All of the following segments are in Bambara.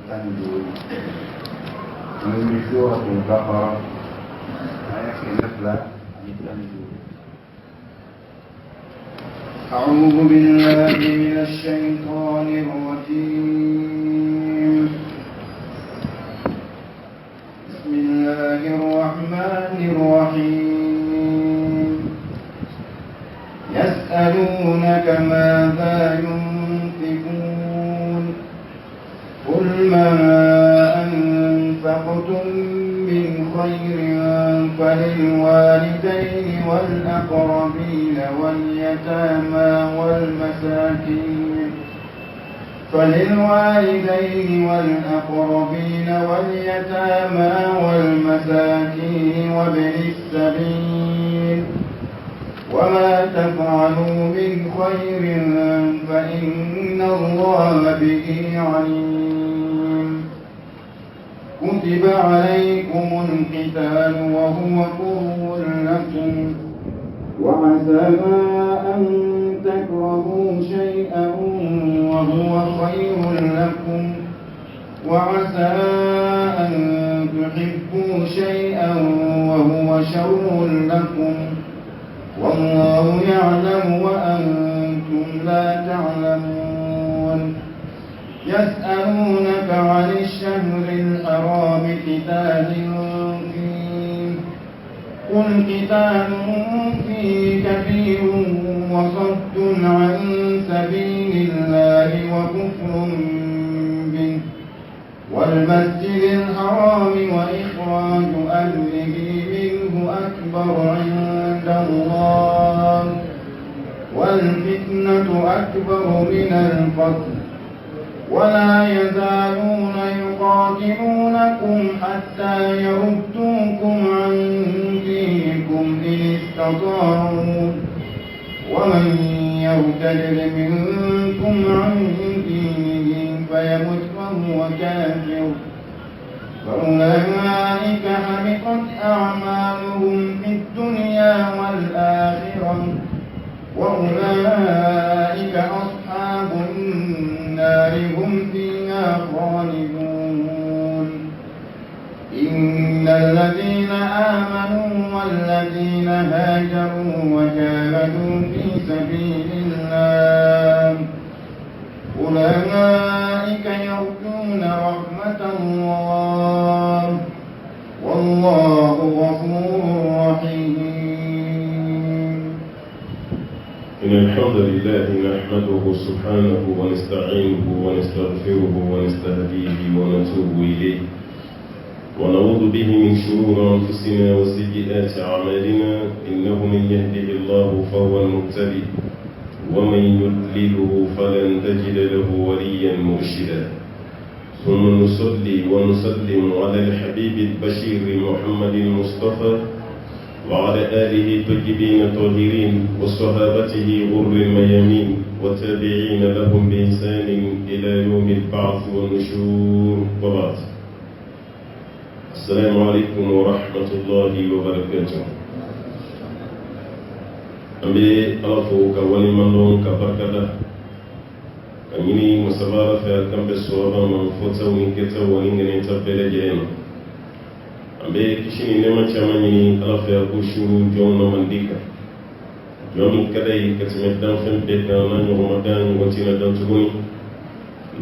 تنجو من سورة البقرة آية نفلة تنجو. أعوذ بالله من الشيطان الرجيم. بسم الله الرحمن الرحيم. يسألونك ماذا ينفقون قل ما أنفقتم من خير فللوالدين والأقربين واليتامى والمساكين وابن السبيل وما تفعلوا من خير فإن الله به عليم. كتب عليكم القتال وهو كره لكم وعسى أن تكرهوا شيئا وهو خير لكم وعسى أن تحبوا شيئا وهو شر لكم والله يعلم وأنتم لا تعلمون. يسألونك عن الشهر الحرام قتال فيه قل قتال فيه كبير وصد عن سبيل الله وكفر به والمسجد الحرام وإخراج أهله منه أكبر عند الله والفتنة أكبر من القتل ولا يزالون يقاتلونكم حتى يردوكم عن دينكم إن استطاعوا ومن يرتد منكم عن دينه فيمت وهو كافر فأولئك حبطت أعمالهم في الدنيا والآخرة وأولئك أصحاب النار هم فيها خالدون. إن الذين آمنوا والذين هاجروا وجاهدوا في سبيل الله أولئك يرجون رحمة الله والله غفور رحيم. إن الحمد لله نحمده سبحانه ونستعينه ونستغفره ونستهديه ونتوب إليه ونعوذ به من شرور أنفسنا وسيئات أعمالنا إنه من يهده الله فهو المهتدي ومن يضلله فلن تجد له وليا مرشدا. ثم نصلي ونسلم على الحبيب البشير محمد المصطفى وعلى آله الطيبين الطاهرين وصحابته غر الميامين والتابعين لهم بإحسان إلى يوم البعث والنشور وبعد. السلام عليكم ورحمة الله وبركاته. أمي ألفو كوالي منون كبركة كميني مسابارة في الكم بالصوابة من فوتا ونكتا ونين تبدل جينا أمي كشيني نما تشامني ألفو يقوشو جون منديكا جون كداي كتمدان فم بيتنا نانيو رمضان وانتنا دان تغني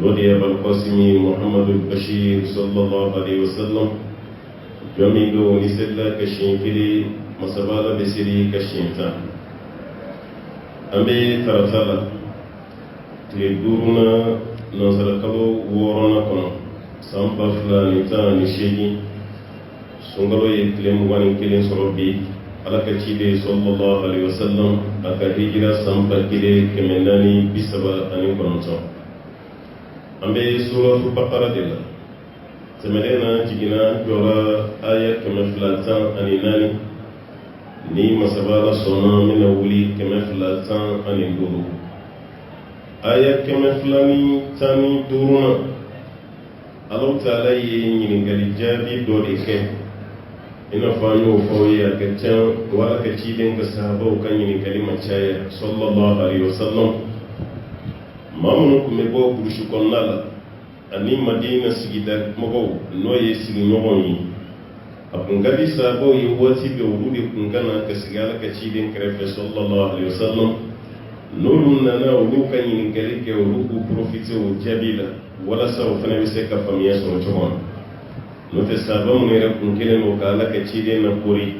لودي أبا القاسمي محمد البشير صلى الله عليه وسلم جميع نسلا كشين كلي مسابالا بسيري كشين تا أمي ترتلا تلدورنا نزل كلو ورانا كنا سامبا فلاني تا نشيجي سنغلو يكلم واني كلين سربي على كتيبي صلى الله عليه وسلم أكا هجرا سامبا كلي كمناني بسبا أني كنتم أمي سورة البقرة ديلا سمعنا جينا جورا آية كما فلاتان أني ناني ni masabala sona mina wuli kɛmɛ fila tan ani duuru aya kɛmɛ fila ni tan ni duuruna Allahu Taala ye ɲininkali jaabi dɔ de kɛ i n'a fɔ an y'o fɔ aw ye a ka ca wala ka ciden ka sahabaw ka ɲininkali ma caya sallallahu alaihi wasallam maa minnu tun bɛ bɔ burusi kɔnɔna la ani madina sigida mogo no ye sigi ɲɔgɔn ye a kun ka di sahabaw ye waati bɛɛ olu de kun ka na ka sigi ala ka ciden kɛrɛfɛ sallallahu alaihi wasallam n'olu nana olu ka ɲininkali kɛ olu k'u profite o jaabi la walasa o fana bɛ se ka faamuya sɔrɔ cogo min n'o tɛ sahaba minnu yɛrɛ kun kelen don ka ala ka ciden lakori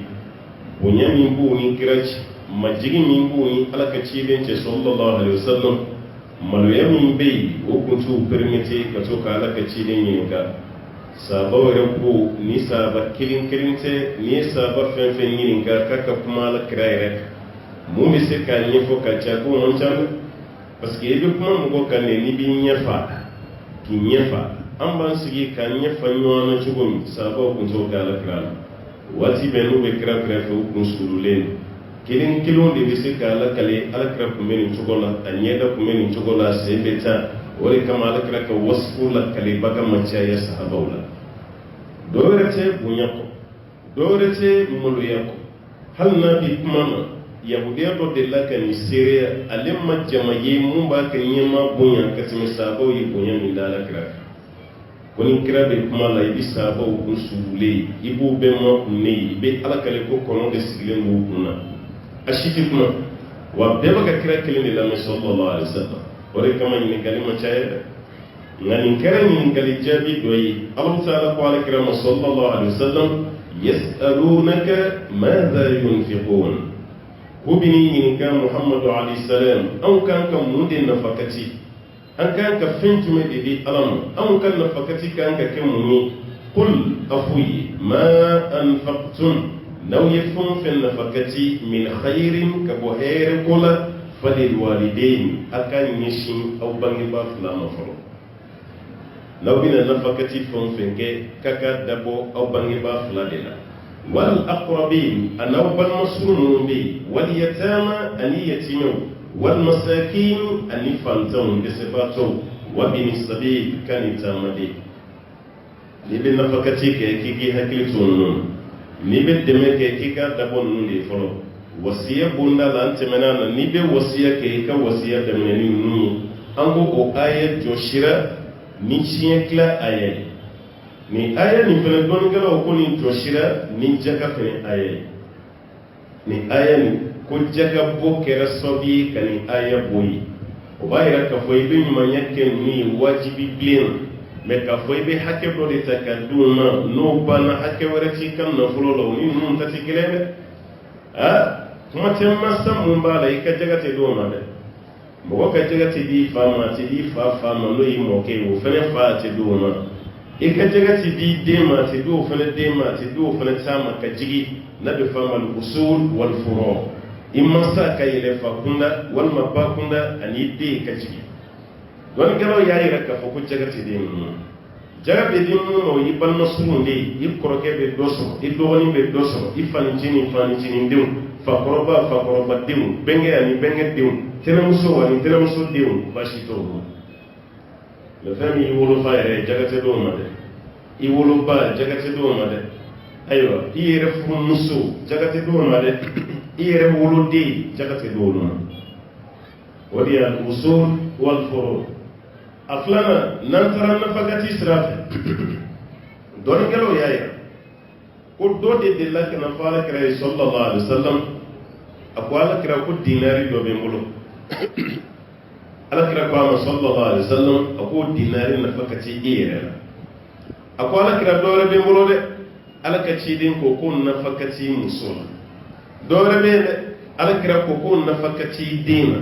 bonya min b'u ni kira ci majigi min b'u ni ala ka ciden cɛ sallallahu alaihi wasallam maloya min bɛ yen o kun t'u permete ka to ka ala ka ciden ɲininka sahabaw yɛrɛ ko ni sahaba kelen kelen tɛ ni ye sahaba fɛn fɛn ɲininka k'a ka kuma ala kira yɛrɛ mun bɛ se k'a ɲɛfɔ ka ca ko man ca dɛ parce que i bɛ kuma mɔgɔ kan de n'i b'i ɲɛfa k'i ɲɛfa an b'an sigi k'an ɲɛfa ɲɔgɔn na cogo min sahabaw kun t'o kɛ ala kira la waati bɛɛ n'u bɛ kira kɛrɛfɛ u kun surulen don kelen kelenw de bɛ se ka ala kale ala kira kun bɛ nin cogo la a ɲɛda kun bɛ nin cogo la a sen bɛ taa o de kama ala kira ka wasifu la kalebaga ma caya sahabaw la dɔw wɛrɛ tɛ bonya kɔ dɔw wɛrɛ tɛ maloya kɔ hali n'a bɛ kuma na yahudiya dɔ delila ka nin seereya ale ma jama ye mun b'a kɛ ɲɛma bonya ka tɛmɛ sahabaw ye bonya min da ala kira fɛ ko ni kira bɛ kuma la i bɛ sahabaw kun surulen i b'u bɛɛ makunne ye i bɛ ala kale ko kɔnɔ de sigilen b'u kun na a si tɛ kuma wa bɛɛ bɛ ka kira kelen de lamɛn sallallahu alaihi wasallam o de kama ɲininkali ma caya dɛ nka nin kɛra ɲininkali jaabi dɔ ye Alahu taala ko ale kira ma sallallahu alaihi wasallam yas'alunaka madha yunfiqun ko bi ni ɲininka Muhammadu alaihi salam an kan ka mun de nafakati an kan ka fɛn jumɛn de di ala ma an ka nafakati kan ka kɛ mun ye qul afuyi ma anfaqtum n'aw ye fɛn o fɛn nafakati min khayrin ka bɔ hɛrɛ ko la falil walidain a ka ɲɛsin aw bangebaa fila ma fɔlɔ n'aw bɛna nafakati fɛn o fɛn kɛ k'a ka dabɔ aw bangebaa fila de la wal aqrabin a n'aw balimasu minnu bɛ yen wal yatama ani yatimɛw wal masakin ani fantanw dɛsɛbaatɔw wa bini sabil ka ni taamaden n'i bɛ nafakati kɛ k'i k'i hakili to ninnu n'i bɛ dɛmɛ kɛ k'i ka dabɔ ninnu de fɔlɔ wasiya bonda la an tɛmɛna na n'i bɛ wasiya kɛ i ka wasiya daminɛ ni ninnu ye an ko o aya jɔsira ni tiɲɛ tila aya ye ni aya nin fana dɔnnikɛlaw ko nin jɔsira ni jaka fana aya ye ni aya nin ko jaka bɔ kɛra sababu ye ka nin aya bɔ ye o b'a yira k'a fɔ i bɛ ɲumanya kɛ ninnu ye wajibi bilen na mɛ k'a fɔ i bɛ hakɛ dɔ de ta ka di u ma n'o banna hakɛ wɛrɛ t'i ka nafolo la o ni ninnu ta tɛ kelen dɛ kuma tɛ masa mun b'a la i ka jaga tɛ di o ma dɛ mɔgɔ ka jaga tɛ di i fa ma a tɛ di i fa ma n'o y'i mɔkɛ ye o fana fa a tɛ di o ma i ka jaga tɛ di i den ma a tɛ di o fana den ma a tɛ di o fana ta ma ka jigi n'a bɛ f'a ma usul wal furu' i mansa ka yɛlɛ fa kunda walima ba kunda ani i den ka jigi dɔnnikɛlaw y'a yira k'a fɔ ko jaga tɛ den ninnu jaga bɛ di minnu ma o y'i balimasurun de ye i kɔrɔkɛ bɛ dɔ sɔrɔ i dɔgɔnin bɛ dɔ sɔrɔ i fanicinin fanicinin fakɔrɔbadenw bɛnkɛ ani bɛnkɛdenw tɛnɛmuso ani tɛnɛmuso denw baasi t'o bolo mɛ fɛn min i wolofa yɛrɛ jaga tɛ d'o ma dɛ i woloba jaga tɛ d'o ma dɛ ayiwa i yɛrɛ furumuso jaga tɛ d'o ma dɛ i yɛrɛ woloden jaga tɛ d'olu ma o de ye al-usul wal furu' a filanan n'an taara nafakati sira fɛ dɔnnikɛlaw y'a yira ko dɔ de delila ka na fɔ alakira ye sallallahu alaihi wasallam a ko alakira ko dinari dɔ bɛ n bolo alakira ko a ma sallallahu alaihi wasallam a ko dinari nafakati i yɛrɛ la a ko alakira dɔ wɛrɛ bɛ n bolo dɛ ala ka ciden ko nafakati muso la dɔ wɛrɛ bɛ yen dɛ alakira ko nafakati den na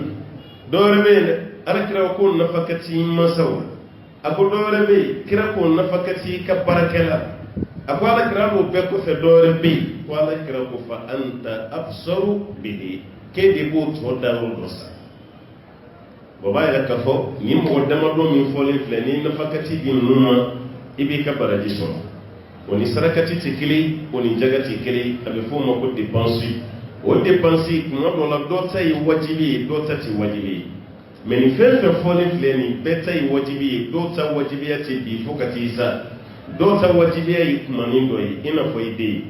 dɔ wɛrɛ bɛ yen dɛ alakira ko nafakati mansaw la a ko dɔ wɛrɛ bɛ yen kira ko nafakati ka baarakɛla a ko alakira b'o bɛɛ kɔfɛ dɔ wɛrɛ bɛ yen ko alakira ko fa anta absaru bihi k'e de b'o tɔ da o dɔ sa o b'a yɛrɛ k'a fɔ ni mɔgɔ damadɔ min fɔlen filɛ ni nafakati di ninnu ma i b'i ka baraji sɔrɔ o ni sarakati tɛ kelen o ni jaga tɛ kelen a bɛ f'o ma ko dépense o dépense kuma dɔ la dɔ ta ye wajibi ye dɔ ta tɛ wajibi ye mɛ nin fɛn fɛn fɔlen filɛ nin bɛɛ ta ye wajibi ye dɔw ta wajibiya tɛ bi fo ka t'i sa dɔw ta wajibiya ye kumanin dɔ ye i n'a fɔ i den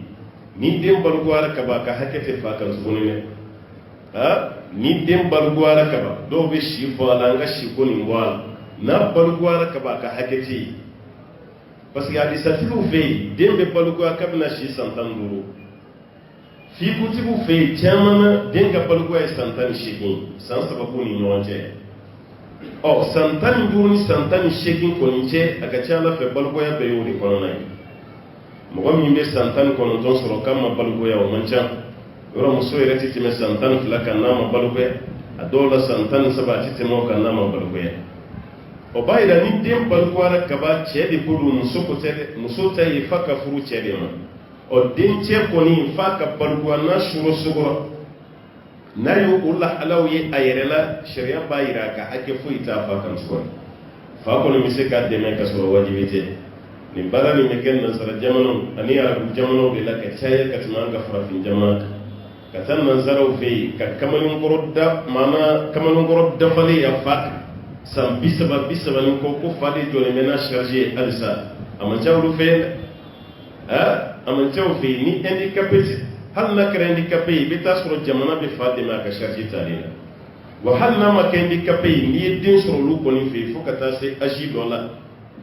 ni den balikuwara ka ban a ka hakɛ tɛ fa kan tuguni dɛ ni den balikuwara ka ban dɔw bɛ si fɔ a la an ka si ko nin bɔ a la n'a balugwara ka ba ka haketi parce que hadisa tilu fe dembe balugwa kabna shi santan duru fi kutibu fe chamana denga balugwa santan shekin san sababu ni nyonje santan duru ni santan shekin ko nje aga chala fe balugwa be yuri kono nay mo mi be santan kono don soro kama balugwa o mancha yoro muso yere titi me santan flaka na ma balugwa adola santan sabati timo kana ma balugwa o bayira ni den balugwara kaba cede bulu muso ta yi faka furu cede ma o den ce koni faka balugwa na shuro sugura na yi ulla alawi ayirela shari'a bayira ka ake fu ita faka sugura fa kono mi se ka deme ka so wajibite ni bara ni meken nan sara jamano ani arabu jamano be la ka chaye ka tmanga farafin jama ka tan nan zaraw fe ka kamalun gorodda mana kamalun gorodda fali ya faka san bisaba ni ko fadi jole mena charger alisa amanchawlu fe amanchaw fe ni handicapé hal na kare handicapé be tasro jamana be fadi ma ka charger talina wa hal na ma handicapé ni din soro lu ko ni fe fokata se aji dola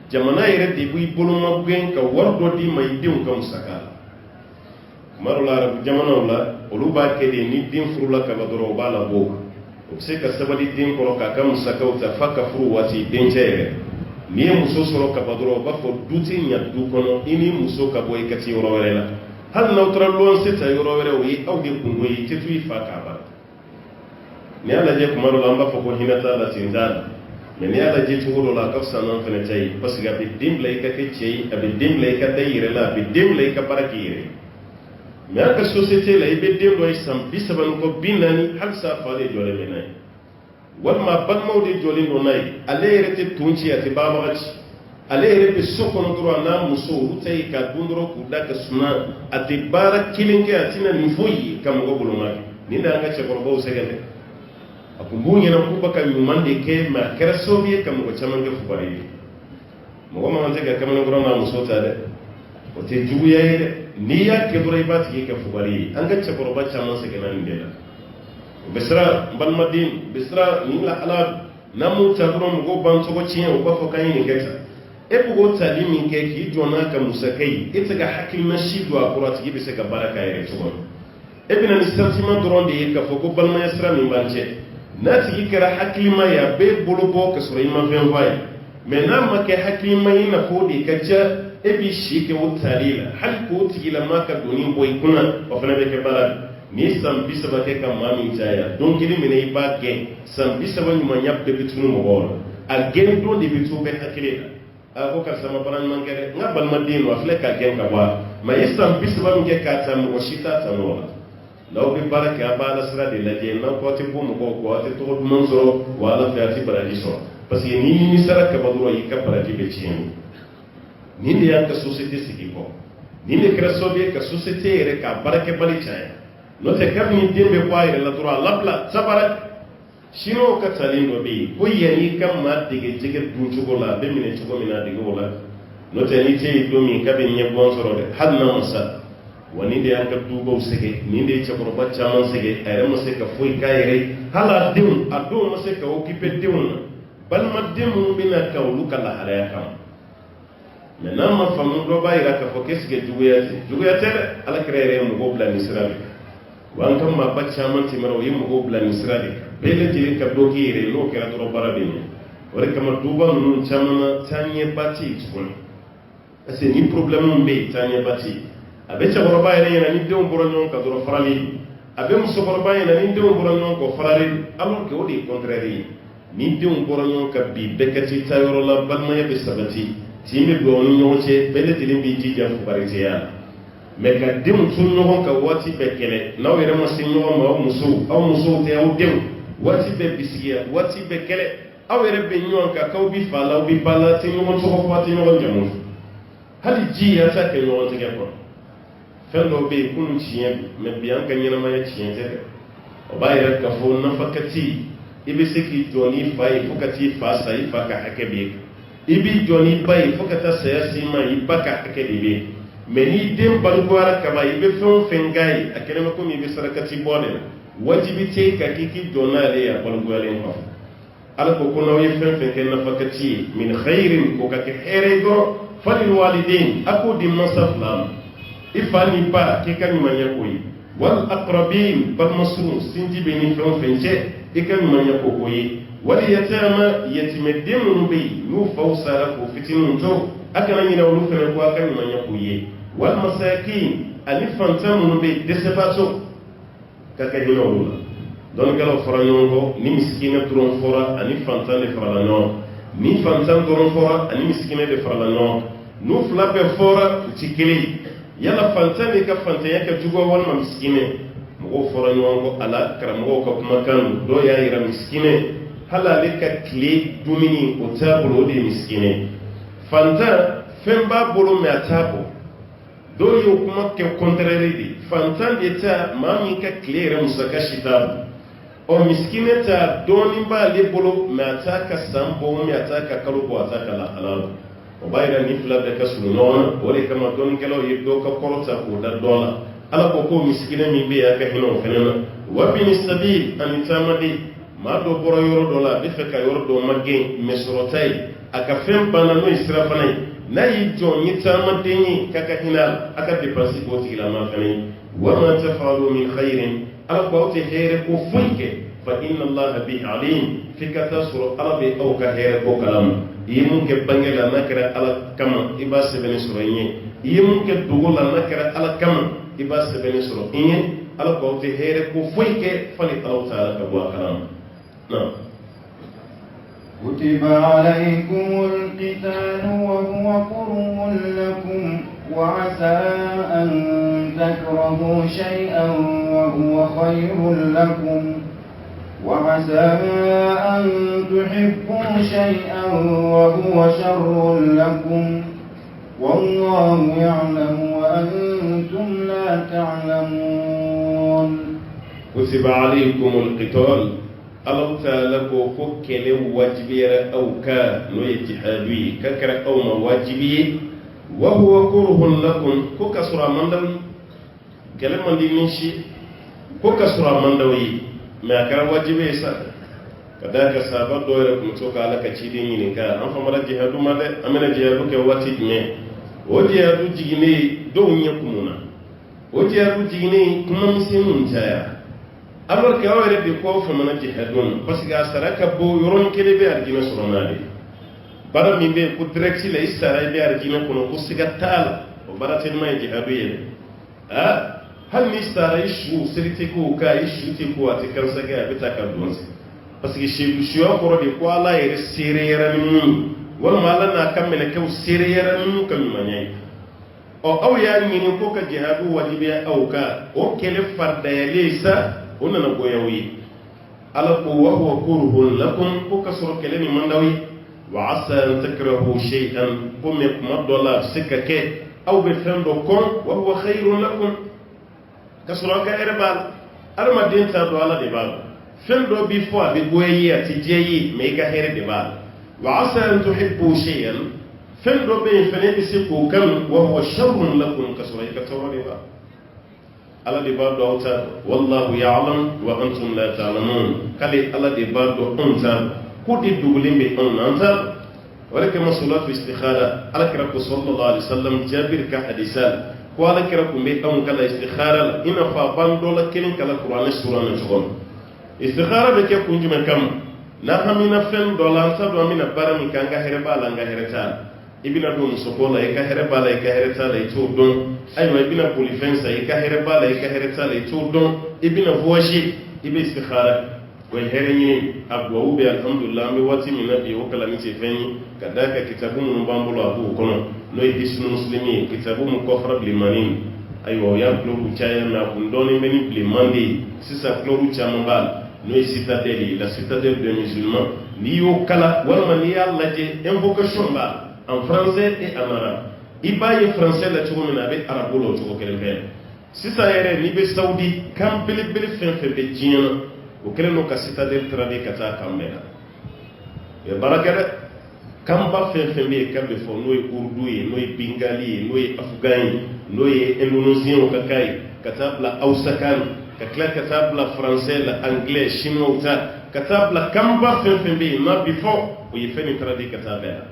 jamana yere de buy boluma gwen ka wardo di may diw kam saka marola rabu jamana wala oluba kede ni din furula ka badoro bala bo se ka sabali din ko ka kam sakauta faka furu wati denjere ni muso soro ka badro ba fo duti nya du kono ini muso ka boy kati yoro wele la hal na utra lon se ta yoro wele wi aw de kungo yi te tu faka ba ni ala je kuma ro lamba fo ko hinata la tindal me ni ala je tu ro la ka sanan fene tay parce que bi dim lay ka ke cey abi dim lay ka dayire la bi dim lay ka barakire mais aka société la ibe dembo ay sam bisaban ko binani hal sa faale jole menay walma ban mawde jole no nay ale rete tunci ati baba ati ale rebe sokon dro na muso rutay ka dundro ku daga suna ati bara kilinke ati na nifoyi kam go buluma ni da nga ce borbo segale akumbunya na kubaka nyumande ke ma kerasobiye kam go chamange fubari mo ma manje ga kam ngoro na muso tade o te juguya yede ni ya ke durai ba ti ke fubari an ga ce borba chaman se kenan ndela bisra ban madin bisra ni la ala namu ta duro mo go ban to go cin o ba fo kan ni keta e bu go talimi ke ki jona ka musakai ita ga hakil mashidu akura ti bi se ka baraka yere to e bina ni sentiment duro de ka fo go ban ma yasra min banche na ti kira hakil ma ya be bolo bo ka sura ima ven vai me na ma ke hakil ma ina ko de ka ja ebi shike wutalila hal ko tigila maka doni boy kuna o fana be ke bala ni sam bisaba ke kam mami taya donc ili mine ba gen sam bisaba ni ma nyab de bitunu mo bol a gen do de bitu be hakilila a ko ka sama baran mangere ngabal madino afle ka gen ka ba ma yesam bisaba mi ka tam o shita tanola law bi baraka abala sra de la gen na ko te bu mo ko te to manzoro wala fi ati baradiso parce que ni sara ka baduro yi ka barati be chien ni ne yanka société sigi ko ni ne kresobe ka société re ka barake bali chaya no te kam ni dembe ko ayre la dura labla sabara shino ka talindo be ko yani kam ma dige jige du chugola be mine chugo mina dige wala no te ni te do mi ka be nye bonsoro de hadna masa wani de yanka du go sege ni de chakoro baccha man sege ayre mo se ka foi kayre hala dim ado mo se ka okipe dim bal ma dim bina ka uluka la halaya kam maintenant ma famu do bayira ka fo keske juguyate ala créer mo go bla nisrabi wan kam ma baccha man ti maro yimo go bla nisrabi bele jiri ka do kire no kera do barabe ni wore kama duba nun chamana tanye bati tsuni ase ni problème mbe tanye bati abe cha boro bayira yana ni deum boro nyon ka do farali abe muso boro bayira ni deum boro nyon ko farali alors que odi contraire ni deum boro nyon ka bi bekati tayoro la balma ya be sabati timi do ni ñoce bele tilim bi ci jam barité ya me ka dim sun ñogon ka wati be kele naw yere ma sin ñogon ma musu te aw dem wati be bisiya wati be kele aw yere be ñogon ka kaw bi fala bi bala te ñogon so ko fati ñogon jamu hali ji ya ta ke ñogon te ko fello be kunu cien me biyan ka ñena ma ya cien te o bayira ka fo nafakati ibe seki joni fay fukati fa sai fa ka hakebe ibi joni bay fokata sayasi ma ibaka akedibe meni dem balgwara kaba ibe fon fengai akene mako mi be sarakati bole wajibi te ka kiki donale ya balgwale ko ala ko kono yefen fen ken nafakati min khairin ko ka ke here go falil walidain akudi masaflam ifani pa ke kan manya koyi wal aqrabin bal masrun sinji be ni fen fenche e kan manya ko koyi wal yatama yatimaddin bi nu fawsara ko fitinun to akana ni na lu fen ko akan manya koyi wal masakin alifantamu be desebato kaka hino wala don kala fara nyongo ni miskina turon fora ani fantan de fara no ni fantan turon fora ani miskina de fara no nu flape fora tikili yala fantan de ka fantan yaka jugo wal ma miskine mo fora nyongo ala karamo ko kuma kan do ya ira miskine hala le ka kle dumini o tabulo de miskine fantan femba bolo me atabo do yo kuma ke contraire di fantan de ta mami ka kle re musaka shitabu o miskine ta doni ba le bolo ma ta ka sambo mi ta ka kalo ko ta ka la halal o bayra ni fla be ka sunu non o le kama don kelo yiddo ka korta ko da dola ala ko miskine mi be ya ka hino fenena wa bin sabil an tamadi ma do boro yoro dola be fe ka yoro do magge mesrotai aka fem bana no israfanai na yi jon yi tamadi ni kaka hinal aka depansi ko tigila ma fenai wa ma tafalu min khairin ala ko te here ko funke fa inna allah bi alim fi katasru arabi aw ka here ko kalam yimun ke bangela nakara ala kama ibase bene suroye yimun ke dugula nakara ala kama ibase bene suroye ala ko te here ko funke fa li allah taala ka wa kalam na كتب عليكم القتال وهو كره لكم وعسى أن تكرهوا شيئا وهو خير لكم وعسى أن تحبوا شيئا وهو شر لكم والله يعلم وأنتم لا تعلمون كتب عليكم القتال Allah ta'ala ko ko kele wajibiyara aw ka no yajihadui kakara aw ma wajibi wa huwa kurhun lakum ko kasura mandawi kele mandi minshi ko kasura mandawi ma kara wajibi sa kadaka saba doyre ko to kala ka cidin yin ka an fa mara jihadu ma de amena jihadu ke wati me o jihadu jigine do nyakumuna o jihadu jigine kuma misin jaya alors que awere de ko fa mana jihadun parce que asaraka bo yoron kele be arjina soronade bara mi be ko direct le isara be arjina kono ko sigatal o bara ten may jihadu yele hal mi sara ishu sirite ko ka ishu te ko atikan saga be takadun parce que chez suis encore de ko ala yere sereyera ni wal mala na kamene ko sereyera ni kam manyai o aw ya ni ko ka jihadu wajibi aw ka o kele farda yelisa ona na goyawi ala ko wa huwa kurhun lakum ko kasro keleni mandawi wa asa an takrahu shay'an kum yakma dola sikake aw be fendo kon wa huwa khairun lakum kasro ka erbal arma din ta do ala de bal fendo bi fo be goyi ati jeyi me ka here de bal wa asa an tuhibbu shay'an fendo be fene bi siku kan wa huwa sharrun lakum kasro ka tawali ba ala de bado auta wallahu ya'lam wa antum la ta'lamun kali ala de bado onta kudi dugulimbe onanta wala kama salatu istikhara ala kira sallallahu alaihi wasallam jabir ka hadisa ko ala kira kumbe on kala istikhara ina fa bando la kelin kala qur'an sura na jogon istikhara be ke kunjuma kam na hamina fen dolan sa do amina barami kanga herba la nga hereta ibina dum sokola e ka herba la e ka hereta la to don aywa ibina polifensa e ka herba la e ka hereta la to don ibina voyager ibe istikhara wal hereni abwa ube alhamdulillah mi wati min nabi o kala mi te feni kadaka kitabu mun bambulo abu kono no hisnu muslimi kitabu mun kofra limanin aywa ya bloku chaya na kundoni meni blimandi sisa kloru chamambal no citadelle la citadelle des musulmans ni yo kala wala ni Allah je invocation ba en français et en arabe ibaye français la tugo mina be arabulo tugo kelebe sisa yere ni be saudi kam bele fen be jina o keleno ka citadelle trade kata kamela e barakada kam ba fen be kambe fo noy urdu e noy bengali noy afghani noy indonésien o kakai kata la ausakan ka kla kata la français la anglais chinois ta katabla kamba fenfembe ma bifo o yefeni tradi katabela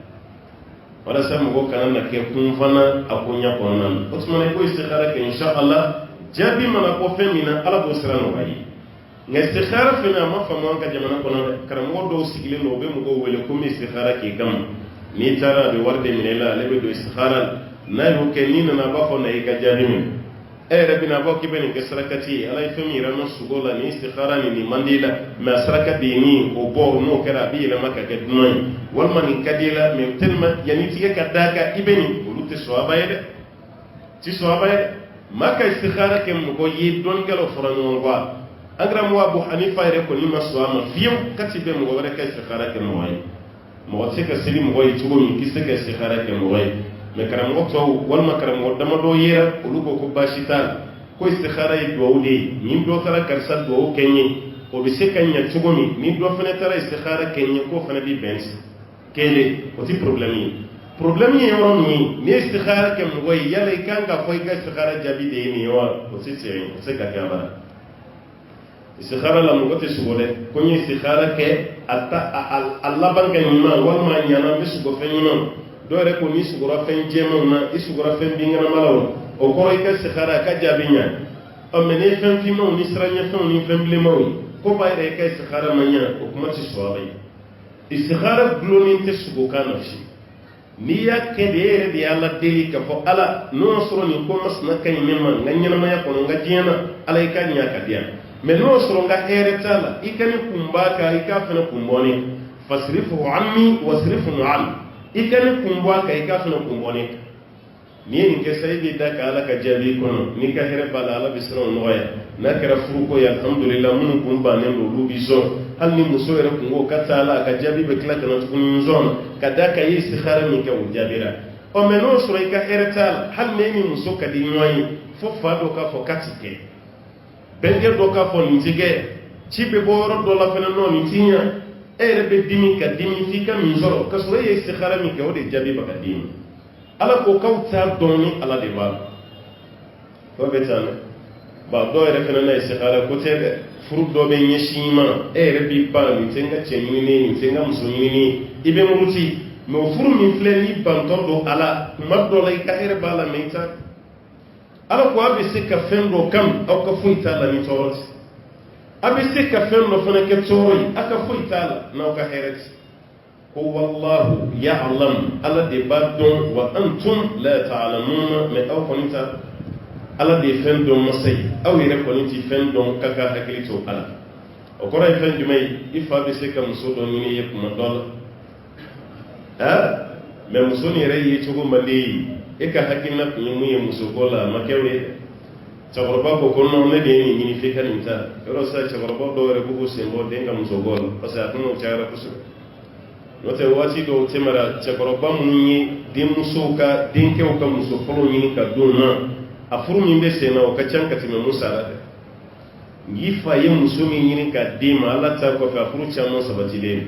wala sam go kanana ke kunfana akunya konan osmane ko istikhara ke inshallah jabi mana ko femina ala bo sirano bayi nga istikhara fina ma famu ka jamana konan karamo do sigile no be mo go wele ko mi istikhara ke kam ni tara be warde minela lebe do istikhara na yo ke ni na ba ko na ka jabi min rabina ba ki bene ke sarakati ala fami rano sugola ni istikhara ni mandila ma sarakati ni o bo no kera bi la maka ke dunay wal man kadila me telma yani tiye kadaka ibeni ulute soaba yede ci soaba yede maka istikhara ke mo go yi don galo forano wa agram wa abu hanifa re ko ni maswama fiyo kati be mo go re ka istikhara ke mo way mo se ka selim go yi tugo mi kisse ka istikhara ke mo way me karam go to wal ma karam go dama do yera ulugo ko bashitan ko istikhara yi do wudi ni do tara karsa do kenyi o be se kanya tugo mi ni do fene tara istikhara kenyi ko fene bi bens kele o ti problème yi yoron ni istikhara ke mo goy yalla kanga koy ga istikhara jabi de ni wa o ti se o se ka gaba istikhara la mo gote sugole ko ni istikhara ke atta Allah banga ni ma wal ma nyana be sugo fe ni dore ko ni sugura fen jema na isugura fen bingana malaw o ko ay ka istikhara ka jabinya o mene fen fi mo ni sranya fen ni fen ble mawi ko bayre ka istikhara manya o kuma ci soari istikhara glonin te sugo kana shi ni ya kede de Allah deli ka fo ala no soro ni ko masna kay memma nganyana maya ko ngajiyana ala ka nya ka dia me no soro nga eretala ikani kumbaka ikafana kumboni fasrifu ammi wasrifu an ikani kumbwa ka ikafana kumboni ni en ke sayidi da ka ala ka jabi kono ni ka here bala ala bisro noya na kara furuko ya alhamdulillah mun kumba ne do lubi so hal ni muso yere kungo katala ka jabi be kla kana tukun zon kada ka yi istikhara mi ka wujabira o meno sura ka here tal hal ne ni muso ka di noyi fo fa do ka fo katike benge do ka fo ntige cibe boro do la fena no ni tinya ere be dimi ka dimi fika mi zoro ka sura yi istikhara mi ka wode jabi ba ka dimi ala ko kawta doni ala de ba ko betane ba do ere fena na istikhara ko te furu do be nyeshima ere bi ba mi tenga chenini ni tenga musuni ibe muruti no furu mi fle ni bantor do ala mabdo lay ka ere bala meita ala ko abi se ka fendo kam o ka fuita la ni torot abi se ka fendo fana ke tori aka fuita la na ka heret ko wallahu ya'lam ala de badon wa antum la ta'lamun me aw konita ala de fendo masay aw yere koniti fendo kaka hakilito ala o ko ray fen jumay ifa be se ka muso do ni yep ma dol me muso ni ray yi tugo mali e ka hakina ni mu ye muso ko la makewe chagorba ko kono ne de ni fi kan inta ro sa chagorba do re bu sembo de ngam muso gol parce que atuno chara kusu no te wati do temara chagorba mu ni de muso ka dinke o ka muso folo ni ka dona afuru mi be sena o ka chanka time musa la yi fa ye muso mi ni ka de ma ala ta ko fa afuru chamo sabati de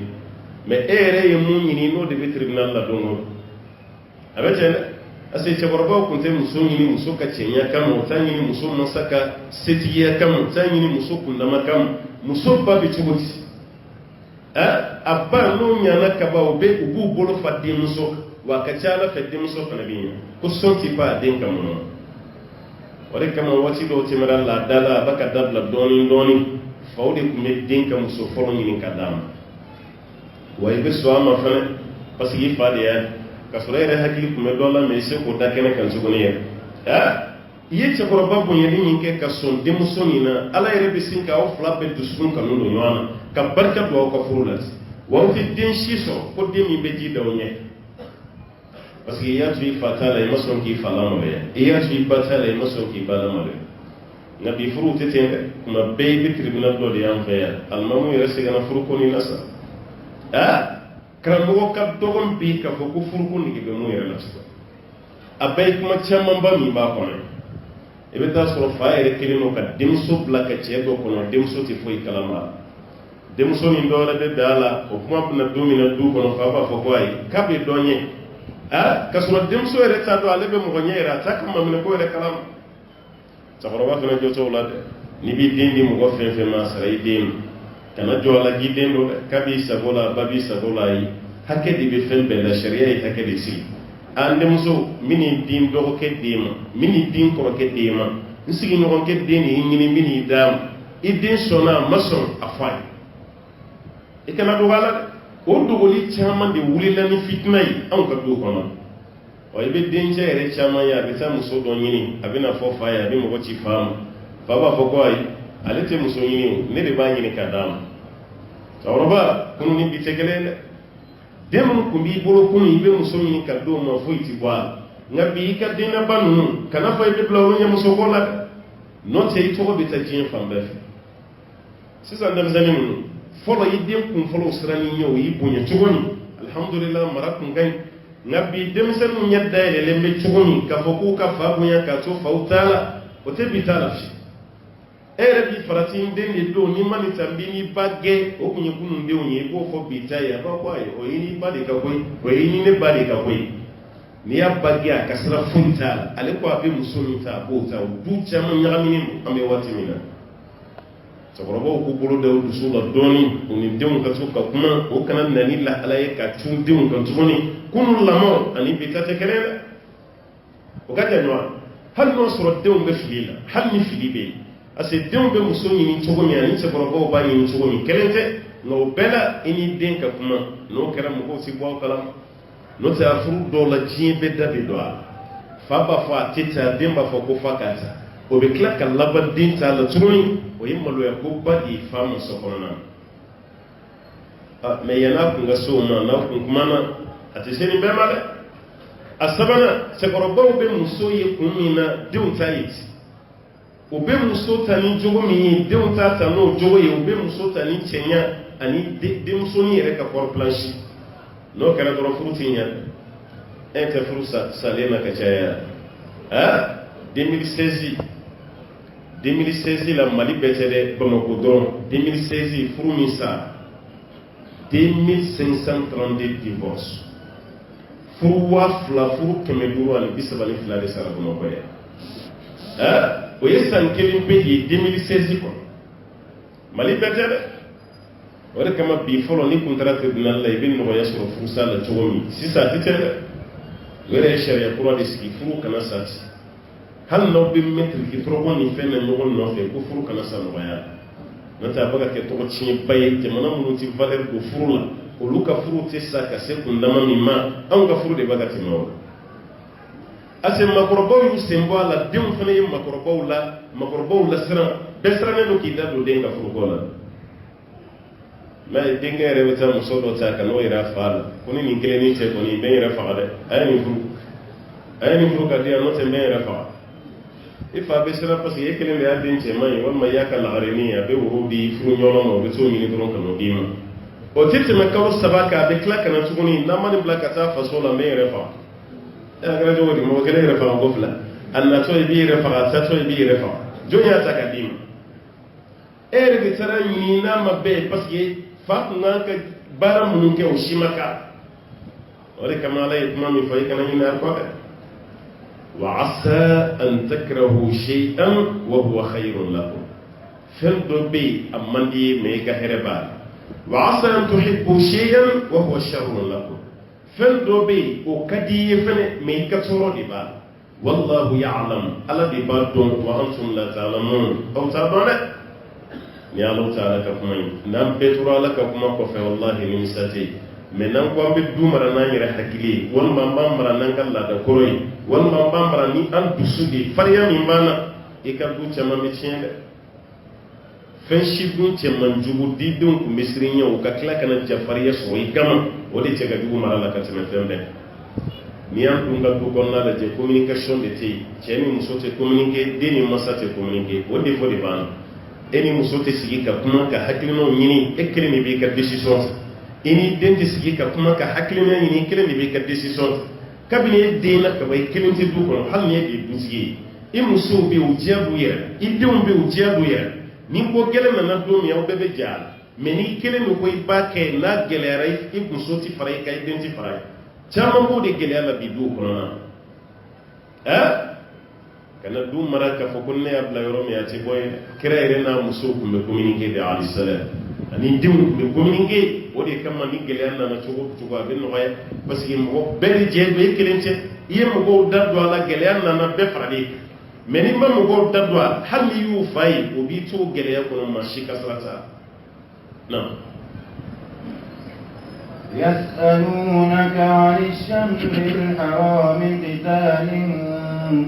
me ere ye mu ni no de tribunal la dongo abete ase chagorba ko te muso ni muso ka chenya kama utanyi ni muso masaka setiya kama utanyi ni muso kundama kama muso ba bi chubuti abba no nyana ka ba obe ubu bolo fa de muso wa ka chala fa de muso fa nabi ko sonti pa den kama wore kama wati do timara la dala baka dabla doni fawde ko me den kama muso folo ni kadam wa ibe so ama fa parce que fa de ya kasurere hakili kume dola me se ko dakene kan sugone ye ce ko babu ye ni ke ka son demuso ni na ala yere be sinka o flabe du sun kan no nyana ka barka do ko furulat wa fi din shiso ko de mi be di da onye parce que ya tu fatala e mason ki falama be ya tu fatala e mason ki balama be na bi furu tete kuma be bi tribunal do de am fe almamu yere se gana furu ko ni nasa karamogo ka dogon bi ka fo ko furko ni be mo yere la so abay kuma chamman ba mi ba ko ne e be ta so fa ere kelino ka demso blaka chego ko no demso ti foi kalama demso ni ndora de dala o kuma na domina du ko no fa ba fo ko ay ka be donye ka so demso ere ta do ale be mo nyera ta kam ma ko ere kalam ta ko ba ko joto la de ni bi dindi mo go fe ma sara idin kana jɔ la giden do kabi sago la babi sago la yi hakɛ de bɛ fɛn bɛɛ la sariya ye hakɛ de sigi a denmuso min den dɔgɔkɛ den ma min den kɔrɔkɛ den ma n sigiɲɔgɔnkɛ den de y'i ɲini n bɛn'i d'a ma i den sɔnna a ma sɔn a fɔ a ye i kana dɔgɔ a la dɛ o dogoli caman de wulila ni fitina ye anw ka du kɔnɔ ɔ i bɛ dencɛ yɛrɛ caman ye a bɛ taa muso dɔ ɲini a bɛ na fɔ fa ye a bɛ mɔgɔ ci fa ma fa b'a fɔ ko ayi ale tɛ muso ɲini o ne de b'a ɲini ka d'a ma cɛkɔrɔba kunu ni bi tɛ kelen dɛ den minnu tun b'i bolo kunu i bɛ muso ɲini ka d'o ma foyi ti bɔ a la nka bi i ka denkɛba ninnu kana fɔ i bɛ bila olu ɲɛ musoko la dɛ n'o tɛ i tɔgɔ bɛ taa diɲɛ fan bɛɛ fɛ sisan denmisɛnnin ninnu fɔlɔ i den kun fɔlɔ siranni ɲɛ o y'i bonya cogo min alhamdulillah mara kun ka ɲi nka bi denmisɛnninw ɲɛ dayɛlɛlen bɛ cogo min k'a fɔ k'u ka fa bonya k'a to faw t'a la o tɛ bi t'a la fiyewu e yɛrɛ b'i farati n den de don n'i ma nin ta n b'i n'i ba gɛn o tun ye kunun denw ye i b'o fɔ bi ta ye a b'a fɔ ayi o ye n'i ba de ka koyi o ye ni ne ba de ka koyi n'i y'a ba gɛn a ka sira foyi t'a la ale ko a bɛ muso min ta a b'o ta o du caman ɲagaminen don an bɛ waati min na cɛkɔrɔbaw k'u bolo da u dusu la dɔɔnin u ni denw ka to ka kuma o kana na ni lahala ye ka cun denw kan tuguni kunun lamɔ ani bi ta tɛ kelen dɛ o ka jan ɲɔgɔn hali n'o sɔrɔ denw bɛ fili la hali ni fili bɛ yen parce que denw bɛ muso ɲini cogo min ani cɛkɔrɔbaw b'a ɲini cogo min kelen tɛ nka o bɛɛ la i ni den ka kuma n'o kɛra mɔgɔw si bɔ aw kalama n'o tɛ a furu dɔw la diɲɛ bɛɛ da bɛ don a la fa b'a fɔ a tɛ ta den b'a fɔ ko fa k'a ta o bɛ tila ka laban den t'a la tuguni o ye maloya ko ba de ye fa ma so kɔnɔna na mɛ yann'a kun ka se o ma n'a kun kumana a tɛ se nin bɛɛ ma dɛ a sabanan cɛkɔrɔbaw bɛ muso ye kun min na denw t'a ye ten u bɛ muso ta ni jogo min ye denw t'a ta n'o jogo ye u bɛ muso ta ni cɛɲa ani denmusonin yɛrɛ ka kɔrɔ planche n'o kɛra dɔrɔn furu tɛ ɲɛ e tɛ furu salen na ka caya 2016 la Mali bɛɛ tɛ dɛ Bamako dɔrɔn 2016 furu min sa 2532 divorce furu 2000 furu 532 de sara Bamakɔ yan o ye san kelen pe ye 2016 kɔnɔ Mali bɛɛ tɛ dɛ o de kama bi fɔlɔ ni kun taara tribunal la i bɛ nɔgɔya sɔrɔ furusa la cogo min sisan a tɛ tɛ dɛ o yɛrɛ ye sariya kura de sigi furu kana sa ten hali n'aw bɛ mɛtiri k'i tɔgɔ ni fɛn na ɲɔgɔn nɔfɛ ko furu kana sa nɔgɔya n'o tɛ a bɛ ka kɛ tɔgɔ tiɲɛba ye jamana minnu tɛ valeur don furu la olu ka furu tɛ sa ka se kundama min ma anw ka furu de bɛ ka tɛmɛ o la ase makɔrɔbaw y'u sen bɔ a la denw fana ye makɔrɔbaw lasiran bɛɛ sirannen don k'i da don den ka furuko la mɛ denkɛ yɛrɛ bɛ taa muso dɔ ta ka n'o yɛrɛ a fa la ko ni nin kelen ni cɛ kɔni n bɛ n yɛrɛ faga dɛ a ye nin furu ka di yan n'o tɛ n bɛ n yɛrɛ faga i fa bɛ siran parce que e kelen de y'a den cɛman ye walima i y'a ka lagarenin ye a bɛ woro di furu ɲɔgɔn ma o bɛ t'o ɲini dɔrɔn ka n'o d'i ma o tɛ tɛmɛ kalo 3 kan a bɛ tila ka na tuguni n'a ma nin bila ka taa faso la n bɛ n yɛrɛ faga a kɛra cogo di mɔgɔ kelen yɛrɛ faga ko fila a natɔ i b'i yɛrɛ faga a tatɔ i b'i yɛrɛ faga jɔn y'a ta k'a d'i ma e yɛrɛ de taara ɲini n'a ma bɛɛ parce que fa kun kan ka baara minnu kɛ o si ma k'a o de kama Ala ye kuma min fɔ i kana ɲini a kɔ dɛ wa asa an takrahu shay'an wa huwa khayrun lakum fɛn dɔ bɛ yen a man di ye mais i ka hɛrɛ b'a la wa asa an tuhibbu shay'an wa huwa sharrun lakum fɛn dɔ bɛ yen o ka di i ye fɛnɛ mais i ka tɔɔrɔ de b'a la wallahu ya'lam Ala de b'a dɔn wa antum la ta'lamun aw t'a dɔn dɛ ni Ala ta'ala ka kuma ye n'an bɛɛ tora Ala ka kuma kɔfɛ wallahi nimisa tɛ yen mais n'an ko an bɛ du mara n'an yɛrɛ hakili ye walima an b'an mara n'an ka laada kɔrɔ ye walima an b'an mara ni an dusu de ye farinya min b'an na i ka du caman bɛ tiɲɛ dɛ fɛn si dun cɛman jugu didenw tun bɛ siran ɲɛ u ka tila ka na jafariya sɔrɔ i kama o de cɛ ka jugu mara la ka tɛmɛ fɛn bɛɛ n'i y'an dun ka du kɔnɔna lajɛ communication de tɛ yen cɛ ni muso tɛ communiquer den ni masa tɛ communiquer o défaut de b'an na e ni muso tɛ sigi ka kuma ka hakilinaw ɲini e kelen de b'i ka décision ta i ni den tɛ sigi ka kuma ka hakilina ɲini e kelen de b'i ka décision ta kabini e den na kaban i kelen tɛ du kɔnɔ hali ni e de ye dutigi ye i musow bɛ yen u diya b'u yɛrɛ i denw bɛ yen u diya b'u yɛrɛ ni ko gɛlɛn nana don min aw bɛɛ bɛ jɛ a la mais n'i kelen don ko i b'a kɛ n'a gɛlɛyara i muso tɛ fara i kan i den tɛ fara ye caman b'o de gɛlɛya la bi du kɔnɔna kana du mara k'a fɔ ko ne y'a bila yɔrɔ min a tɛ bɔ yen kira yɛrɛ n'a musow tun bɛ communiquer de alayhi salam ani diw me communiquer o de kama ni gele na cogo be no ya parce que mo be je be kelente iye mo go daddo ala gele na be farali mais ni mo go daddo hal yu fay o bi to gele ko ma shika salata na يسألونك عن الشهر الحرام قتال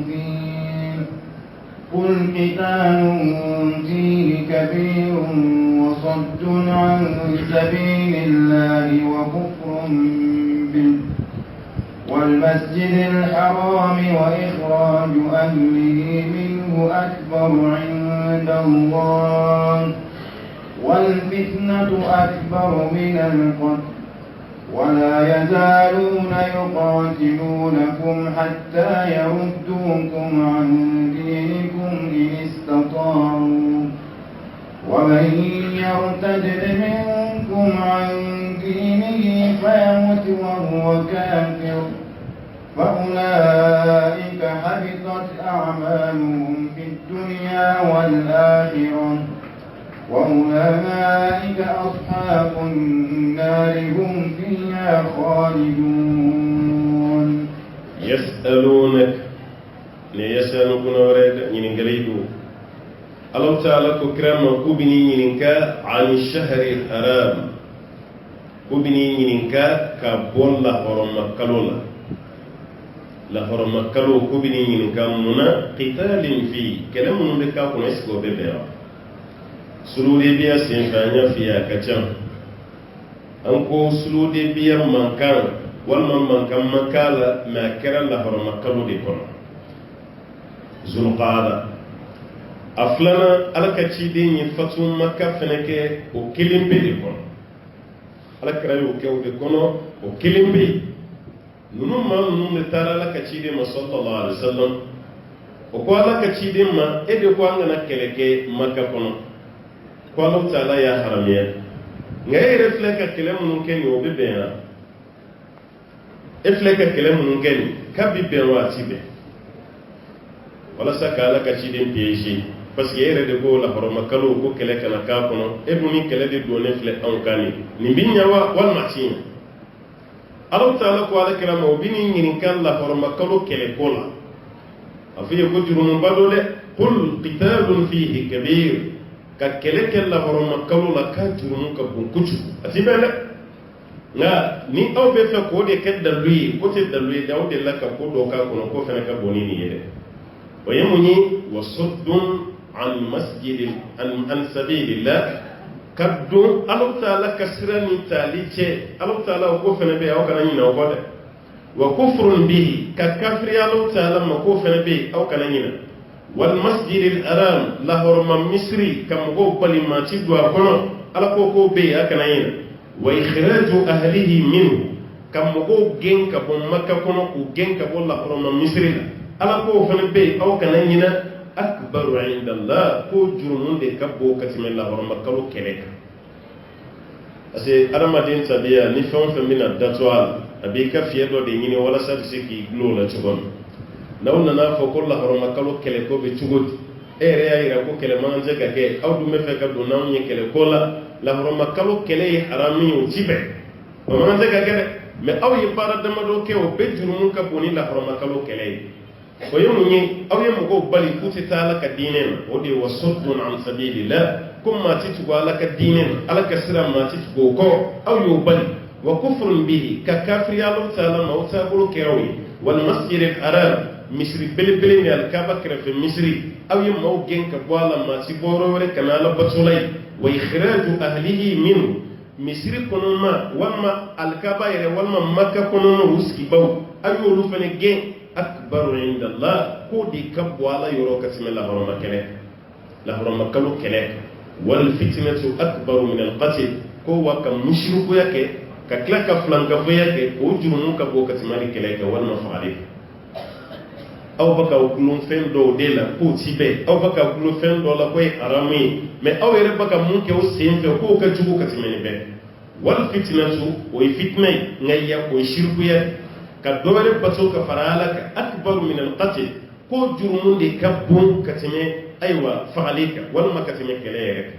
فيه قل قتال فيه كبير وصد عن سبيل الله وكفر به والمسجد الحرام وإخراج أهله منه أكبر عند الله والفتنة أكبر من القتل ولا يزالون يقاتلونكم حتى يردوكم عن دينكم إن استطاعوا ومن يرتد منكم عن دينه فيمت وهو كافر فأولئك حبطت أعمالهم في الدنيا والآخرة وأولئك أصحاب النار هم فيها خالدون يسألونك ليسألونك ورد ينقليدو الله تعالى كرام كوبني ينكا عن الشهر الحرام كوبني ينكا كبول لهرم كلولا لهرم كلو كوبني ينكا منا قتال فيه كلام من بكا كنسكو ببيع sulude biya senfanya fiya kacan an ko sulude biya mankan walman mankan makala ma kera la horma kalu de kono zulqada aflana alakaci de ni fatu makka feneke o kilimbe de kono alakara yo ke o de kono o kilimbe nunu ma nunu ne tara alakaci de sallallahu alaihi wasallam o ko alakaci de ma e de ko ngana keleke makka kono ko Allah Ta'ala ya haramiya ngay refleka kele mun ken yo be ben refleka kele mun ken ka bi ben wa tibe wala sakala ka ci den piéger parce que yere de go la horoma kalo ko kele kana ka kono e bu mi kele de do ne fle on kani ni binya wa wal matin Allah Ta'ala ko ala kala mo bini ngin kan la horoma kalo kele kola afiye ko jurum badole qul qitalun fihi kabir ka kele la horoma kalu la ka jurumu ka bon kucu atibele nga ni aw be fe ko de kedda lui ko te dalui daw de la ka ko do ka ko ko fene ka boni ni yede wayemuni wasuddun an masjidil an sabilillah kaddu Allah Ta'ala kasrani talice Allah Ta'ala ko fene be aw kana ni na ko de wa kufrun bihi ka kafri Allah Ta'ala ma ko fene be aw kana ni na والمسجد الحرام لهرم مصري كم غو بالما تدوا كنو على كوكو بي اكنين واخراج اهله منه كم غو جن كبو مكه كنو وجن كبو لهرم مصري على كو فن بي او كنين اكبر عند الله كو جرمون دي كبو كتم الله هرم كلو كلك ase aramadin tabiya ni fon femina datwal abika fiedo de nyini wala sadisi glola chubon nawna na fo ko la horoma kalo kele ko be chugoti ere ya ira ko kele manje ka ke awdu me fe ka do naw ni kele ko la horoma kalo kele harami o tibe o manje ka ke me aw yi para dama do ke o be jurumun ka boni la horoma kalo kele ko yomu ni aw yemu ko bali kuti taala ka dinen o de wasuddun an sabilillah kuma titu ala ka dinen ala ka sira ma titu ko aw yo bali wa kufrun bihi ka kafri Allah Ta'ala ma uta bulu kerawi wal masjid al-haram misri belebele ni alkaba kere fe misri aw yem maw gen ka boala ma ci boro wala kana la batulay wa ikhraju ahlihi min misri kono ma wamma alkaba yere walma makka kono no ruski baw ayo lu fene gen akbaru inda Allah ko di ka boala yoro ka simela horoma kele la horoma kalu kele wal fitnatu akbaru min al-qatl ko wa kam mushriku yake ka klaka flanka yake ko jurumu ka bo ka simali kele ka walma faali aw baka kulun fen do de la ko tibe aw baka kulun fen do la ko arami mais aw yere baka mun ke o semfe ko ka jugo ka timene be wal fitnatu o fitnay ngaya ko shirku ya ka dole bato ka farala ka akbar min al qatl ko jurumun de kabun ka time aywa fa'alika wal makatime kele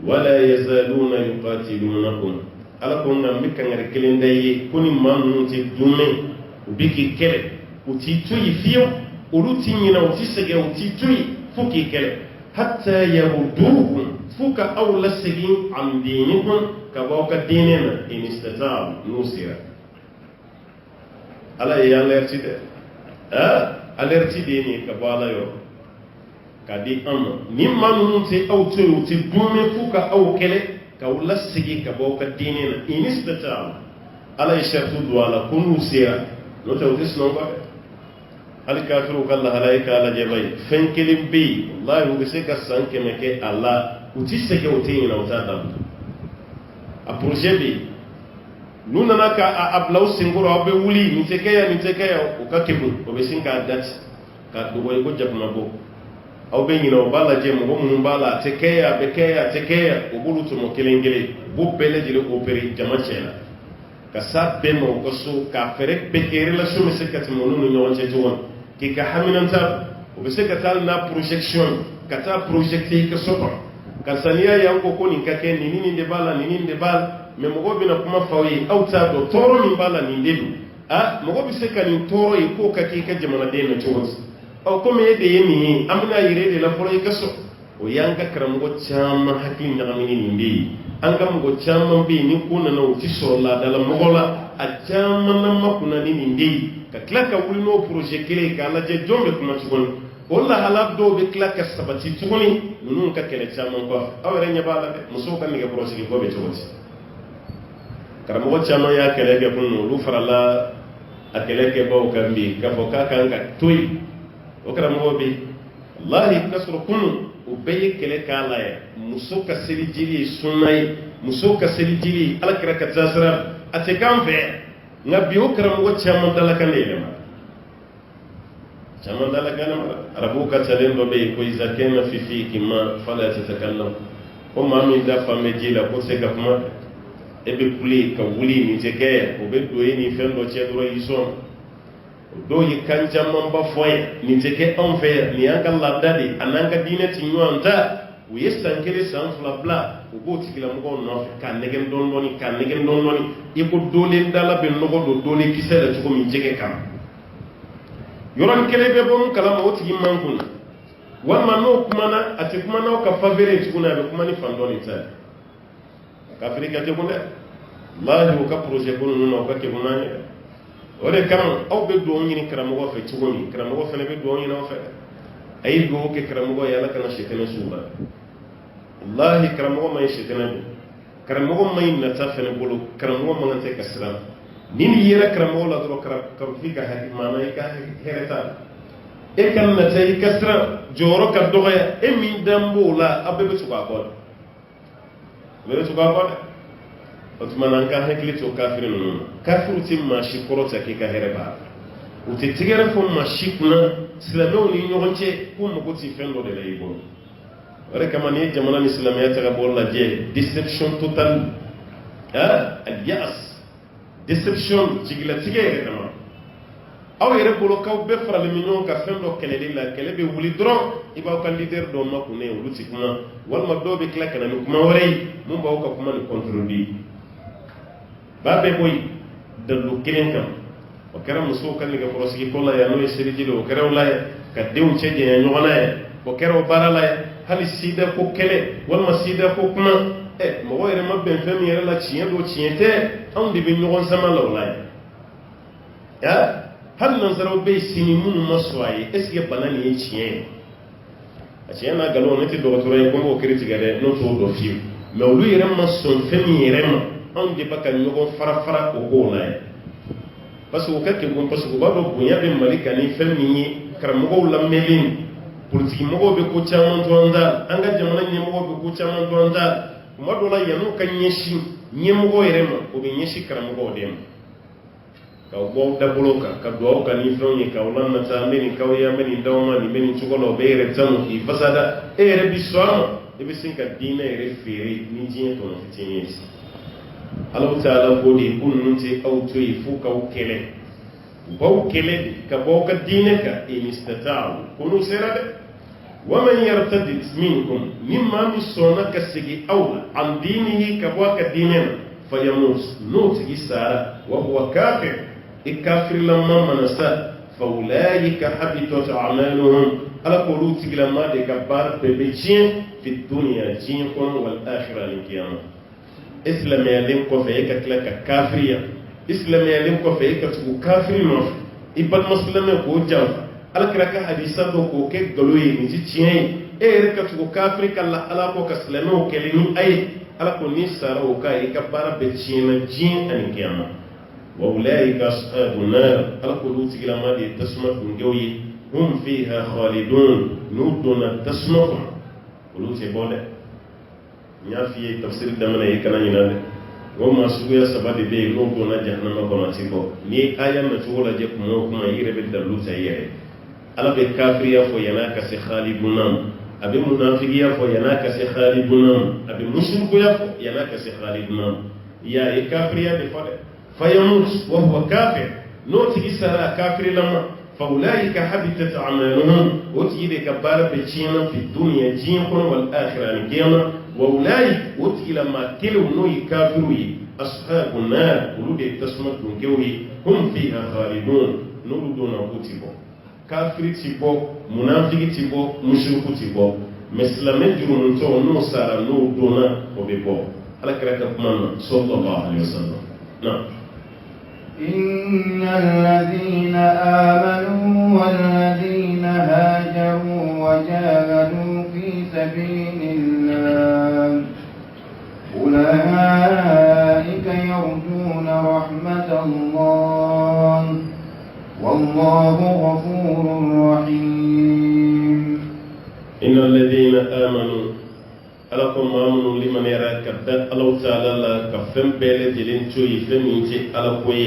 ولا يزالون يقاتلونكم ala ko ngam mi kangare kelende yi kuni manu ti dume ubiki kele uti tuyi fiyo uluti nyina uti sege uti tuyi fuki kele hatta yarudukum fuka awla segin am dinikum ka bawka dinena in istatam nusira ala ya alerti de alerti dini ka bala yo kadi am ni manu ti awtu uti dume fuka aw kele kawla sigi ka boka dinina inistata ala shartu duala kunu sira no tawtis no ba al kafiru kala halaika ala jabay fenkelim bi wallahi wo se ka sanke meke alla utisse ke utina utada a projet bi nuna naka a ablaw singoro be wuli ni tekeya o ka kebu o be sinka dat ka do boy ko jabna bo aw be nyina o bala je mo mun bala tekeya o bulutu mo kelengele bo bele jile operi jamachela ka sabbe mo ko su ka fere bekere la sumi sekat mo nunu nyonje tuwon ki ka haminanta o be sekatal na projection kata projecte ka soto ka saniya yanko ko ni ka ken ni de bala me mo go bina kuma fawi aw ta do toro ni bala ni dedu mo go bi sekani toro e ko ka ki ka jamana de na tuwon o comme yede yemi amna yire de la foro ikaso o yanga karamugo chama hakili nyagamini nindi anga mugo chama bi ni kuna na uti sola dala mogola a chama na makuna ni nindi ka klaka wulino projet kele ka la je jombe kuma tukon wala halab do be klaka sabati tukoni nunun ka kele chama ko awere nyabala de muso kan ni ga projet ko be tukoti karamugo chama ya kele ke kunu lu farala akele ke baw kambi ka foka kan ka toy okara mo be wallahi kasro kunu ubay kele kala ya muso ka seli jiri sunay muso ka seli jiri ala kira ka zasra ate kamfe ngabi okara mo chama dala kan lele ma chama dala kan ma arabu ka talendo be ko izakena fi kima fala tatakallam ko mami da fame jila ko se ka kuma ebe kuli ka wuli ni teke o be do ni fendo chedro yison do yi kanja mamba foye ni teke enfer ni anga ladade ananga dine ti nyonta u yesankele san flabla u go tikila mo no ka negen don doni e ko dole ndala be no do dole kisela to mi jege kam yoron kele be bom kala mo tigi mankun wamma no kumana ati kumana ka favere tikuna be kumani fandoni ta ka afrika te kunde wallahi ko ka projet ko no ka ke bunani ore kam aw be do ngini karamo fe tugoni karamo fe ne be do ngina fe ay do ke karamo yalla kana shekene suba wallahi karamo may shekene karamo may na ta fe ne bolo karamo ma ngante kasra nini yera karamo la do kar fi ka hadi mana ka hereta e kan na tay kasra joro ka do ya e min dambo la abbe suba ko be suba ko otman ka hekli to kafirin kafiru timma shi korota ke ka hereba uti tigere fo ma shikuna silamo ni nyonche ko mo ko ti fendo de lay bo ore kama ni jamana ni islamiyya ta bolla je deception total al yas deception jigla tigere kama aw yere bolo kaw be fara le minyon ka fendo kelele la kelebe wuli dron iba ka leader do ma ko ne wuluti kuma wal ma do be klaka na kuma wore mun ba ko kuma ni contrôler babe boy dalu kelen kam o kera muso kan ga forosi ko la ya no seri jilo o kera la ka dew ceje ya nyona ya o kera o barala ya hali sida ko kele wal masida ko kuma mo woyre mabbe fami yere la cien do ciente on de be nyon sama la wala ya hal nan zaro be sini mun maswaye eske banani e cien a cien na galo ne ti do to re ko critique de no to do fiu mais lu yere mason fami yere ma on de baka nyogo fara o ko la parce que o kake gon parce que ba do bunya be malika ni fami karamo la melin politique mo be ko chaman to anda anga jamana ni mo be ko chaman to anda kuma do la yanu kan yeshi ni mo yerema o be yeshi karamo dem ka bo da bloka ka do ka ni fami ka ulan na ta meni ka ya meni dawma ni meni chugolo be re tanu fi fasada e re biswa e be sinka dina e re feri ni jin to no fitini Allah Ta'ala ko di kunun ti auto yi fuka ukele baw kele ka baw ka dine ka in istata'u kunu serade ومن يرتد منكم مما مسونا كسجي أولى عن دينه كبواك ديننا فيموت نوتي سارة وهو كافر الكافر لما منسى فأولئك حبطت أعمالهم على قلوتك لما دكبار ببجين في الدنيا جينكم والآخرة القيامة إسلام يلمكم فيك لك كافرية إسلام يلمكم فيك تكو كافر نوف إبن مسلم يكو جاو على كرك حديثا دوكو كيك دلوي نجي تشين إيرك تكو كافر كلا على كو كسلمه كلمه أي على كو نيسار وكاي كبار بجين جين القيامة وأولئك أصحاب النار على قلوتك لما دي تسمع نجوي هم فيها خالدون نودنا تسمع قلوتي بوله نافي تفسير دمنا يكنا ينادي وما سويا سبادي بي نودنا جهنم كما تيبو ني آية نتولا جك موكما يربي الدلوتا يري على بالكافرية فيناك سخالدون أبي منافقية فيناك سخالدون أبي مشركية فيناك سخالدون يا الكافرية بفضل فيموت وهو كافر نوتي سرا كافر لما فأولئك حبطت أعمالهم وتجد كبار بجينا في الدنيا جينكم والآخرة القيامة وأولئك وتجد لما كلوا نوي كافروي أصحاب النار ولود تسمت نجوي هم فيها خالدون نردون وتبو كافر تبو منافق تبو مشرك تبو مسلم جرون تو نو سارا نردون وبيبو على كرك محمد صلى الله عليه وسلم نعم إن الذين آمنوا والذين هاجروا وجاهدوا في سبيل الله أولئك يرجون رحمة الله والله غفور رحيم إن الذين آمنوا ألكم آمنوا لمن يرى كبدت الله تعالى لا كفن بيل جلين شوي فمينتي ألكوي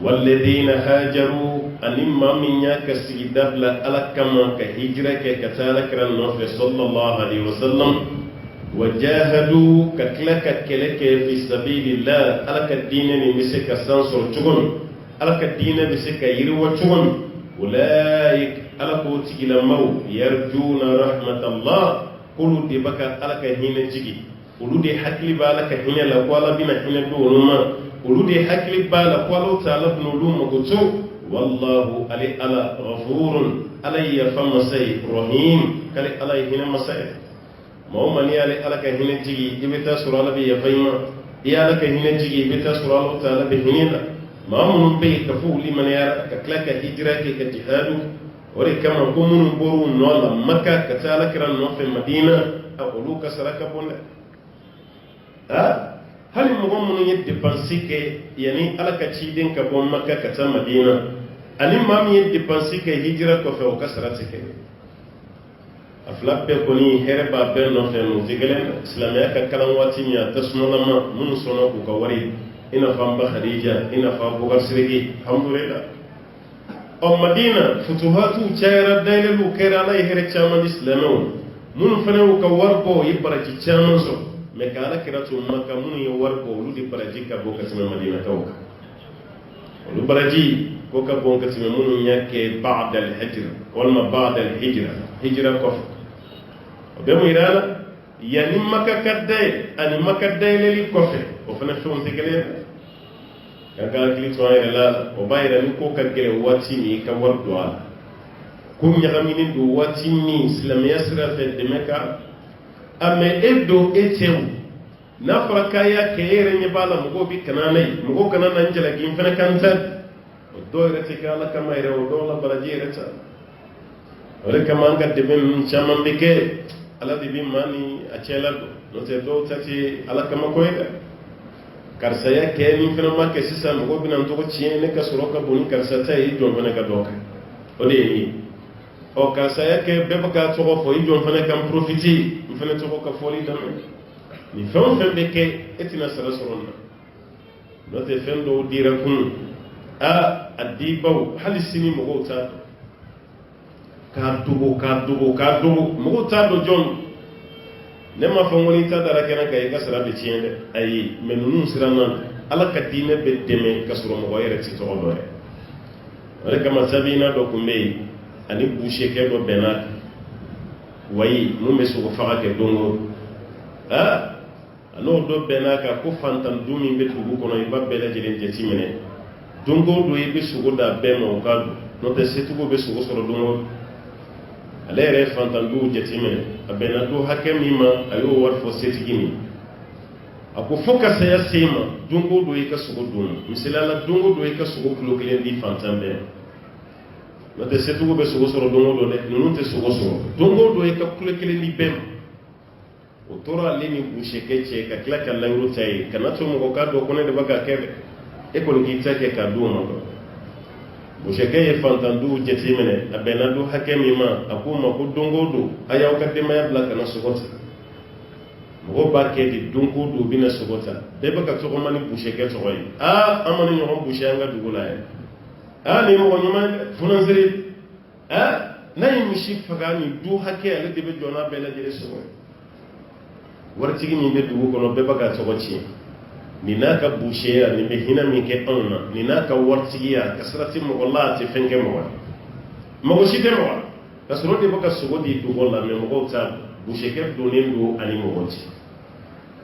والذين هاجروا أنما من ياك سيداب لا ألكما كهجرة كتالك رنوف صلى الله عليه وسلم وجاهدوا كتلك كلك في سبيل الله ألك الدين نمسك سانسور تغن ألك الدين نمسك يروى تغن أولئك ألكو تجلمو يرجون رحمة الله kulu de baka alaka hina jigi kulu de hakli bala ka hina la wala bina hina do numa kulu de hakli bala wala taala no luma ko to wallahu ali ala ghafurun alayya famasay rahim kali alay hina masay mawmani ali alaka hina jigi ibita surala bi yafayma ya alaka hina jigi ibita surala taala bi hina mamun bi kafu liman yara kaklaka hijra ke jihadu وري كما كومون بورو نولا مكة كتالك ران نوف المدينة أقولو كسرك بولا هل المغمون يدبانسيك يعني على كتشيدين كبون مكة كتا مدينة أني مامي يدبانسيك هجرة كفة وكسرتك أفلاك بكوني هربا بين نوف المزيقلين إسلامية كلام واتيميا تسمو لما من سنو كوري إنا فامبا خديجة إنا فامبا غرسرقي الحمد لله أو مدينة فتوحاتو تشايرا دايلو كيرا لا يهرك شامان إسلامون من فنو كواربو يبرجي شامان سو مكالا كراتو مكا من يواربو لدي برجي كبوكا سمي مدينة كوكا ولو برجي كوكا بوكا سمي من يكي بعد الهجرة والما بعد الهجرة هجرة كفر وبيمو يرانا يعني مكا كداي أني مكا دايلي كفر وفنا شون تكلي kaka kili tsoye la o bayira ni ko ka gele wati ni ka war doa ko nyagamini do wati ni islam yasra fe de meka ame edo etew na faraka kere ni bala mugo bi kananai mugo kanana njala gi fana kanta o do rete kala kama ire o do la baraji reta ore kama anga de ben chaman beke ala de bi mani achela no te do tati ala kama koyda karsaya ke ni fana ma ke sisan mo bina to ko ciene ka soro ka boni karsa tay jon fana ka doka o de ni o karsaya ke be baka to ko fo jon fana kam profiti fana to ko ka foli dam ni fon fen be ke etina sara soronna no te fen do dira kun a adibaw halisini mo go ta ka dugo mo ta do jon nema fangoni ta dara kana kay kasra be ciende ay menunu sirana ala kadine be deme kasro mo wayre ci to do re kama sabina do kumbe ani boucher ke do benat wayi mun be sugo faga ke dongo ano do benaka ko fantan dumi be tugu kono iba bele jelen jetimene dongo do ibe sugo da bemo ka no te setugo be sugo soro dongo alere fantan du jetimene abena do hakemima ayo war fo setigini ako foka saya sema dongo do ika sugo dum misalala dongo do ika sugo kulo kelen di fantan be no te setugo be sugo soro dongo do le no te sugo soro dongo do ika kulo kelen di bem o tora leni bushe keche ka kila ka langro tai kana to mo ka do kono de baga kebe e ko ngi take ka do mo do bushe keye fantan du jetimene abena do hakemima akuma ko dongo do ayaw ka de maya bla kana sugo mo barke di dongo do bina sugota de baka to mani bushe ke to yi amani no bushe anga dugula ni mo nyuma funanziri nayi mishi fagani du hakke ala de be jona bela jere sugo wartigi ni be dugu kono be baka to ci ni naka bushe ya ni be hina mi ke onna ni naka wartigi ya kasrati mo wallahi fenge mo shi de mo kasro de baka sugo di dugo la me mo ta bushe ke do ne do ani mo woti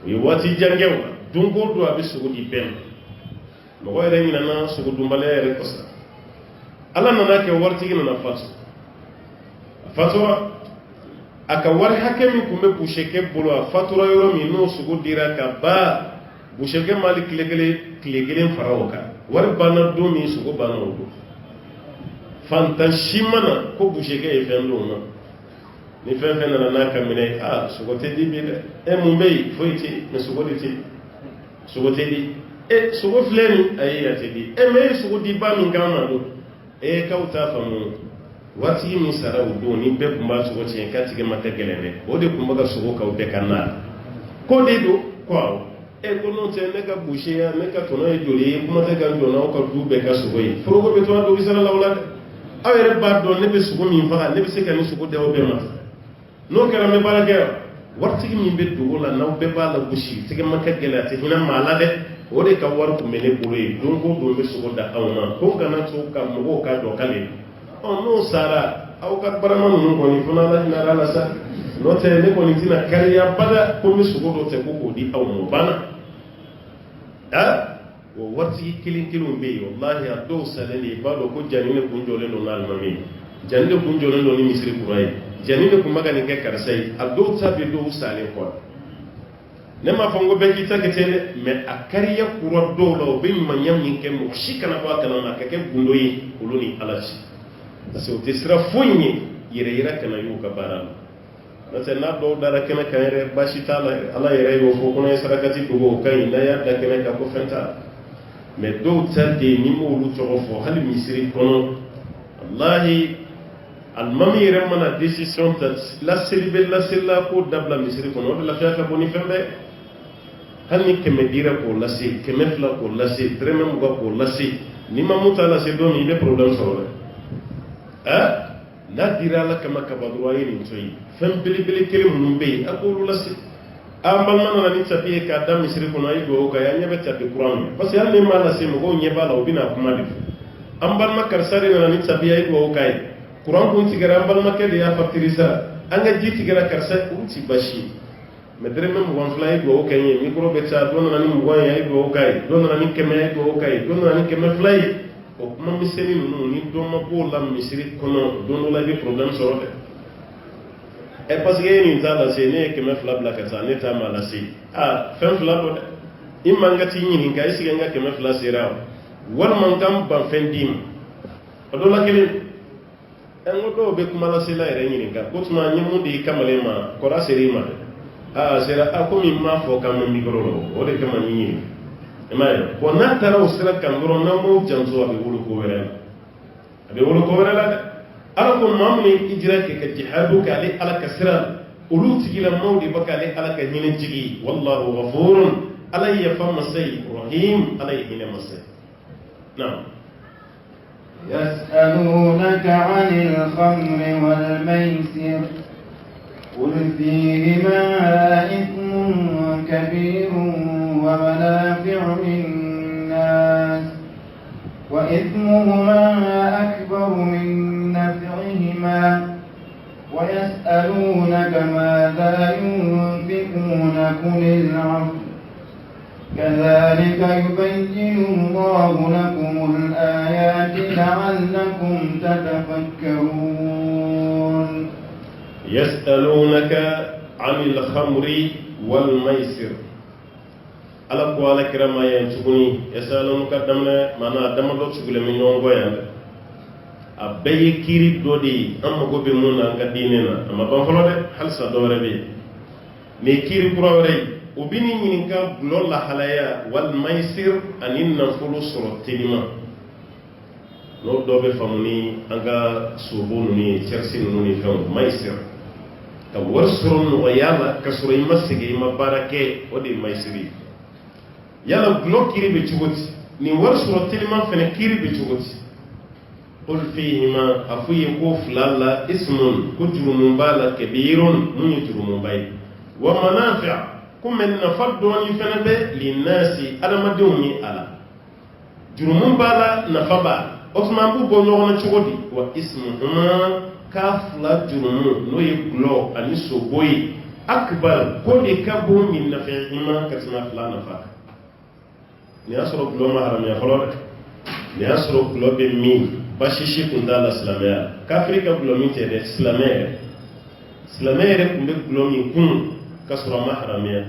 yo wati jangew dungo do abi sugo di ben mo ko re ni na sugo dumbale re ko sa ala na ke wartigi na fatwa aka war hakemi kumbe busheke bolo fatura yoro mi no sugo dira ka ba busheke mali klegele farawoka war bana do mi sugo bana do fantashimana ko busheke e fendo na ni fende na ka mine sugo te di bi e mumbe foiti me sugo di sugo te di e sugo fleni ayi ya te di e me sugo di ba mi ngama do e kauta famu wati mi sara udo ni be kumba sugo che ka tige mata gelene o de kumba ga sugo ka ube kana ko de do ko e ko no te ne ka bushe ya ne ka tono e jori kuma te ga do na o ka dube ka sugo yi furo be to do isara lawla awere ba do ne be sugo mi fa ne be se ka ni sugo de o be ma no kala me bala ge wati mi be do wala na be bala bushi tige mata gelene te hina mala de o de ka war ku mene buru don ko do be sugo da awma ko kana to ka mo ka do kale no sara au ka barama no ko ni funa la na la sa no te ne ko ni tina kariya bada ko mi sugo do te ko di aw mo bana o wati kilin be wallahi ado salani bado ko janine kunjole no nal mami janine kunjole no ni misri kurai janine ko magani ke karsai ado tabe do sale ko ne ma fango be kita ke tele me akariya kuro do lo be manyam ni ke mo shikana ba kana ma ke gundoyi uluni alachi so tisra funyi yire kana yuka baran nase na do dara kana kanere bashita ala yire yo fo kono sarakati dugo kai na ya da kana ka ko fenta me do tade ni mo lu to fo hal misri kono wallahi al mami remana decision tat la selbe la sella ko dabla misri kono la fiaka boni fembe hal ni keme dira ko la se keme fla ko la se treme mo ko la se ni mamuta la se do mi be problem solo na dira la kama kabadwa yini toyi fem bili kele mun be akulu lasi ambal man na nitsabi ka da misri ko na yigo ka ya nyebe tabi qur'an parce que alle mala se mo go nyeba la obina kuma dif ambal makar sare na nitsabi ya yigo ka qur'an ko tigara ambal makar ya fatirisa anga jiti gara karsa unti bashi medre mem gon fly go ka yi micro beta don na ni mo ya yigo ka don na ni keme yigo ka don na ni keme fly o kuma misiri nunu ni doma ko la misiri kono don la bi problem soro de e parce que ni tala se ne ke me fla bla ka sa ne ta mala si fem fla do de imanga ti ni ga isi nga ke me fla sira war man tam ban fendim do la kele en do be kuma la sila ere ni ga ko tuma ni mu di kamale ma ko ra seri ma sira ko mi ma fo kam mi goro o de kama ni emaye ko na tara usira kan doro na mo janzo abi wulu ko wera la ala ko mamni ijra ke ka jihadu ka ali ala kasra ulu tigila mawdi baka ali ala ka hinin jigi wallahu ghafurun alayya famasay rahim alayhi namasay na'am يسألونك عن الخمر والميسر قل فيهما إثم كبير ومنافع للناس وإثمهما أكبر من نفعهما ويسألونك ماذا ينفقون قل العفو كذلك يبين الله لكم الآيات لعلكم تتفكرون يسألونك عن الخمر والميسر ala ko ala kirama yen tuguni yasalunka damna mana damado tugule min yongo yanda abaye kiri dodi amma go be mun anga dinena amma ban folo de halsa do rebe me kiri kurore ubini nyininka lolla halaya wal maisir anin nafulu suro tilima no do be famuni anga subunu ni chersin ni fam maisir ka warsurun wa yala kasuro imasige mabarake odi maisiri yala glo kiri be chugoti ni warsuro tilima fene kiri be chugoti qul fihima afuye ko fulalla ismun kujrumun bala kabirun mun yujrumun bay wa manafi' kum min nafaddun fene be linnasi adamaduni ala jurmun bala nafaba osman bu bo nyogona chugodi wa ismuhuma kafla jurmun no yiglo ani soboyi akbar ko de kabo min nafi'ima kasma fala nafa ni asro glo ma haram ya kholo ni asro glo be mi bashishi kunda la islamia kafrika glo mi te de islamere kumbe glo mi kun kasra mahramia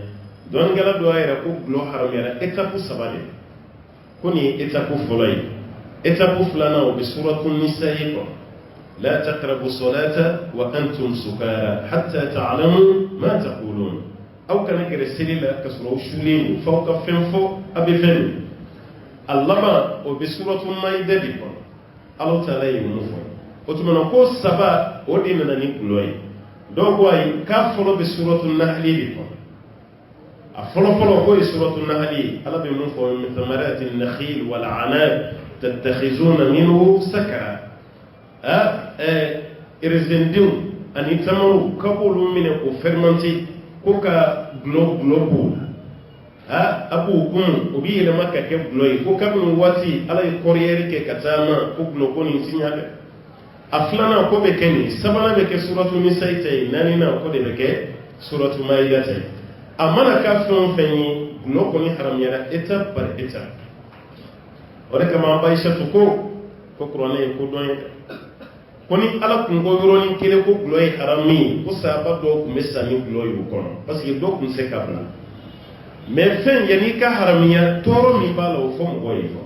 don gala do ayra ko glo haramia etapu sabale kuni etapu folay etapu fulana wa bi suratul nisaa ko la taqrabu salata wa antum sukara hatta ta'lamu ma taqulun أو كان يرسل لك كسر شلين فوق فنفو أبي فن اللهم وبسورة المائدة بكم الله تعالى يمنفع وتمنى كل سبا ودينا نقولي دوغواي كفر بسورة النحل بكم أفلو هو سورة النحل الله بيمنفع من ثمرات النخيل والعناب تتخذون منه سكرا إرزندون أن يتمروا كبولوا منه وفرمنتي koka globo abu obi le maka ke gloy ko kabun wati ala koriyeri ke katama ko globo ni tinyade aflana ko be keni sabana be ke suratu nisaa tay nani na ko de be ke suratu maida tay amana ka fon feni globo ni haram yara étape par étape ore kama baisha ko qur'ane ko don koni ala kungo yoroni kele ko gloy harami ko saba do ko mesami gloy ko kono parce que do ko se kabla mais fen yani ka haramiya toro mi bala o fo mo goyi fo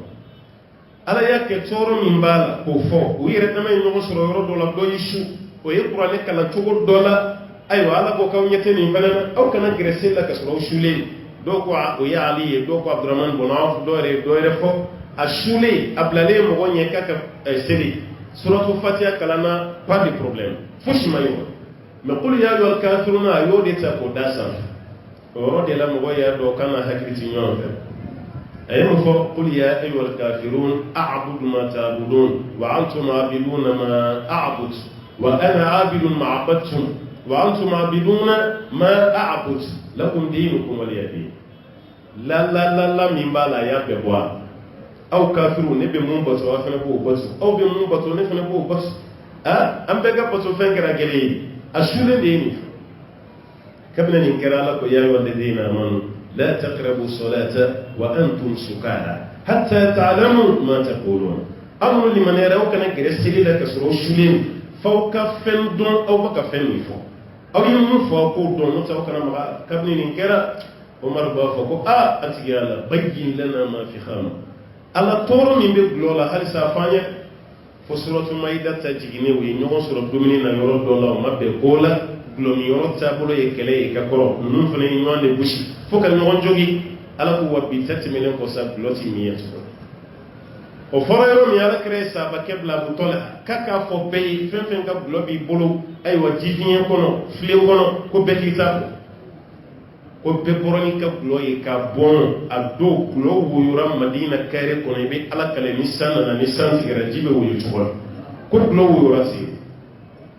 ala yake toro mi bala ko fo o yere dama no soro yoro do la do yishu o ye qur'ane kala tugo dola ayo ala ko kaw nyete ni banana aw kana gresse la ka soro shule do ko o ya ali do ko abdurrahman bonaf do re fo a shule ablale mo gonye kaka seri suratu fatiha kalana pas de problème fushi mayo mais qul ya ayyuhal kafiruna yodi ta ko dasan o de la mo ya do kana hakriti nyon fe ay mo fo qul ya ayyuhal kafirun a'budu ma ta'budun wa antum a'buduna ma a'bud wa ana 'abidun ma 'abadtum wa antum 'abiduna ma a'bud lakum dinukum waliyadin la min bala ya be boa aw kafiru ne be mun bato wa fana ko bato aw be mun bato ne fana ko bato am be ga bato fengara gele ashule de ni kabla ni kira la ko ya walladina amanu la taqrabu salata wa antum sukara hatta ta'lamu ma taqulun amru liman yaraw kana gere sigila ka suru shule fawka fendon aw baka fenni fo aw yum fo ko don no taw kana ma kabla ni kira umar ba fo ko atigala bayyin lana ma fi khama ala toro min be glola hal sa fanya fo suratul maida ta jigine wi nyogo sura domini na yoro dola mabbe kola glomi yoro ta bolo e kele e kakoro nun fane ni wande bushi fo ka nyogo jogi ala ko wabbi tatminen ko sa gloti miyat o forero mi ala kre sa ba kebla bu tola kaka fo be fen ka globi bolo ay wa jivien kono fle kono ko bekita ko peporoni ka gloye ka bon ado glo wuyura madina kare kono be ala kale ni sanna na ni santi gara jibe wuyu tubon ko glo wuyura si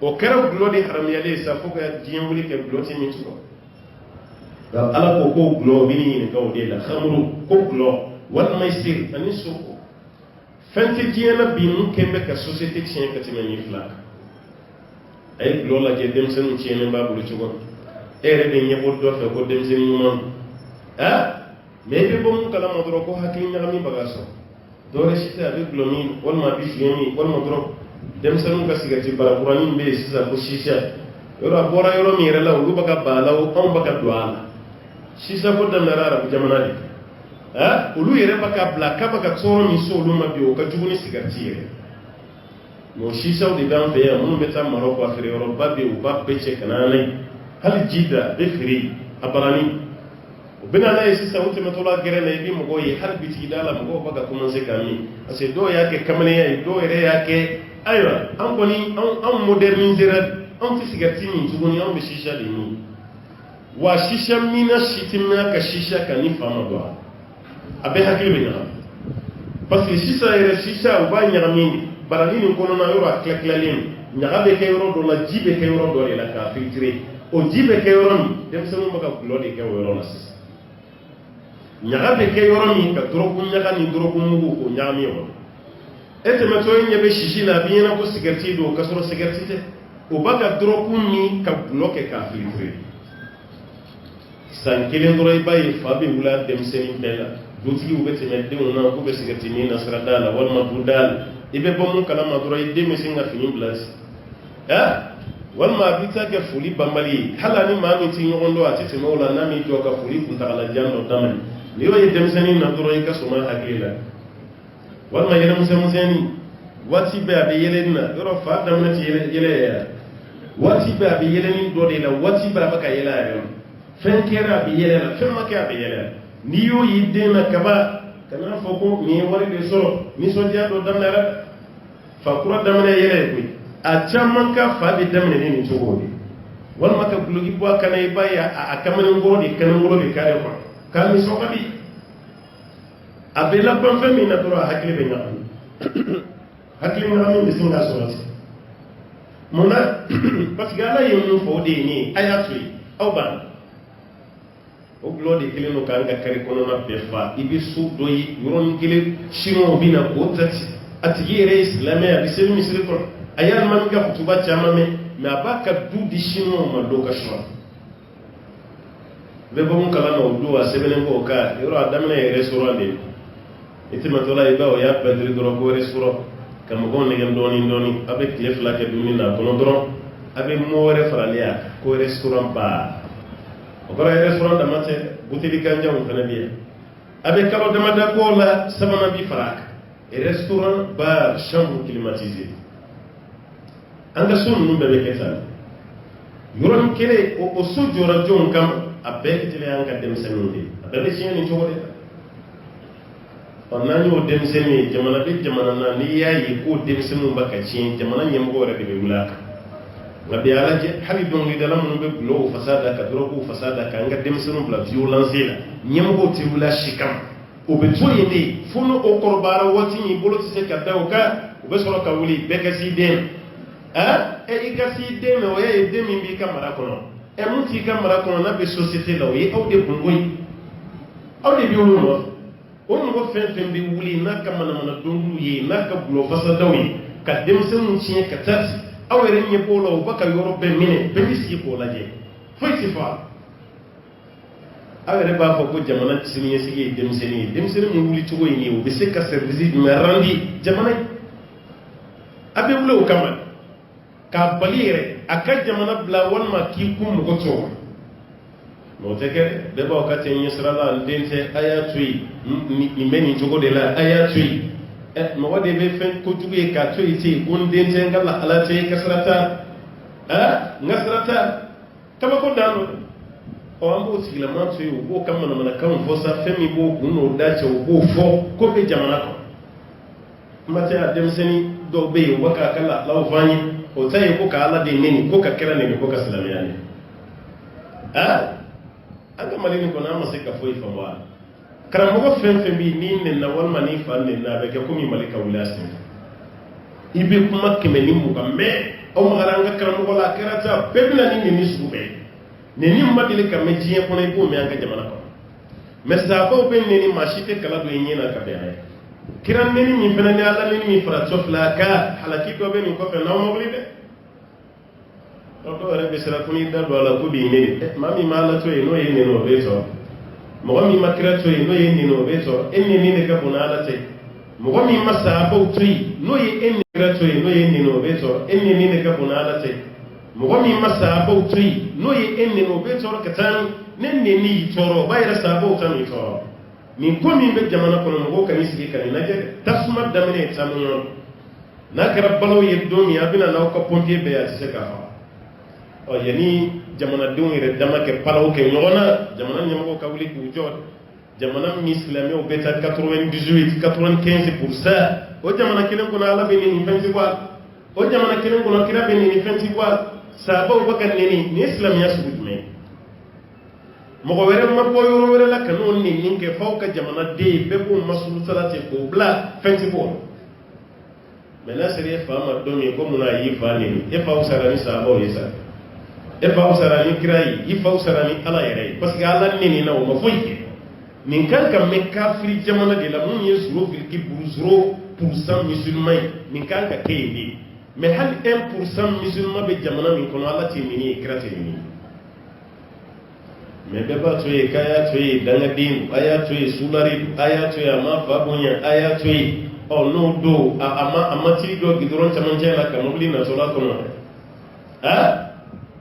o kara glo di haram yale sa fo ga jien wuli ke glo ti mi tuko da ala ko glo bi ni ka wode la khamru ko glo wal maisir ani soko fenti jiena bi mu kembe ka société tien ka ti mani flak ay lola ke dem senu ci ne babulu ci ko ere be ñebo do fe ko dem senu mom mais be bom kala mo dro ko hakki ñami bagaso do re ci ta be glomin wal ma bi yemi wal mo dro dem senu ka sigati bara qur'ani be sisa ko shisha yoro abora yoro mi rela lu baka balaw on baka duala sisa ko dem rara bu jamana di ulu yere baka bla ka baka tsoro mi so lu ma bi o ka juguni sigati yere mo shisha de dan fe ya mun beta maroko afire yoro babbe u babbe che kanane hal jida be firi abarani bina la sisa wuti matola gere na bi mo goyi har biti dala mo go baka kuma se kami ase do yake kamane ya do yere yake aywa an koni an moderniser an fi sigati min tuguni an be shisha de ni wa shisha mina shitimna ka shisha ka ni fama do abe hakili be na parce que shisha yere shisha u ba nyami barani ni kono na yoro akleklalin nyagabe ke yoro do la jibe ke yoro do la ka filtrer o jibe ke yoro mi dem semu maka blodi ke yoro la nyagabe ke yoro mi ka droku nyaga ni droku mugu ko nyami o ete meto nyebe shishi na biena ko sigarti do kasoro sigarti te o baka droku mi ka bloke ka filtrer san kelen doro bayi fabi wula dem semu bela dutigi ubete medde ona ko be sigarti ni nasra dala wal madudal ibe bomu kala madura ide mesinga fini blasi wal ma bita ke fuli bambali hala ni ma mi tin yondo ati te mawla na mi to ka fuli kun ta kala janno tamani ni yo yedem seni na duro ka suma hakila wal ma yele museni wati be abi yele na yoro fa da mun ti yele wati be abi yele ni do de la wati ba baka yele ayo fen kera abi yele la fen ma ka abi yele ni yo yidde na kaba kana foko ni wari de soro ni so dia do damna fa kura damna yele ko a chamman ka fa bi damna ni to de wal maka bulugi bo kana ibaya a kamane ngoro de kana ngoro de kare ko ka mi so kabi abela ban fa mi na to hakli be ngam hakli ngam mi singa so mona parce que ala yemu fo de ni ayatu aw ban o glode kele no kanga kare kono na befa ibi su doyi yoron kele shimo bina ko tati atiyere islamé abi selu misri ko ayal man ga kutuba chama me abaka du di shimo ma do ka shwa be bo mun kala no do wa sebelen ko ka yoro adamna e restaurant de itima tola iba o ya pedri do ko restaurant kam ko ne gem doni avec les flaques du mina kono dron avec more fralia ko restaurant ba o kora restaurant da mate buteli ganja on fana biya avec kalo de madako la sabana bi farak et restaurant bar chambre climatisée anga sun num be ketal yoron kele o sojo rajon kam abe tele anga dem senude abe sini jode onnani o dem seni jamana be jamana na ni yayi ko dem senu baka cin jamana nyemgo re be wulaka ngabe alaje hali don li dalam no be blo fasada ka drogo fasada ka nga dem sunu bla violence la nyemgo ti wula shikam o be to yende funo o korbara wati ni bolo ti se ka dawka o be soro ka wuli be ka si dem e ikasi dem o ye dem mbi kamara kono e muti kamara kono na be société la o ye aw de bungoy aw de biolo no o ngo fen bi wuli na kamana mana dongu ye na ka blo fasada wi ka dem sunu ci ka tati awere nye polo baka yoro be mine be misi pola je foi fa awere ba ko jamana tsini sigi dem seni mu wuli to yi o be se ka service me randi jamana abe wulo kama ka balire aka jamana bla won ma ki kum ko to no teke be ba ka tin yisrala ndente ayatui ni meni jogo de la ayatui ma wade be fen ko juge ka to ite gunde te ngala ala te kasrata ngasrata kama ko dano o ambo sigla ma to yo ko kam na kam fo sa femi bo kuno da che o bo fo ko be jamana ko mate adem seni do be waka kala law fani o tay ko ka ala de neni ko ka kera neni ko ka salamiyani anga malini ko na ma se ka fo ifa wa karamogo fen bi ni ne na wal mani fan ne na be ko mi malika wulasin ibe kuma keme ni mu me o magaranga karamogo la karata bebna ni ni sube ne ni madile ka me jiye ko ne ko me anga jamana ko me sa ba be ne ni mashite kala do yin na ka be ay kiran ne ni mi fena ne ala ne ni mi fara sofla ka halaki do be ni ko fe na mo blide do re be sera kuni da do ala ko bi me mami mala to no ye ne no be to mo mi makira to no ye ne no be to enni ni ne ka bunala te mo mi masa ba to no ye enni kira to no ye ne no be to enni ni ne ka bunala te mo mi masa ba to no ye enni no be to ka tan nen ne ni toro bayra sa ba to ni toro min ko min be jamana kono mo kan sigi kan na je tasma damene tamunyo na kara balo ye do mi abina na ko pompier be ya se ka fa o yani jamana dum ire dama ke palaw ke nyona jamana nyamo ka wuli ku jot jamana musulmé o beta 98 95% o jamana kelen ko na ala be ni fenci kwa o jamana kelen ko na kira be ni fenci kwa sabo bakan ni islam ya subu me mo ko were ma ko yoro were la kanon ni ke fawka jamana de be ko masul salati ko bla fenci ko mena sere fama domi ko muna yi fani e fa usara ni sabo yesa e fa usara ni kirai e fa usara ni ala yere parce que ala ni na o mafoike min kan kam me kafiri jamana de la mun yesuro fil ki buzuro % musulman min kan ka kayni mais hal 1% musulman be jamana min kono ala ti mini krate ni mais be ba to e kaya to e danga din aya to e sulari aya to e ama babunya aya to e o no do ama ti do gidoron tamanje la kan mobli na sola kono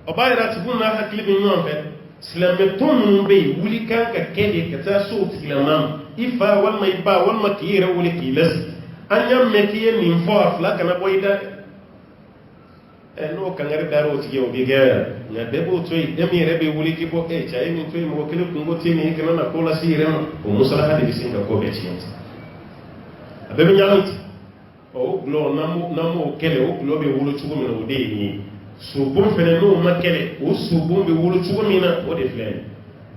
o bayra tibuna hakli bi nyon fe silame ton be wuli kan ka kede ka ta so tilamam ifa wal mai ba wal makira wuli kilas anyam mekiye min fo afla kana boyda no kan ngare daro ti yo biga na debo to e mi rebe wuli ki bo e cha e mi to e mo kele kungo ti ni kana na kola sire o musala hadi bisinga ko be ti abe mi nyamit o glo namo kele o glo be wulu chugo mi no de ni subum fene no makele o subum be wulu chugo mi na o de flen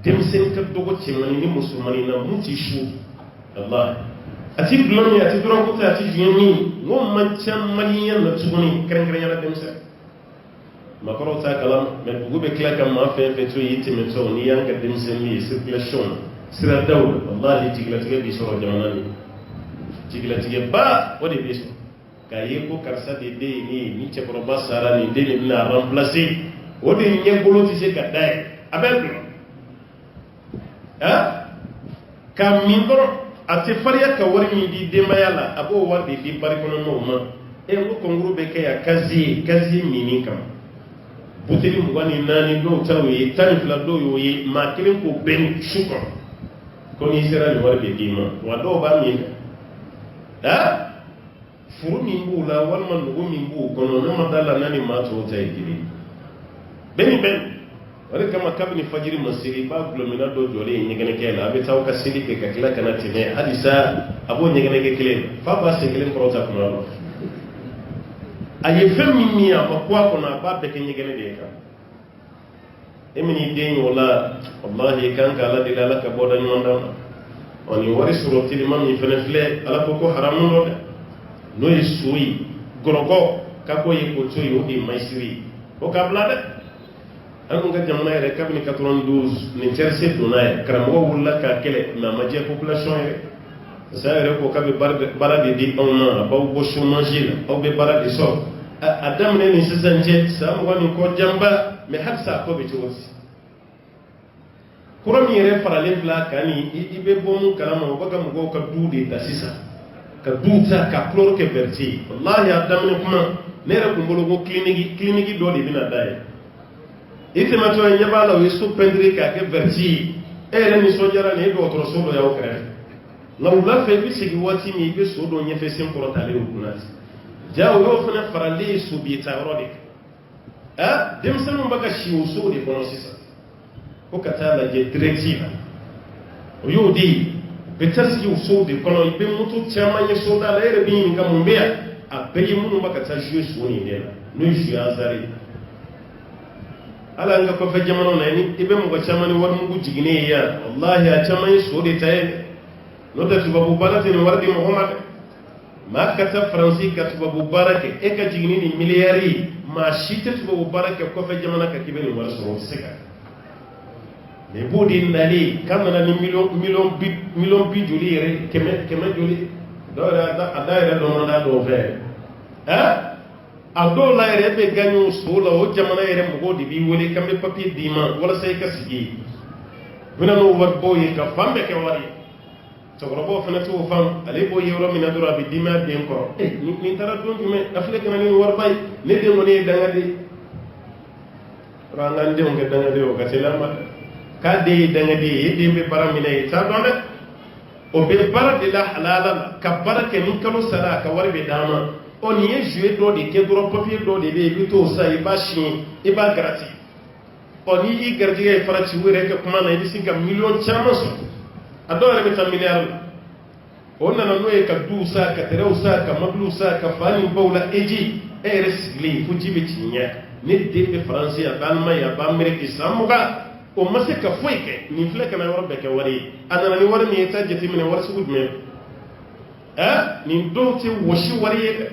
dem sen ka dogo timani ni musulmani na muti shu Allah ati glo mi ati dron ko ta ati jeni no man cham maliyan na chugo ni kren kren yala dem sen makoro ta kalam me bugu be kla kam ma fe fe to yiti me to ni yanka dem sen mi circulation sira dawl wallahi tigla tigla bi soro jamana ni tigla tigla ba o de beso kaye ko karsa de ni che proba sara ni de ni na remplacer o de nye bolo ti se kadai abel kam min doro ate faria ka wari mi di de mayala abo war de di bari kono no ma e ko konguru be kaya kazi mini kam buteli mugani nani do tawi tani fla do yo yi ma kilen ko ben shukr ko ni sera ni war be di ma wa do ba mi furu min b'u la walima nugu min b'u kɔnɔ ne ma da la n'a ni maa tɔw ta ye kelen bɛɛ ni bɛɛ o de kama kabini fajiri ma seli i b'a gulɔmina dɔ jɔlen ye ɲɛgɛnɛkɛ la a bɛ taa aw ka seli kɛ ka tila ka na tɛmɛ halisa a b'o ɲɛgɛnɛkɛ kelen f'a b'a sen kelen kɔrɔta kuma dɔ a ye fɛn min a ma ko a kɔnɔ a b'a bɛɛ kɛ ɲɛgɛnɛ de ye kan e min y'i den ye o la walahi i kan ka ala deli ala ka bɔda ɲuman d'a ma nin wari sɔrɔ telima min fɛnɛ filɛ ala ko haramu dɔ dɛ n'o ye so ye gɔrɔgɔ ka ko ye ko to ye o de ye maisiri o ka bila dɛ an kun ka jamana yɛrɛ kabini 92 nin terse donna ye karamɔgɔ wulila k'a kɛlɛ mais a ma jɛ population yɛrɛ sa yɛrɛ ko k'a bɛ baara de di anw ma a b'aw bɔ chômage la aw bɛ baara de sɔrɔ a daminɛ ni sisan cɛ san 20 ni kɔ janba mais halisa a ko bɛ cogo di kɔrɔ min yɛrɛ faralen bila kan ni i bɛ bɔ mun kalama o bɛ ka mɔgɔw ka du de ta sisan ka du ta ka chlore kɛ verti wallahi a daminɛ kuma ne yɛrɛ kun bolo ko clinique dɔ de bɛna da ye i tɛmɛtɔ ye ɲɛ b'a la o ye so pɛntiri k'a kɛ verti e yɛrɛ nisɔndiyara nin ye dɔgɔtɔrɔso dɔ y'aw kɛrɛfɛ nka wula fɛ i bɛ segin waati min i bɛ so dɔ ɲɛfɛ sen kɔrɔtalen o kunna ja o y'o fana faralen ye so bita yɔrɔ de kan denmisɛnninw bɛ ka si o so de kɔnɔ sisan ko ka taa lajɛ directive o y'o de ye bɛ taa sigi o so de kɔnɔ i bɛ moto caman ye so da la e yɛrɛ bɛ ɲininka mun bɛ yan a bɛɛ ye minnu bɛ ka taa jouer so nin de la n'o ye jouer hasard ye ala an ka kɔfɛ jamanaw na ni i bɛ mɔgɔ caman ni warimugu jiginnen ye yan wallahi a caman ye so de ta ye n'o tɛ tubabu baara tɛ nin wari di mɔgɔ ma dɛ maa ka taa faransi ka tubabu baara kɛ e ka jigin ni miliyari ye maa si tɛ tubabu baara kɛ kɔfɛ jamana kan k'i bɛ nin wari sɔrɔ o tɛ se ka mais b'o de nali k'a nana ni miliyɔn bi joli yɛrɛ kɛmɛ joli dɔw yɛrɛ a da yɛrɛ dɔn dɔw fɛ ado la yɛrɛ bɛ ganyo so la o jamana yɛrɛ mɔgɔw de b'i wele kan bɛ papier d'i ma walasa i ka sigi bɛna n'o wari bɔ ye ka fan bɛɛ kɛ wari ye cɛkɔrɔbaw fana t'o faamu ale b'o ye yɔrɔ min na dɔrɔn a bɛ d'i ma a den kɔrɔ nin taara don jumɛn a filɛ ka na ni wariba ye ne den kɔni ye dangaden yɔrɔ an k'an denw kɛ dangaden o ka teli an ma dɛ k'a den ye dangaden ye e den bɛ baara min na e t'a dɔn dɛ o bɛ baara de la halala la ka baara kɛ ni kalo sara a ka wari bɛ d'a ma ɔ nin ye jouet dɔ de kɛ dɔrɔn papier dɔ de bɛ yen i bɛ t'o san i b'a signé i b'a garati ɔ ni i garijɛgɛ ye fara ci u yɛrɛ kɛ kuma na i bɛ se ka miliyɔn caman sɔrɔ a dɔw yɛrɛ bɛ taa miliyari la o nana n'o ye ka duw sa ka tɛrɛw sa ka mobiliw sa ka fa ni baw la eji e yɛrɛ sigilen fo ji bɛ ci ɲɛ ne den bɛ faransi a bɛ alimani a bɛ ameriki san mugan o ma se ka foyi kɛ nin filɛ ka na yɔrɔ bɛɛ kɛ wari ye a nana ni wari min ye i t'a jateminɛ wari sugu jumɛn nin dɔw tɛ wɔsi wari ye dɛ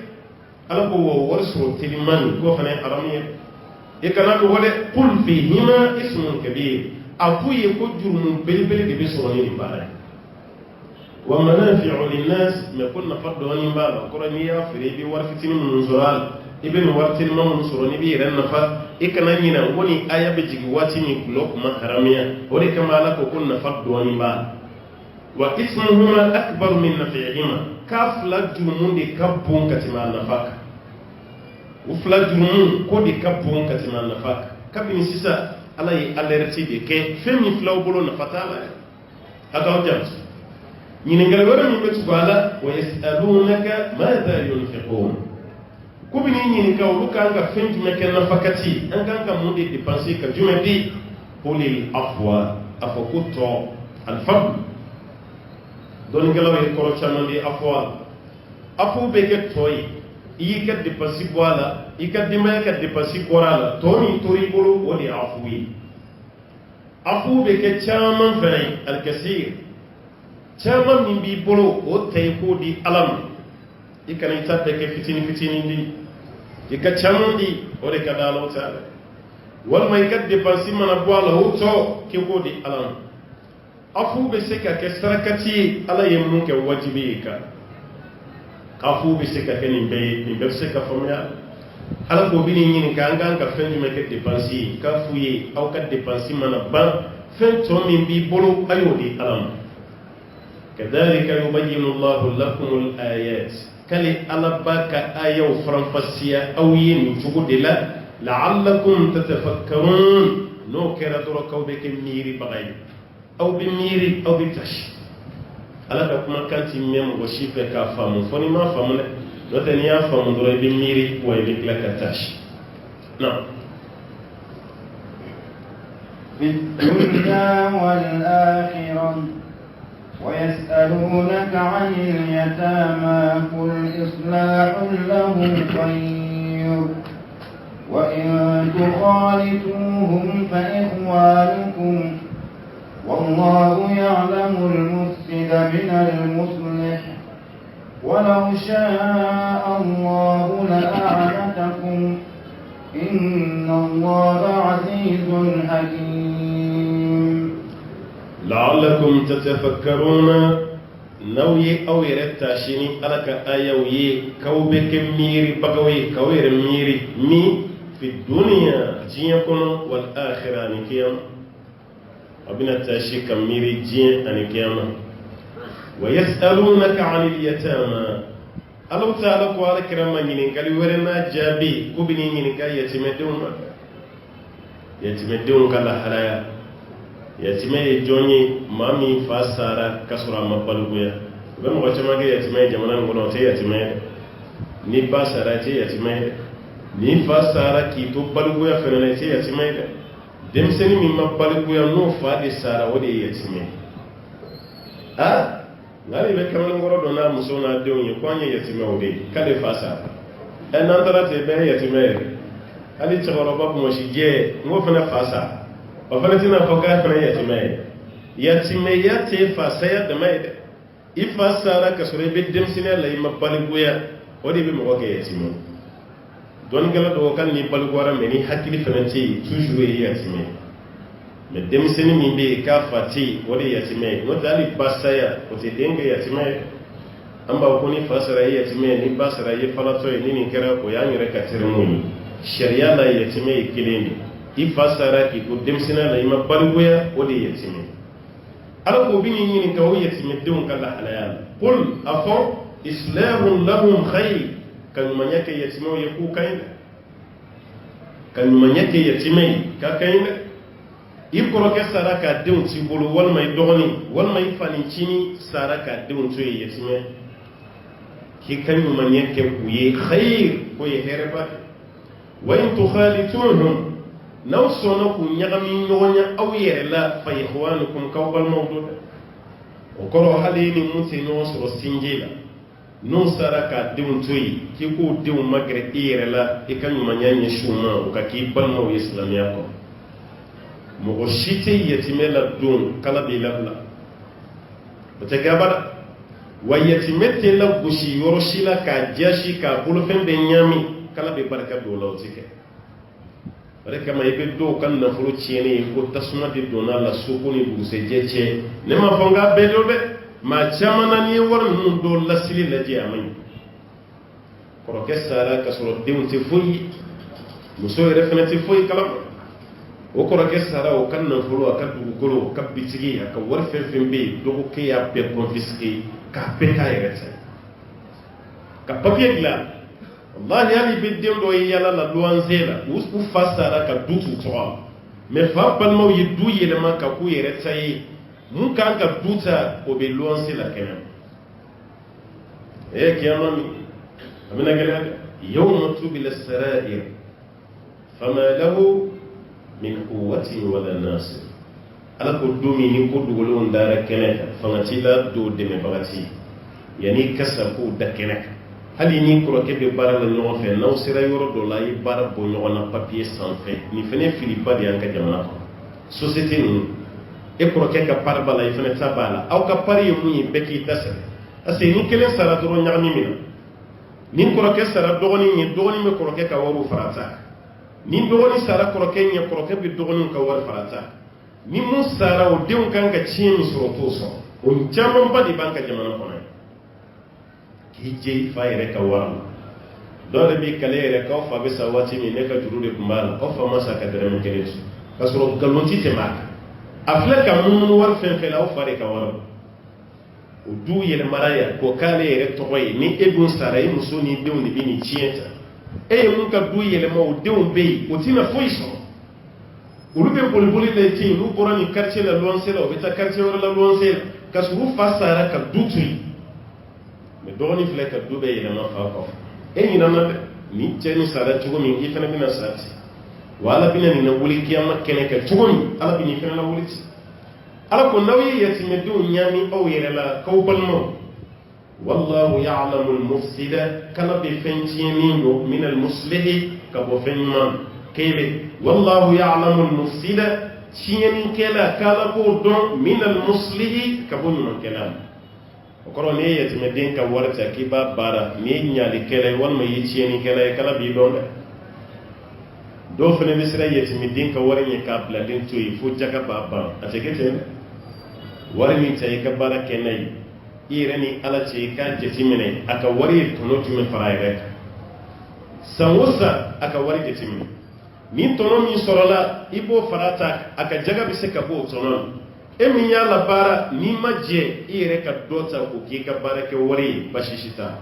ala ko wa wari sɔrɔ telimani k'o fana ye haramu ye i kana dɔgɔ dɛ kul fihima ismun kabir a f'u ye ko jurumu belebele de bɛ sɔrɔ ni nin baara ye wa manafi'u linnas mais ko nafa dɔɔni b'a la o kɔrɔ n'i y'a feere i bɛ wari fitinin minnu sɔrɔ a la i bɛ nin wari telima minnu sɔrɔ n'i bɛ yɛrɛ nafa i kana ɲinɛ ko nin aya bɛ jigin waati min gulɔ kuma haramiya o de kama ala ko nafa dɔɔni b'a la wa ismuhuma akbar min naf'ihima ka fila jurumu de ka bon ka tɛmɛ a nafa kan u fila jurumu ko de ka bon ka tɛmɛ a nafa kan kabini sisan ala ye alerte de kɛ fɛn min filaw bolo nafa t'a la a k'aw janto ɲininkali wɛrɛ min bɛ tugu a la wa yasalunaka madha yunfiqun ko bɛ n'i ɲininka olu kan ka fɛn jumɛn kɛ nafakati an kan ka mun de dépenser ka jumɛn di qulil afwa a fɔ ko tɔ alfadlu dɔnnikɛlaw ye kɔrɔ caman di afwa afu bɛ kɛ tɔ ye i y'i ka dépense bɔ a la i ka denbaya ka dépense bɔra a la tɔ min tora i bolo o de ye afu ye afu bɛ kɛ caman fɛnɛ ye alikasir caman min b'i bolo o ta i k'o di ala ma i kana i ta bɛɛ kɛ fitinin fitinin di i ka caman di o de ka di ala ta la walima i ka dépense mana bɔ a la o tɔ k'i k'o di ala ma afu bɛ se ka kɛ sarakati ye ala ye mun kɛ wajibi ye kan afu bɛ se ka kɛ nin bɛɛ ye nin bɛɛ bɛ se ka faamuya ala ko bɛ nin ɲininka an kan ka fɛn jumɛn kɛ dépense ye k'a f'u ye aw ka dépense mana ban fɛn tɔ min b'i bolo a y'o di ala ma kadhalika yubayyinu Allahu lakumul ayat kali ala b'a ka ayaw faranfasiya aw ye nin cogo de la la'allakum tatafakkarun n'o kɛra dɔrɔn k'aw bɛ kɛ miiribaga ye aw bɛ miiri aw bɛ tasi ala ka kumakan ti mɛn mɔgɔ si fɛ k'a faamu fo n'i m'a faamu dɛ n'o tɛ n'i y'a faamu dɔrɔn i bɛ miiri wa i bɛ tila ka tasi na في الدنيا والآخرة ويسألونك عن اليتامى قل إصلاح لهم خير وإن تخالطوهم فإخوانكم والله يعلم المفسد من المصلح ولو شاء الله لأعنتكم إن الله عزيز حكيم لعلكم تتفكرون نوي أو يرتاشيني ألك آيوي كوبك ميري بقوي كوير ميري مي في الدنيا جيكم والآخرة نكيام أبنا تاشي كميري جين أنكيام ويسألونك عن اليتامى ألو تعالى قوالي كرما ينين قالي ورنا جابي كوبني ينين قالي يتمدون قال حرايا يتمي جوني مامي فاسارا كسرا مبالغويا بما وجمع يتمي جمانا نقولون يتمي ni ba sara ce yatimai ni fa sara ki to balguya fenana ce yatimai da demseni min ma balguya no fa de sara wode yatimai ngari be kamar ngoro do na muso na de onye kwanye yatimai wode kale fa sara en andara te be yatimai ali choro babu mo shi je ngo fena fa sara o fena tina fa ka fena yatimai ya te fa saya da mai da ifa sara ka sore be demseni la ma balguya odi be mo ke yatimo don gala do kan ni balgora me ni hakili fanati toujours yatime me demseni mi be ka fati odi yatime no dali basaya o te denga yatime amba ko ni fasara yetime ni basara ye falato ni ni kera ko ya nyere ka termoni sharia la yetime kileni i fasara ki ko demsina la ima balgoya o de yetime ala ko bini ni ka o yetime dum kala halal qul afa islamun lahum khayr kan manyake yetime o yeku kayna kan manyake yetime ka kayna i koroke sara ka denw ti bolo walima i dɔgɔnin walima i fanincini sara ka denw to ye yetime k'i ka ɲumanɲɛ kɛ u ye khayr ko ye hɛrɛba kɛ wa in tukhalituhum n'aw sɔnna k'u ɲagami ɲɔgɔn ya aw yɛrɛ la fa ikhwanukum k'aw balimaw do dɛ o kɔrɔ hali ni mun tɛ ɲɔgɔn sɔrɔ sinji la n'u sara ka denw to ye k'i k'o denw magɛrɛ i yɛrɛ la i ka ɲumanɲɛ ɲɛsin u ma o ka k'i balimaw ye silamɛya kɔnɔ mɔgɔ si tɛ yɛtime la don kala b'i labila o tɛ kɛ abada wa yɛtime tɛ la gosi yɔrɔ si la k'a jasi k'a bolofɛn bɛɛ ɲami kala bɛ barika don o la o tɛ kɛ o de kama i bɛ dɔw ka nafolo tiɲɛni ye ko tasuma de donna la soko ni dugusɛjɛ cɛ ne ma fɔ n k'a bɛɛ don dɛ maa caman na n'i ye wari ninnu dɔw lasili lajɛ a ma ɲi kɔrɔkɛ sara k'a sɔrɔ denw tɛ foyi ye muso yɛrɛ fana tɛ foyi kalama o kɔrɔkɛ sara o ka nafolo a ka dugukolo a ka bitigi a ka wari fɛn fɛn bɛ yen dɔgɔkɛ y'a bɛɛ confisqué k'a bɛɛ k'a yɛrɛ ta ka papier dilan wallahi hali bɛ den dɔ ye yala la luwanze la u fa sara ka du t'u tɔgɔ la mais fa balimaw ye du yɛlɛma ka k'u yɛrɛ ta ye mun kan ka du ta o bɛ luwanze la kɛnɛ kiyama min a bɛna gɛlɛya dɛ yawma tubila sarair fama lahu min quwwatin wala nasir ala ko domi ni ko dugolon dara kɛnɛ kan fanga ti la do dɛmɛbaga ti yani kasa ko da kɛnɛ kan hali ni kɔrɔkɛ bɛ baara la ɲɔgɔn fɛ n'aw sera yɔrɔ dɔ la a ye baara bɔ ɲɔgɔn na papiye sanfɛ nin fana filiba de y'an ka jamana kɔnɔ société ninnu e kɔrɔkɛ ka pari b'a la i fana ta b'a la aw ka pari ye mun ye bɛɛ k'i ta sɛbɛn parce que ni kelen sara dɔrɔn ɲagami min na ni kɔrɔkɛ sara dɔgɔnin ye dɔgɔnin bɛ kɔrɔkɛ ka wariw fara ta ni dɔgɔnin sara kɔrɔkɛ ɲɛ kɔrɔkɛ bɛ dɔgɔnin ka wari fara ta ni mun sara o denw kan ka tiɲɛ min sɔrɔ t'o sɔrɔ o camanba de b'an ka jamana kɔnɔ k'i jɛ i fa yɛrɛ ka wari la dɔw de b'i kale yɛrɛ k'aw fa bɛ sa waati min ne ka juru de tun b'a la aw fa ma sa ka dɛrɛmɛ kelen sɔrɔ k'a sɔrɔ nkalon ti tɛmɛ a kan a filɛ ka munumunu wari fɛn fɛn la aw fa de ka wari o du yɛlɛmara ya k'o k'ale yɛrɛ tɔgɔ ye ni e dun sara e muso ni denw de bɛ nin tiɲɛ ta e ye mun ka du yɛlɛma o denw bɛ yen o tɛna foyi sɔrɔ olu bɛ boliboli la ten yen n'u bɔra nin quartier la luwanse la u bɛ taa quartier wɛrɛ la luwanse la ka sɔrɔ u fa sara ka du to yen mais dɔgɔnin filɛ ka du bɛɛ yɛlɛma fa kɔfɛ e ɲinana dɛ ni cɛ ni sara cogo min i fana bɛna sa ten wa ala bɛna nin lawuli kiyama kɛnɛ kɛ cogo min ala bɛ nin fana lawuli ten ala ko n'aw ye yatimɛdenw ɲaami aw yɛrɛ la k'aw balimaw wallahu ya'lamu al-mufsida kala bɛ fɛn tiɲɛni don min al-muslihi ka bɔ fɛn ɲuman kelen wallahu ya'lamu al-mufsida tiɲɛnikɛla kala b'o dɔn min al-muslihi ka bɔ ɲumankɛla o kɔrɔ n'i ye yatimɛden ka wari ta k'i b'a baara n'i ye ɲalikɛla ye walima i ye tiɲɛnikɛla ye kala b'i dɔn dɛ dɔw fana bɛ siran yatimɛden ka wari ɲɛ k'a bilalen to yen fo jaga b'a ban a tɛ kɛ ten dɛ wari min ta i ka baara kɛ n'a ye i yɛrɛ ni ala cɛ i k'a jateminɛ a ka wari ye tɔnɔ jumɛn fara a yɛrɛ kan san o san a ka wari jateminɛ ni tɔnɔ min sɔrɔla i b'o fara ta a ka jaga bɛ se ka bɔ o tɔnɔ na e min y'a la baara n'i ma jɛ i yɛrɛ ka dɔ ta k'o k'i ka baara kɛ wari ye basi si t'a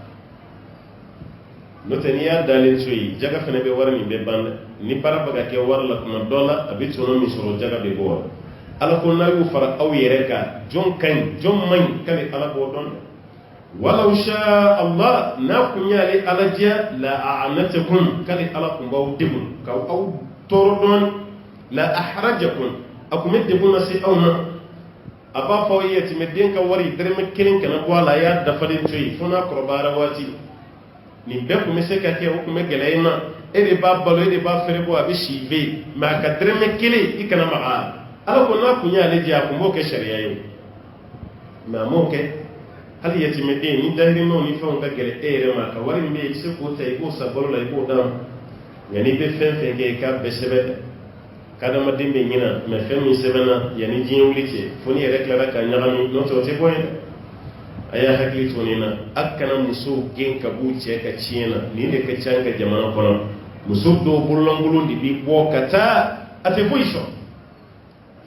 n'o tɛ n'i y'a dalen to yen jaga fana bɛ wari min bɛ ban dɛ ni baara bɛ ka kɛ wari la tuma dɔ la a bɛ tɔnɔ min sɔrɔ jaga bɛ bɔ wa ala ko n'a y'u fara aw yɛrɛ kan jɔn ka ɲi jɔn man ɲi k'ale ala b'o dɔn dɛ walaw sha Allah n'a kun y'ale ala diya la a'anatakum k'ale ala kun b'aw degun k'aw tɔɔrɔ dɔɔni la ahrajakum a kun bɛ degun lase aw ma a b'a fɔ aw ye yatimɛden ka wari dɛrɛmɛ kelen kana bɔ a la a y'a dafalen to yen fo n'a kɔrɔbayara waati nin bɛɛ kun bɛ se ka kɛ o kun bɛ gɛlɛya i ma e de b'a balo e de b'a feere bɔ a bɛ si fɛ yen mɛ a ka dɛrɛmɛ kelen i kana maga a ala ko n'a kun y'ale diya a kun b'o kɛ sariya ye mɛ a m'o kɛ hali yatimɛden ni dahirimɛw ni fɛnw ka gɛlɛn e yɛrɛ ma ka wari min bɛ yen i bɛ se k'o ta i b'o sa balo la i b'o d'a ma nka n'i bɛ fɛn fɛn kɛ i k'a bɛɛ sɛbɛn k'adamaden bɛ ɲina mɛ fɛn min sɛbɛnna yanni diɲɛ wuli cɛ fo n'i yɛrɛ tilara ka ɲagami n'o tɛ o tɛ bɔ yen dɛ aya hakili tonina akana muso gen ka buce ka ciena ni ne ka canga jamana kono muso do bullongulu di bi bo kata ate boiso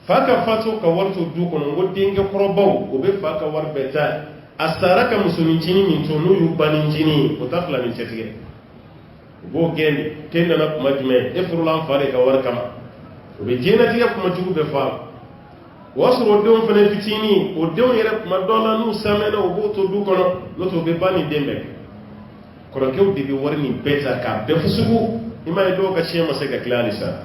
faka fato ka warto du kono ngodinge korobaw o be faka war beta asaraka musulmin jini min to no yubanin jini o tafla min cetige bo gen kenna na kuma jume e furlan fare ka war kama o be jena tiya kuma jugu be fa wasro don fene fitini o don yere kuma dola nu samena o boto du kono no to be bani dembe kono kew de bi warni beta ka be fusugu ima do ka chema se ka klalisa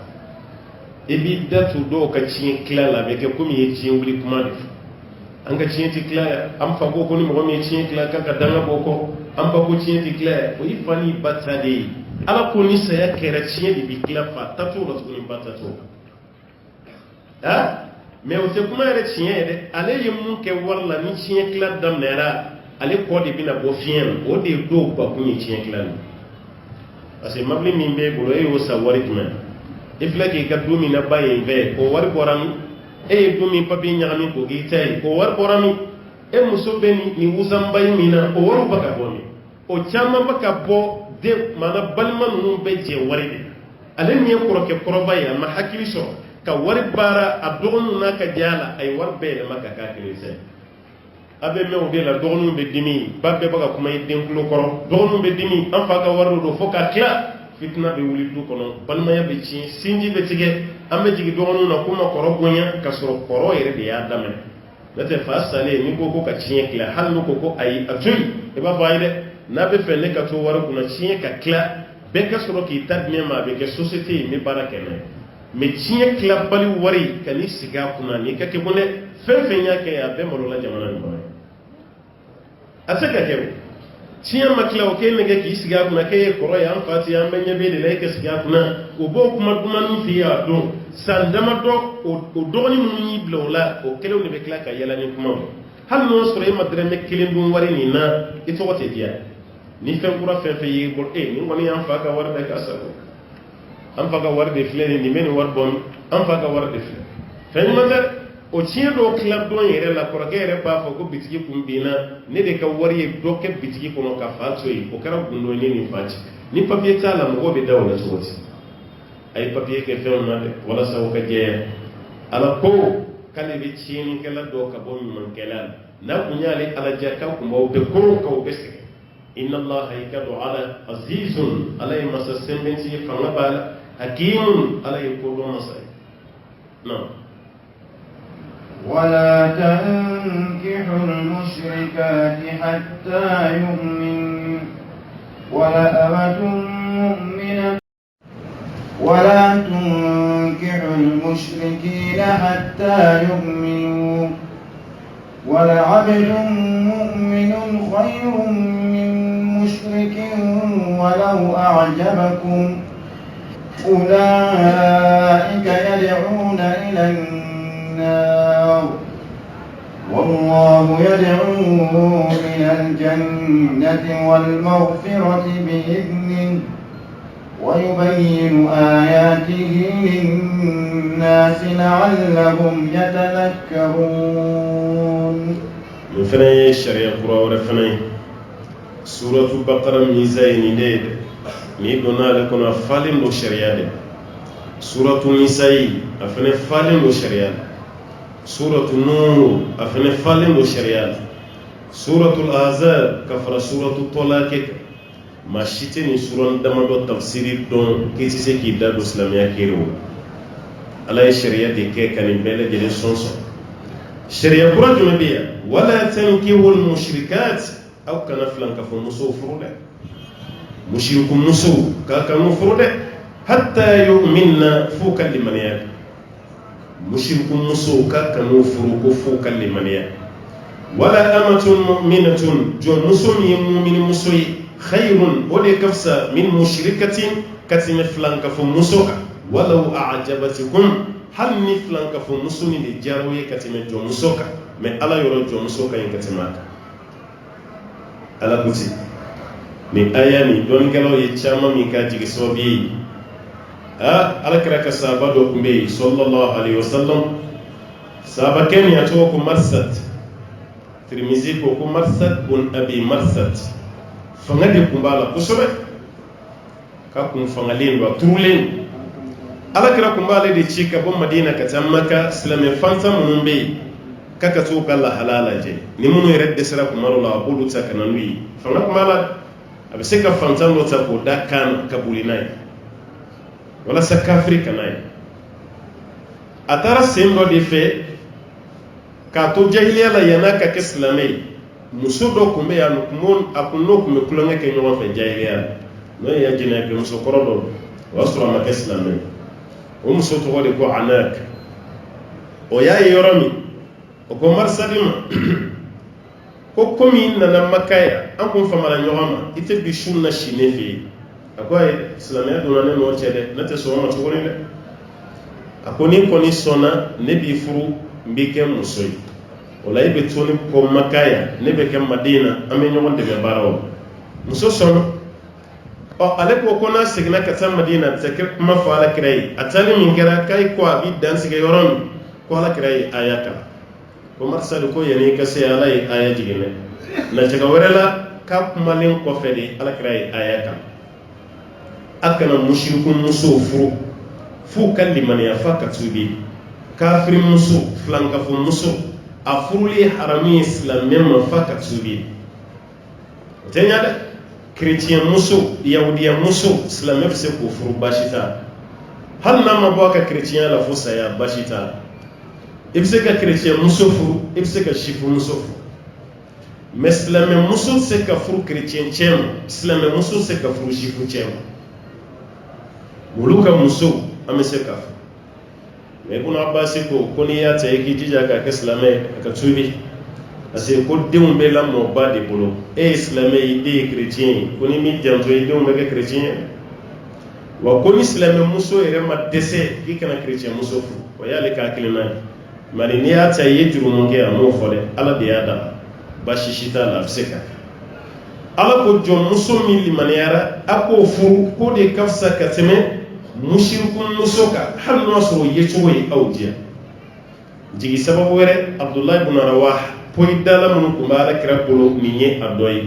e bi datu do ka chin klala be ke kumi ye chin wuli kuma def an ga chin ti klaya am fa go ko ni mo mi chin klaya ka danga boko am ba ko chin ti klaya o ifani batade ala ko ni sa ya kera chin di bi klaya fa tatu ro ko ni batato ha mais o te kuma yɛrɛ tiɲɛ yɛrɛ ale ye mun kɛ wari la ni tiɲɛ tila daminɛra ale kɔ de bɛna bɔ fiɲɛ na o de ye dɔw bakun ye tiɲɛ tila nin parce que mabili min b'e bolo e y'o sa wari jumɛn e filɛ k'i ka du min na ba yen fɛ o wari bɔra min e ye du min papiye ɲagami k'o k'i ta ye o wari bɔra min e muso bɛ nin wusanba in min na o wariw bɛ ka bɔ min o caman bɛ ka bɔ den maana balima ninnu bɛ jɛ wari de ale nin ye kɔrɔkɛ kɔrɔba ye a ma hakili sɔrɔ ka wari baara a dɔgɔninw n'a ka diya la a ye wari bɛɛ yɛlɛma ka k'a kelen sɛ a bɛ mɛn o de la dɔgɔninw bɛ dimi ba bɛɛ bɛ ka kuma i den tulo kɔrɔ dɔgɔninw bɛ dimi an fa ka wari don fo k'a tila fitina bɛ wuli du kɔnɔ balimaya bɛ tiɲɛ sinji bɛ tigɛ an bɛ jigin dɔgɔninw na ko ma kɔrɔ bonya ka sɔrɔ kɔrɔ yɛrɛ de y'a daminɛ n'o tɛ fa salen n'i ko ko ka tiɲɛ tila hali n'o ko ko ayi a to yen i b'a fɔ a ye dɛ n'a bɛ fɛ ne ka to wari kunna tiɲɛ ka tila bɛɛ ka sɔrɔ k'i ta di ne ma a bɛ kɛ société ye n bɛ baara kɛ n'a ye mais tiɲɛ tila bali wari ka n'i sigi a kunna n'i ka kɛ ko ne fɛn fɛn y'a kɛ a bɛɛ malo la jamana nin kɔnɔ a tɛ se ka kɛ o tiɲɛ ma tila o k'e nɛgɛ k'i sigi a kunna k'e ye kɔrɔ ye an fa ti an bɛ ɲɛ b'e de la e ka sigi a kunna o b'o kuma dumannin f'i ye a don san damadɔ o dɔgɔnin minnu y'i bila o la o kelenw de bɛ tila ka yala ni kuma hali n'o sɔrɔ e ma dɛrɛmɛ kelen dun wari nin na i tɔgɔ tɛ diya ni fɛn kura fɛn fɛn y'i bolo nin kɔni y'an fa ka wari bɛɛ k'a sago an fa ka wari de filɛ nin bɛ nin wari bɔ min an fa ka wari de filɛ fɛn ɲuman tɛ o tiɲɛ dɔw tila dɔn yɛrɛ la kɔrɔkɛ yɛrɛ b'a fɔ ko bitigi kun binna ne de ka wari ye dɔ kɛ bitigi kɔnɔ ka fa to yen o kɛra gundo ye nin fa ci ni papiye t'a la mɔgɔw bɛ da o la cogo di a ye papiye kɛ fɛnw na dɛ walasa o ka jɛya ala ko k'ale bɛ tiɲɛnikɛla dɔw ka bɔ ɲumankɛla la n'a kun y'ale alaja k'a kun b'aw bɛ koron k'aw bɛ sɛgɛn inna allaha ikadu ala azizun ala ye masa sɛnbɛnti ye fanga b'a la hakimun ala ye kodɔn masa ye non ولا تنكحوا المشركات حتى يؤمنوا ولأمة مؤمنة ولا تنكحوا المشركين حتى يؤمنوا ولعبد مؤمن خير من مشرك ولو أعجبكم أولئك يدعون إلى النار والله يدعو إلى الجنة والمغفرة بإذنه ويبين آياته للناس لعلهم يتذكرون من فناي الشريعة قرآن فناي سورة البقرة ميزاين ديد ميدونا لكم أفعلم الشريعة سورة النساء أفنى فعلم الشريعة سورة النور أفنى فعلم الشريعة سورة الأحزاب كفر سورة الطلاق ما شتني سورة دمدو تفسير دون كيسي كي دادو اسلاميا كيرو على الشريعة دي كي كان يبالي دي سونسون الشريعة قرآن جمبية ولا تنكحوا المشركات أو كان فلان كفر مسو فرودة مشرك مسو كاكا مفرودة حتى يؤمننا فوق المنيا مشرك مسو كاكا مفروك فوق المنيا ولا أمة مؤمنة جو مسلم يمؤمن مسوي خير ودي كفسا من مشركة كتم فلان كفر مسوك ولو أعجبتكم هل نفلان كفر مسلم لجاروي كتم جو مسوك من ألا يرى جو مسوك ينكتماك ألا كتي من آياني دون كلاو يتشاما من كاتيك سوبي ala kira ka sahaba do kumbe sallallahu alaihi wasallam sahaba ken ya to ko marsad Tirmizi ko Marsad bun Abi Marsad fanga de kumbala kusobe ka kun fanga lendo turulen ala kira kumbale de ci ka bon Madina ka tammaka islami fansa mun be kaka to kala halala je ni mun yere de sira kumaru la bulu ta kananwi fanga kumbala abe se ka fansa no ta ko da kan kabulinai wala sa kafrika nai atara sembo de fe ka to jahiliya la yana ka islamai muso do kumbe ya nukumon akunno kume kulonge ke nyowa fe jahiliya no ya jina ke muso korodo wasura ma islamai o muso to wode ko anak o ya yoromi o ko marsadima ko komi na makaya an kun famala nyoma ite bi sunna shinefi akoy islamai do na no chede na te so ma to woni le akoni koni sona ne bi furu mbike muso yi wala ibe toni ko makaya ne be kam Madina ame nyoma de be barawo muso sono o ale ko kona signa ka san Madina zakir ma fala kirai atali min kira kai ko abi dan sige yoron ko ala kirai ayata ko marsal ko yani ka se ala aya jigine na jaga warela ka kumalin ko fedi ala kirai ayata akana mushrikun muso furu fu kalli man ya faka tubi kafir muso flanka fu muso afuruli harami islam memma faka tubi tanyada chrétien muso yahudiya muso islam fse ko furu bashita hal nama baka chrétien la fu saya bashita ibse ka chrétien muso furu ibse ka shifu muso furu mais islam muso se ka furu chrétien chem islam muso se ka furu shifu chem muluka muso ameseka me kuna abasi ko koni ya ta yiki jija ka islamai ka tubi ase ko deum be la mo ba de bolo e islamai ide chrétien koni mi janto ide um be chrétien wa koni islamai muso ere ma dese ki kana chrétien muso fu o ya le ka kilina mari ni ya ta yejuru mo ke amo fole ala de yada ba shishita la fseka ala ko jom muso mi limaniyara ako fu ko de kafsa kateme mushrikun musoka hal nasru yechoy awjiya jigi sababu were Abdullah ibn Rawah poy dala mun ko mala kira bolo minye adoy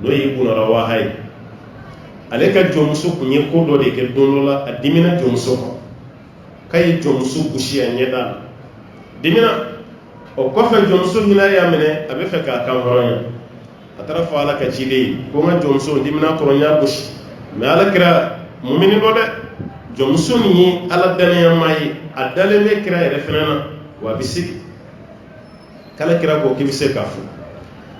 no ibn Rawah hay aleka jomso ko nye ko do de ke donola adimina jomso ko kay jomso bushiya nyeda dimina o ko fa jomso hina ya mene abe fe ka kan horonya atara fa ala ka chide ko ma jomso dimina ko nya bushi me ala kira mu'mini do de jomso ni ala dana mai adale me kira ere fenana wa bisiki kala kira ko kibise kafu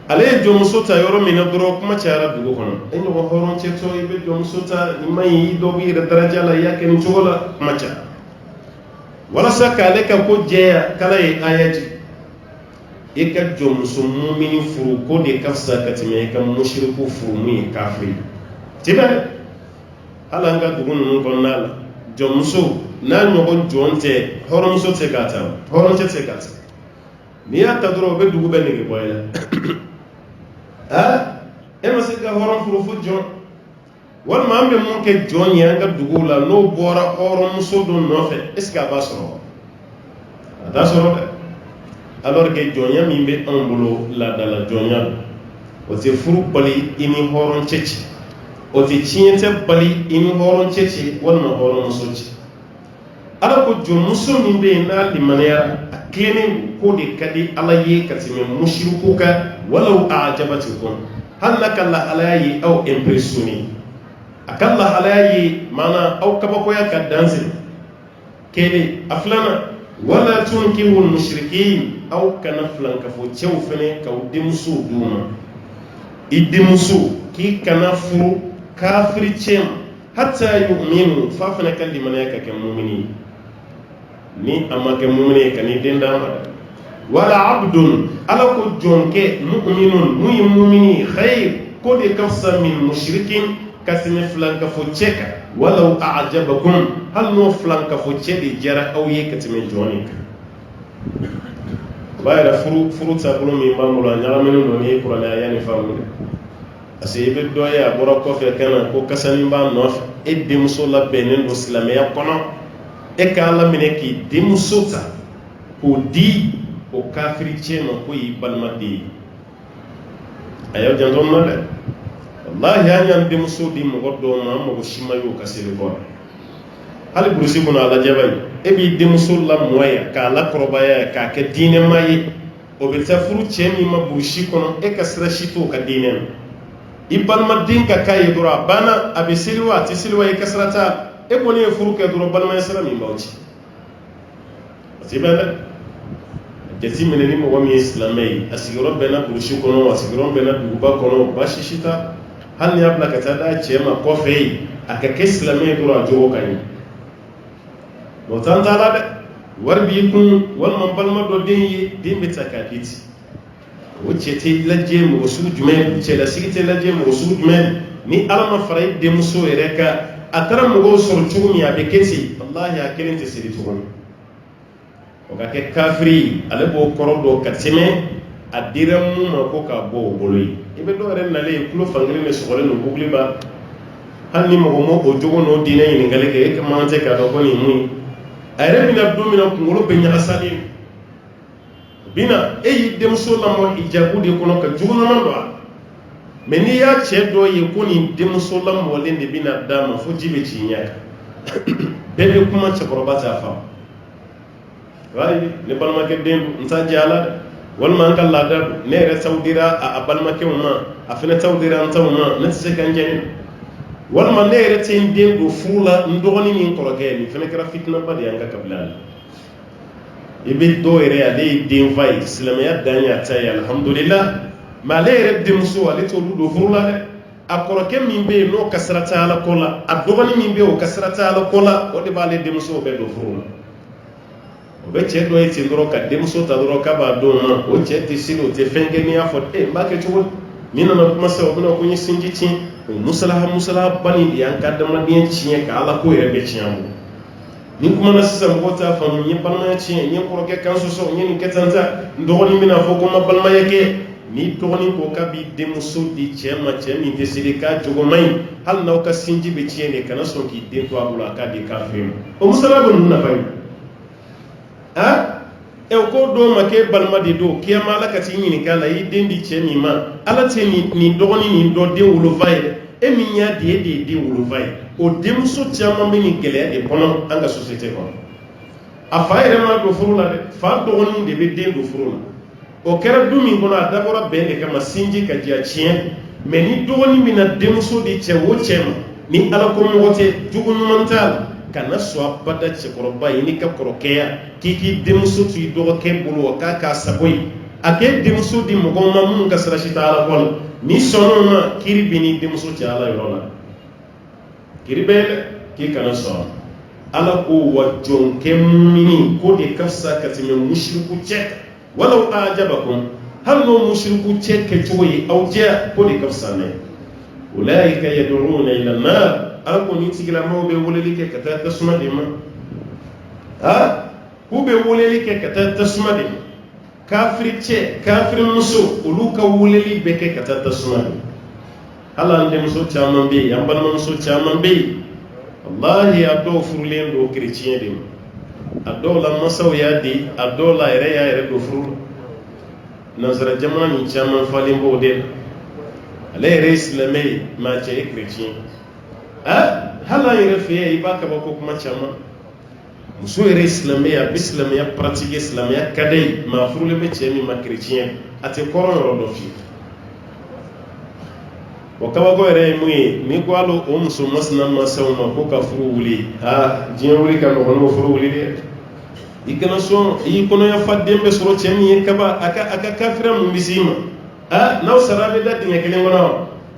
ale jomso ta yoro mina doro kuma cara dugo kono enyo ko horon cheto ibe jomso ta ni mai do bi ire daraja la yake ni chogola macha wala saka ale ka ko jeya kala e ayaji e ka jomso mu'mini furu ko de kafsa katime ka mushriku furu mi kafiri tiba ala nga dugo nun konnala jomso na nyogo jonte horon so te gata horon te gata ni ya tadro be dugu be ni boyla ha e ma se ga horon furu fu jon wal ma ambe mon ke jon ya nga dugu la no bora horon so do no fe est ce que ba soro da soro de alors que jon ya mi be ambulo la dala jon ya o te furu bali ini horon chechi o te chiente bali ini horon chechi wal ma horon so chechi ala ko jom muso min be na limanaya akene ko de kadi ala ye katime mushriku ka walau a'jabatukum halaka la alayi aw impressioni akalla alayi mana aw kabako ya kadanse kede aflana wala tunkihu mushrikin aw kana flan ka fo cew fene ka dimusu duma idimusu ki kana furu kafir cem hatta yu'minu fa fana kan limanaya ka mu'mini ni amake mu'mini kan denda wala abdun ala ko jonke mu'minun muy mu'mini khair ko de kafsa min mushrikin kasime flanka fo cheka walau a'jabakum hal no flanka fo chedi jara aw yekatime jonika bayra furu tabulu mi mamula nyaramenu no ni qur'ana yani famu asibe doya boro ko fe kana ko kasani ba no e dimso la benen do islamia kono e kala mine ki dimso ta ko di o kafiri cheno ko yi balmadi ayo janton na de wallahi yan de muso di mo do ma mo shimayo kasiri ko hali burusi kuna ala jabay e bi de muso la moya ka la korobaya ka ke dine mayi o be ta furu chemi ma burushi kono e ka sira shito ka dine ibal madin ka kay dura bana abe silwa ti silwa e kasrata e boni e furu ke dura bal ma sala mi bawci sibana jati meneni mo wami islamai asigiro bena burushi kono asigiro bena duba kono bashishita hal ni abla katada chema kofe aka ke islamai dura jowo kany no tantala de warbi kun wal man balma do denyi dimbe takaditi wuce te laje mu wasu jume ce la sigite laje mu wasu jume ni alama farai de muso ereka atara mu go sor chumi abe keti wallahi akelin te siri tugon o ka ke kafiri ale bo korodo katime adiram mu ma ko ka bo boloyi ibe do ren nale kulo fangri ne sogole no bugli ba hanni mo mo o jogo no dina ni ngale ke ka mante ka do ko ni mu ayre bina do mina ngolo be nya asali bina eyi demso la mo ijabu de kono ka juguna man do me ni ya che do ye ko ni demso la mo le ne bina dama fo jibe ci nya bebe kuma che korobata fa rai ne balma ke den nta jala wal man kala da ne re saudira a balma ke ma afina saudira nta ma ne se kan jeni wal man ne re tin den do fula ndogoni ni koroge ni fene kra fitna ba de yanga kablal ibe do ere ale den vai islamiyya danya tay alhamdulillah ma le ere de muso ale to do furula de akoroke min be no kasrata ala kola adogani min be o kasrata ala kola o de bale de muso be do furula o be che do e tindro ka de muso ta do ka ba do ma o che ti sino te fenge ni afo e ma ke to ni na ma sa o no ko ni sinji ti musalaha bani di an kadama di ci ka ala ko ere be ci amu ni kuma na sisan mɔgɔ t'a faamu n ye balimaya tiɲɛ n ye kɔrɔkɛ kan sɔsɔ n ye nin kɛ tan ta n dɔgɔnin bɛna fɔ ko n ma balimaya kɛ ni dɔgɔnin ko k'a b'i denmuso di cɛ ma cɛ min tɛ seli k'a jogo man ɲi hali n'aw ka sinji bɛ tiɲɛ de kana sɔn k'i den to a bolo a k'a di kafiri ma o musala bɛ ninnu nafa ye o ko dɔw ma k'e balima de don kiyama ala ka t'i ɲininka a la i den di cɛ min ma ala tɛ nin dɔgɔnin nin dɔ den wolofa ye dɛ e min y'a di e de ye den wolofa ye o denmuso caman bɛ nin gɛlɛya de kɔnɔ an ka société kɔnɔ a fa yɛrɛ ma don furu la dɛ fa dɔgɔnin de bɛ den don furu la o kɛra du min kɔnɔ a dabɔra bɛn de kama sinji ka diya tiɲɛ mɛ ni dɔgɔnin bɛna denmuso di cɛ o cɛ ma ni ala ko mɔgɔ tɛ jugu ɲuman t'a la kana sɔn a bada cɛkɔrɔba ye n'i ka kɔrɔkɛya k'i k'i denmuso to i dɔgɔkɛ bolo k'a k'a sago ye a k'e denmuso di mɔgɔw ma minnu ka sira si t'a ala kɔnɔ ni sɔnn'o ma kiri bɛ n'i denmuso cɛ ala yɔrɔ la kiri bɛ dɛ k'i kana sɔn ala ko wa jɔnkɛ mumini ko de ka fisa ka tɛmɛ musiriku cɛ walaw ajabakum hali n'o musiriku cɛ kɛcogo ye aw diya ko de ka fisa n'a ye ulaika yad'una ila an-nar ala ko ni tigilamaw bɛ weleli kɛ ka taa tasuma de ma k'u bɛ weleli kɛ ka taa tasuma de ma kafiri cɛ kafiri muso olu ka weleli bɛ kɛ ka taa tasuma de ma hali an denmuso caman bɛ yen an balimamuso caman bɛ yen wallahi a dɔw furulen don kereciyɛn de ma a dɔw la masaw y'a di a dɔw la yɛrɛ y'a yɛrɛ don furu la nanzara jamana nin caman falen b'o de la ale yɛrɛ ye silamɛ ye maa cɛ ye kereciyɛn hali an yɛrɛ fɛ yan i b'a kabako kuma caman muso yɛrɛ ye silamɛ ye a bɛ silamɛya pratiquer silamɛya ka d'a ye maa furulen bɛ cɛ min ma kereciyɛn a tɛ kɔrɔ yɔrɔ dɔ f'i ye o kabako yɛrɛ ye mun ye n'i ko hali o muso masina mansaw ma ko ka furu wuli diɲɛ wuli ka nɔgɔn n'o furu wuli dɛ i kana sɔn i y'i kɔnɔya fa den bɛ sɔrɔ cɛ min ye kaba a ka kafira mun bɛ s'i ma n'aw sara a bɛ da dingɛ kelen kɔnɔ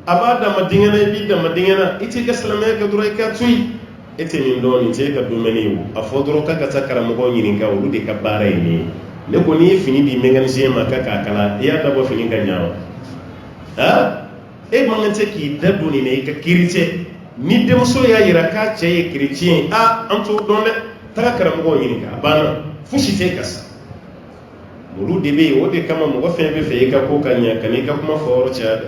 a b'a dama dingɛ na i b'i dama dingɛ na i t'i ka silamɛya kɛ dɔrɔn i ka to yen e tɛ nin dɔn nin tɛ e ka domaine ye o a fɔ dɔrɔn k'a ka taa karamɔgɔw ɲininka olu de ka baara ye nin ye ne ko n'i ye fini di mécanicien ma k'a kala i y'a dabɔ fini ka ɲa wa e man tɛ k'i da don nin na i ka kiri cɛ ni denmuso y'a yira k'a cɛ ye kereciyɛn ye an t'o dɔn dɛ taga karamɔgɔw ɲininka a banna fosi tɛ ka sa olu de bɛ yen o de kama mɔgɔ fɛn bɛ fɛ i ka ko ka ɲa ka n'i ka kuma fɔ yɔrɔ caya dɛ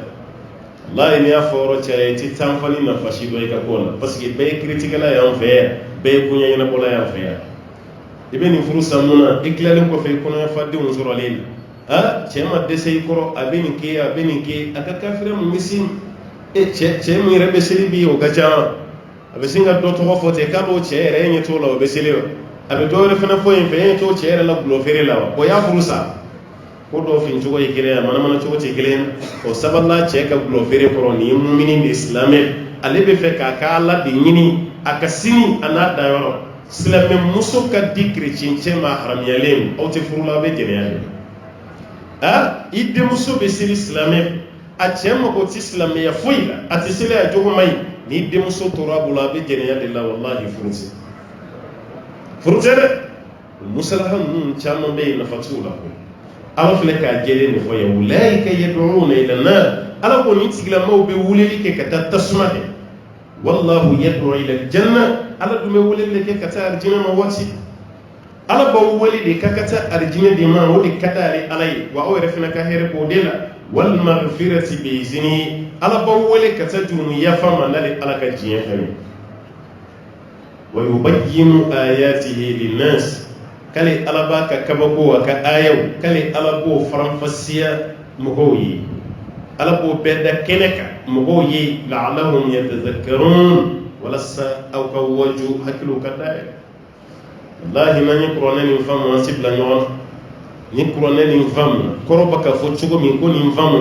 walayi n'i y'a fɔ yɔrɔ caya i tɛ tan fani nafa si dɔn i ka ko la parce que bɛɛ ye kiritigɛla y'an fɛ yan bɛɛ ye koɲɛ ɲɛnabɔla y'an fɛ yan i bɛ nin furu san mun na i tilalen kɔfɛ i kɔnɔyafadenw sɔrɔlen cɛ ma dɛsɛ i kɔrɔ a bɛ nin kɛ a bɛ nin kɛ a ka kafiriya mun bɛ sin cɛ mun yɛrɛ bɛ seli bi o ka ca a bɛ sin ka dɔ tɔgɔ fɔ ten k'a b'o cɛ yɛrɛ e ɲɛ t'o la o bɛ seli wa a bɛ dɔ wɛrɛ fana fɔ yen fɛ e ɲɛ t'o cɛ yɛrɛ la gulɔ feere la wa o y'a furu sa ko dɔw fin cogo ye kelen ye mana cogo tɛ kelen o sabala cɛ ka gulɔ feere kɔrɔ nin ye mumini de silamɛ ale bɛ fɛ k'a ka ala de ɲini a ka sini a n'a dayɔrɔ silamɛ muso ka di kerecɛn cɛ ma haramuyalen aw tɛ furu la aw bɛ jɛnɛya de i denmuso bɛ seli silamɛ a cɛ mago tɛ silamɛya foyi la a tɛ seli a jogo ma ɲi ni denmuso tora a bolo a bɛ jɛnɛya de la walahi furu tɛ dɛ musalaha ninnu caman bɛ yen nafa t'u la ala filɛ k'a jɛlen de fɔ ye ulaika yad'una ila an-nar ala ko ni tigilamaaw bɛ weleli kɛ ka taa tasuma kɛ wallahu yad'u ila al-janna ala dun bɛ weleli kɛ ka taa arijinɛ ma waati ala b'aw wele de ka taa arijinɛ de ma o de ka d'ale ala ye wa aw yɛrɛ fana ka hɛrɛ k'o de la wal maghfirati bi izni ala b'aw wele ka taa jurumu yafa ma n'ale ala ka diɲɛ fɛnɛ wa yubayyinu ayatihi lin-nas kale ala b'a ka kabako a ka ayaw kale ala b'o faranfasiya mɔgɔw ye ala b'o bɛɛ da kɛnɛ kan mɔgɔw ye la'allahum yatadhakkarun walasa aw ka waju hakiliw ka da wallahi n'an ye kuranɛ nin faamu an si bila ɲɔgɔn na ni kuranɛ nin faamu kɔrɔ bɛ ka fɔ cogo min ko nin faamu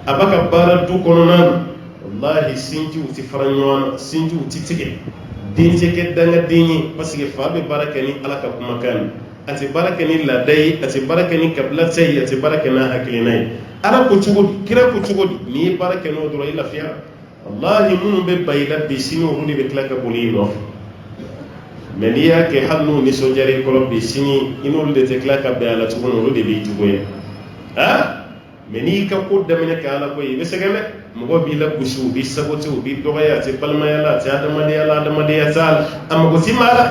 a b'a ka baara du kɔnɔna na wallahi sinjiw tɛ fara ɲɔgɔn na sinjiw tɛ tigɛ den tɛ kɛ dangaden ye parce que fa bɛ baara kɛ ni ala ka kumakan a tɛ baara kɛ ni laada ye a tɛ baara kɛ ni kabilata ye a tɛ baara kɛ n'a hakilina ye ala ko cogo di kira ko cogo di n'i ye baara kɛ n'o dɔrɔn i lafiya wallahi minnu bɛ ba i la bi sini olu de bɛ tila ka boli i nɔfɛ mɛ n'i y'a kɛ hali n'u nisɔndiyara i kɔrɔ bi sini i n'olu de tɛ tila ka bɛn a la tuguni olu de b'i juguya mɛ n'i ka ko daminɛ kɛ ala ko ye i bɛ sɛgɛn dɛ mɔgɔ b'i la gosi u b'i sabote u b'i dɔgɔya a tɛ balimaya la a tɛ adamadenya la adamadenya t'a la a mago t'i ma la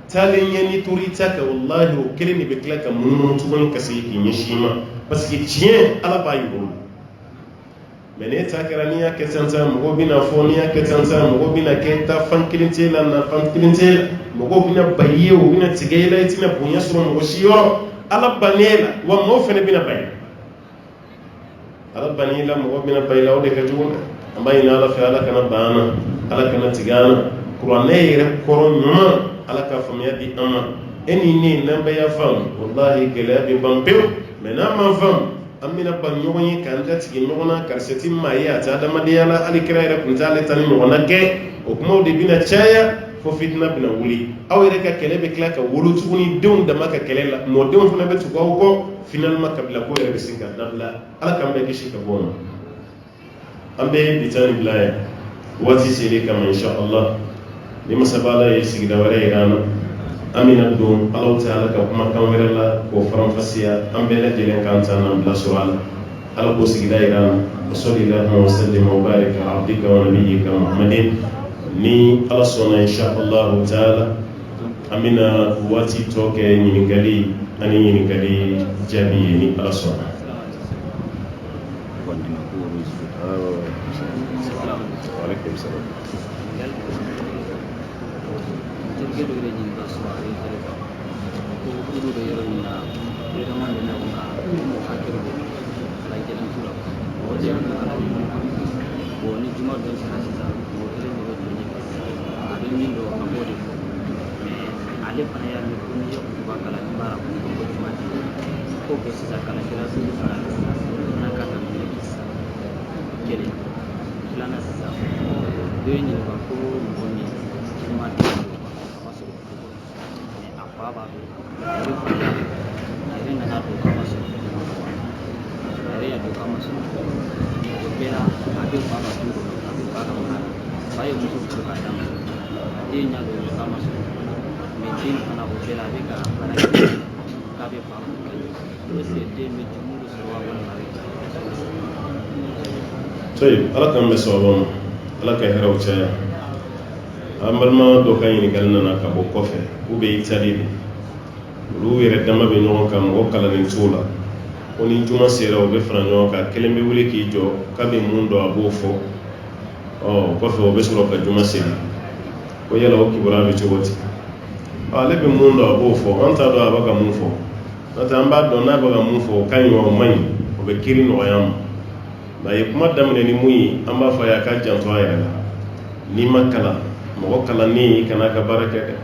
taalen ɲɛ ni tori ta kɛ wallahi o kelen de bɛ tila ka munumunu tuguni ka segin k'i ɲɛsin i ma parce que tiɲɛ ala b'a yir'o la mɛ n'e ta kɛra n'i y'a kɛ tan mɔgɔw bɛna fɔ n'i y'a kɛ tan mɔgɔw bɛna kɛ taa fan kelen t'e la na fan kelen t'e la mɔgɔw bɛna ba i ye u bɛna tigɛ i la i tɛna bonya sɔrɔ mɔgɔ si yɔrɔ ala banne la wa mɔgɔw fana bɛna ba i la ala banne la mɔgɔw bɛna ba i la o de ka jugu dɛ an b'a ɲini ala fɛ ala kana ban an na ala kana tigɛ an na kuranɛ yɛrɛ kɔrɔ ɲuman ala ka faamuya di an ma e ni ne n'an bɛɛ y'a faamu wallahi gɛlɛya bɛ ban pewu mɛ n'an ma faamu an bɛna ban ɲɔgɔn ye k'an datigɛ ɲɔgɔn na karisa ti maa ye a tɛ adamadenya la hali kira yɛrɛ tun t'ale ta ni ɲɔgɔn na kɛ o kumaw de bɛna caya fo fitina bɛna wuli aw yɛrɛ ka kɛlɛ bɛ tila ka wolo tuguni denw dama ka kɛlɛ la mɔdenw fana bɛ tugu aw kɔ finalement kabila ko yɛrɛ bɛ se ka dabila ala k'an bɛɛ kisi ka bɔ o ma an bɛ bitani bila yan waati selen kama inshallah ni masabala ye sigida wɛrɛ yira an na an bɛna don alaw tɛ ala ka kumakan wɛrɛ la k'o faranfasiya an bɛɛ lajɛlen k'an ta n'an bila sɔrɔ a la ala k'o sigida yira an na wa sallallahu wa sallim wa barik ala abdika wa nabiyyika muhammadin ni ala sɔnna inshallah taala an bɛna waati tɔ kɛ ɲininkali ani ɲininkali jaabi ye ni ala sɔnna waalaikum salam ale fana y'a mɛn ko n'i ye kutuba kalan i b'a ko juma tɛ ko bɛɛ sisan kalankɛla sugu fana n'a ka kan minɛ sisan kelen filanan sisan dɔ ye ɲininka ko mɔgɔ min juma tɛ a ma sɔrɔ kutuba mɛ a fa b'a dɔn a yɛrɛ fa y'a dɔn a yɛrɛ nana don k'a ma sɔrɔ a yɛrɛ y'a dɔn k'a ma sɔrɔ o bɛɛ la a bɛ fa ka du kɔnɔ a bɛ fa ka mara fa ye muso furu k'a d'a ma a den y'a dɔn k'a ma sɔrɔ den fana o bɛɛ la a bɛ ka baara kɛ k'a bɛ fa mun kɛ est ce que den bɛ jumu de sɔrɔ walima a bɛ toyi ala k'an bɛ sababa ma ala ka hɛrɛw caya an balima dɔ ka ɲininkali nana ka bɔ kɔfɛ k'u bɛ Itali de olu yɛrɛ dama bɛ ɲɔgɔn kan mɔgɔ kalannen t'o la ko ni juma sera u bɛ fara ɲɔgɔn kan kelen bɛ wuli k'i jɔ k'a bɛ mun dɔn a b'o fɔ o kɔfɛ o bɛ sɔrɔ ka juma seli ko yala o kibaruya bɛ cogo di ale bɛ mun dɔn a b'o fɔ an t'a dɔn a bɛ ka mun fɔ n'o an b'a dɔn n'a bɛ ka mun fɔ o ka ɲi wa o man ɲi o bɛ kiiri nɔgɔya ma nka a ye kuma daminɛ ni mun ye an b'a fɔ a ye a ka janto a yɛrɛ la n'i ma kalan mɔgɔ kalannen i kana ka baara kɛ dɛ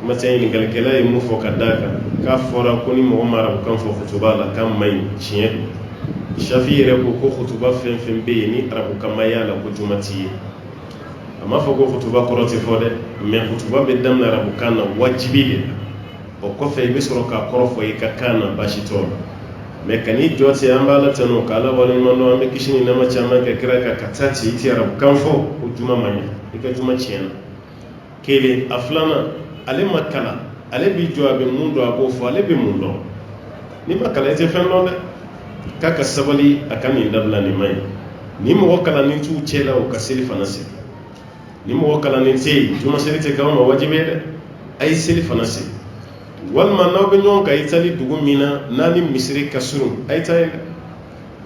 kuma tɛ ɲininkalikɛla ye mun fɔ ka d'a kan k'a fɔra ko ni mɔgɔ ma arabukan fɔ kutuba la k'a man ɲi tiɲɛ don Shafi yɛrɛ ko kutuba fɛn fɛn bɛ yen ni arabukan ma y'a la ko juma t'i ye a m'a fɔ ko kutuba kɔrɔ tɛ fɔ dɛ mɛ kutuba bɛ daminɛ arabukan na wajibi de la o kɔfɛ i bɛ sɔrɔ k'a kɔrɔ fɔ i ka kan na baasi t'o la mɛ ka n'i jɔ ten an b'a la tanu k'ala waleɲuman dɔn an bɛ kisi ni nɛɛma caman kɛ kira kan ka taa ten i tɛ arabukan fɔ o juma ma ɲɛ i ka juma tiɲɛna kelen a filanan ale ma kalan ale b'i jɔ a bɛ mun dɔn a b'o fɔ ale bɛ mun dɔn n'i ma kalan i tɛ fɛn dɔn dɛ k'a ka sabali a ka nin dabila nin ma ɲi ni mɔgɔ kalannen t'u cɛ la o ka seli fana seli ni mɔgɔ kalannen tɛ yen juma seli tɛ k'aw ma wajibi ye dɛ a ye seli fana seli walima n'aw bɛ ɲɔgɔn kan i taali dugu min na n'a ni misiri ka surun a ye taa yen dɛ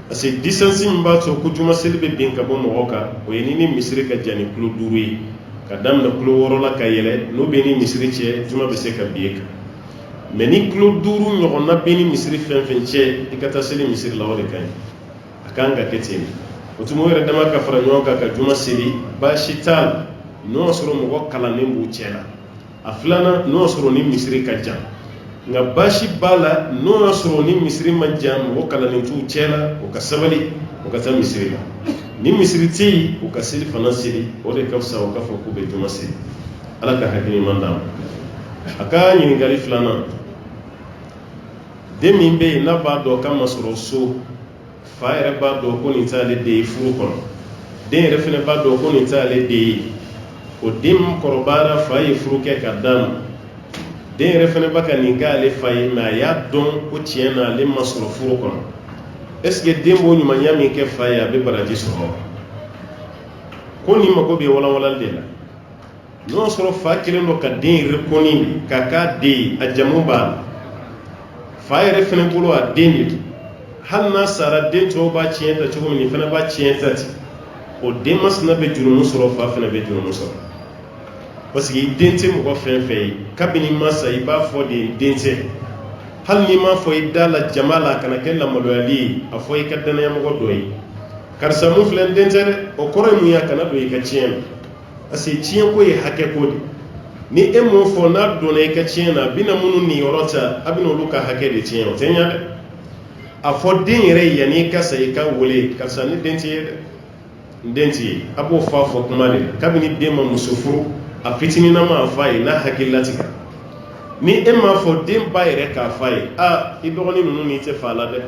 parce que distance min b'a to ko juma seli bɛ bin ka bɔ mɔgɔ kan o ye ni misiri ka jan ni kulo 5 ye ka daminɛ kulo 6 la ka yɛlɛ n'o bɛ ni misiri cɛ juma bɛ se ka bin e kan mɛ ni kulo 5 ɲɔgɔnna bɛ ni misiri fɛn fɛn cɛ i ka taa seli misiri la o de ka ɲi a kan ka kɛ ten o tuma o yɛrɛ dama ka fara ɲɔgɔn kan ka juma seli baasi t'a la n'o y'a sɔrɔ mɔgɔ kalannen b'u cɛ la a filanan n'o y'a sɔrɔ ni misiri ka jan nka baasi b'a la n'o y'a sɔrɔ ni misiri ma jan mɔgɔ kalannen t'u cɛ la o ka sabali o ka taa misiri la ni misiri tɛ yen o ka seli fana seli o de ka fisa o k'a fɔ k'u bɛ juma seli ala ka hakili ɲuman d'a ma a ka ɲininkali filanan den min bɛ yen n'a b'a dɔn k'a ma sɔrɔ so fa yɛrɛ b'a dɔn ko nin t'ale den ye furu kɔnɔ den yɛrɛ fana b'a dɔn ko nin t'ale den ye o den kɔrɔbayara fa ye furu kɛ ka d'a ma den yɛrɛ fana b'a ka nin k'ale fa ye mɛ a y'a dɔn ko tiɲɛ na ale ma sɔrɔ furu kɔnɔ est-ce que den b'o ɲumanya min kɛ fa ye a bɛ baraji sɔrɔ ko nin mago bɛ walawalali de la n'o y'a sɔrɔ fa kelen don ka den reconni k'a k'a den ye a jamu b'a la fa yɛrɛ fana bolo a den de don hali n'a sara den tɔw b'a tiɲɛ ta cogo min nin fana b'a tiɲɛ ta ten o den masina bɛ jurumu sɔrɔ fa fana bɛ jurumu sɔrɔ parce que i den tɛ mɔgɔ fɛn fɛn ye kabini masa i b'a fɔ de den tɛ hali n'i m'a fɔ i da la jama la a kana kɛ lamaloyali ye a fɔ i ka danayamɔgɔ dɔ ye karisa mun filɛ den tɛ dɛ o kɔrɔ ye mun ye a kana don i ka tiɲɛ na parce que tiɲɛ ko ye hakɛ ko de ni e m'o fɔ n'a donna i ka tiɲɛ na a bɛna minnu nin yɔrɔ ta a bɛna olu ka hakɛ de tiɲɛ o tɛ ɲa dɛ a fɔ den yɛrɛ yanni i ka sa i ka wele karisa ni den t'i ye dɛ n den t'i ye a b'o fɔ a fɔ kuma de la kabini den ma muso furu a fitininama a f'a ye n'a hakili latigɛ ni e m'a fɔ den ba yɛrɛ k'a f'a ye a i dɔgɔnin ninnu n'i tɛ fa la dɛ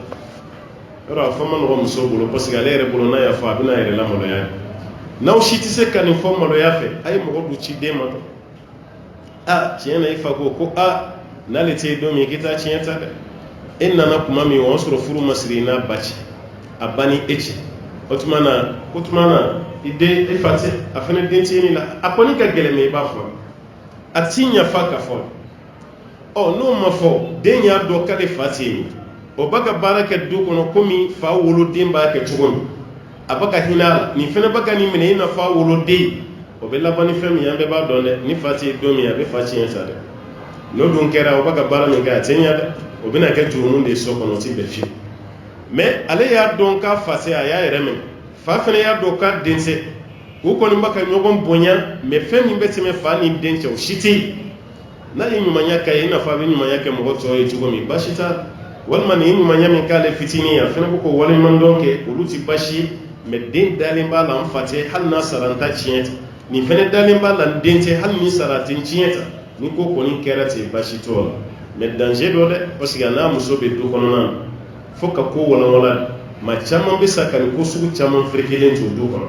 yɔrɔ a fɔ ma nɔgɔ muso bolo parce que ale yɛrɛ bolo n'a y'a fɔ a bɛna a yɛrɛ la maloya n'aw si tɛ se ka nin fɔ maloya fɛ a ye mɔgɔ dun ci den ma dɔn a tiɲɛ na i fa ko a n'ale tɛ yen don min k'i taa tiɲɛ ta dɛ e nana kuma min o y'a sɔrɔ furu ma siri i n'a ba ci a ba ni e cɛ o tuma na i den e fa tɛ a fana den tɛ nin la a kɔni ka gɛlɛn mɛ i b'a fɔ a t'i ɲafa ka fɔ ɔ n'o ma fɔ den y'a dɔn k'ale fa tɛ yen o b'a ka baara kɛ du kɔnɔ komi fa woloden b'a kɛ cogo min a b'a ka hinɛ a la nin fana b'a ka nin minɛ i na fa woloden o bɛ laban ni fɛn min ye an bɛɛ b'a dɔn dɛ ni fa tɛ yen don min a bɛ fa tiɲɛ sa dɛ n'o dun kɛra o b'a ka baara min kɛ a tɛ ɲa dɛ o bɛna kɛ jurumu de ye so kɔnɔ o tɛ bɛn fiyewu mɛ ale y'a dɔn k'a fa tɛ a y'a yɛrɛ minɛ fa fana y'a dɔn k'a den tɛ u kɔni b'a ka ɲɔgɔn bonya mɛ fɛn min bɛ tɛmɛ fa ni den cɛ o si tɛ yen n'a ye ɲumanya kɛ i n'a fɔ a bɛ ɲumanya kɛ mɔgɔ tɔw ye cogo min baasi t'a la walima nin ye ɲumanya min k'ale fitinin ye a fana bɛ k'o waleɲuman dɔn kɛ olu tɛ baasi ye mɛ den dalen b'a la n fa tɛ hali n'a sara n ta tiɲɛ ta nin fana dalen b'a la n den tɛ hali ni sara a tɛ n tiɲɛ ta ni ko kɔni kɛra ten baasi t'o la mɛ danger dɔ dɛ parce que a n'a muso bɛ du kɔnɔna na fo ka ko walawala maa caman bɛ sa ka nin ko sugu caman ferekelen to du kɔnɔ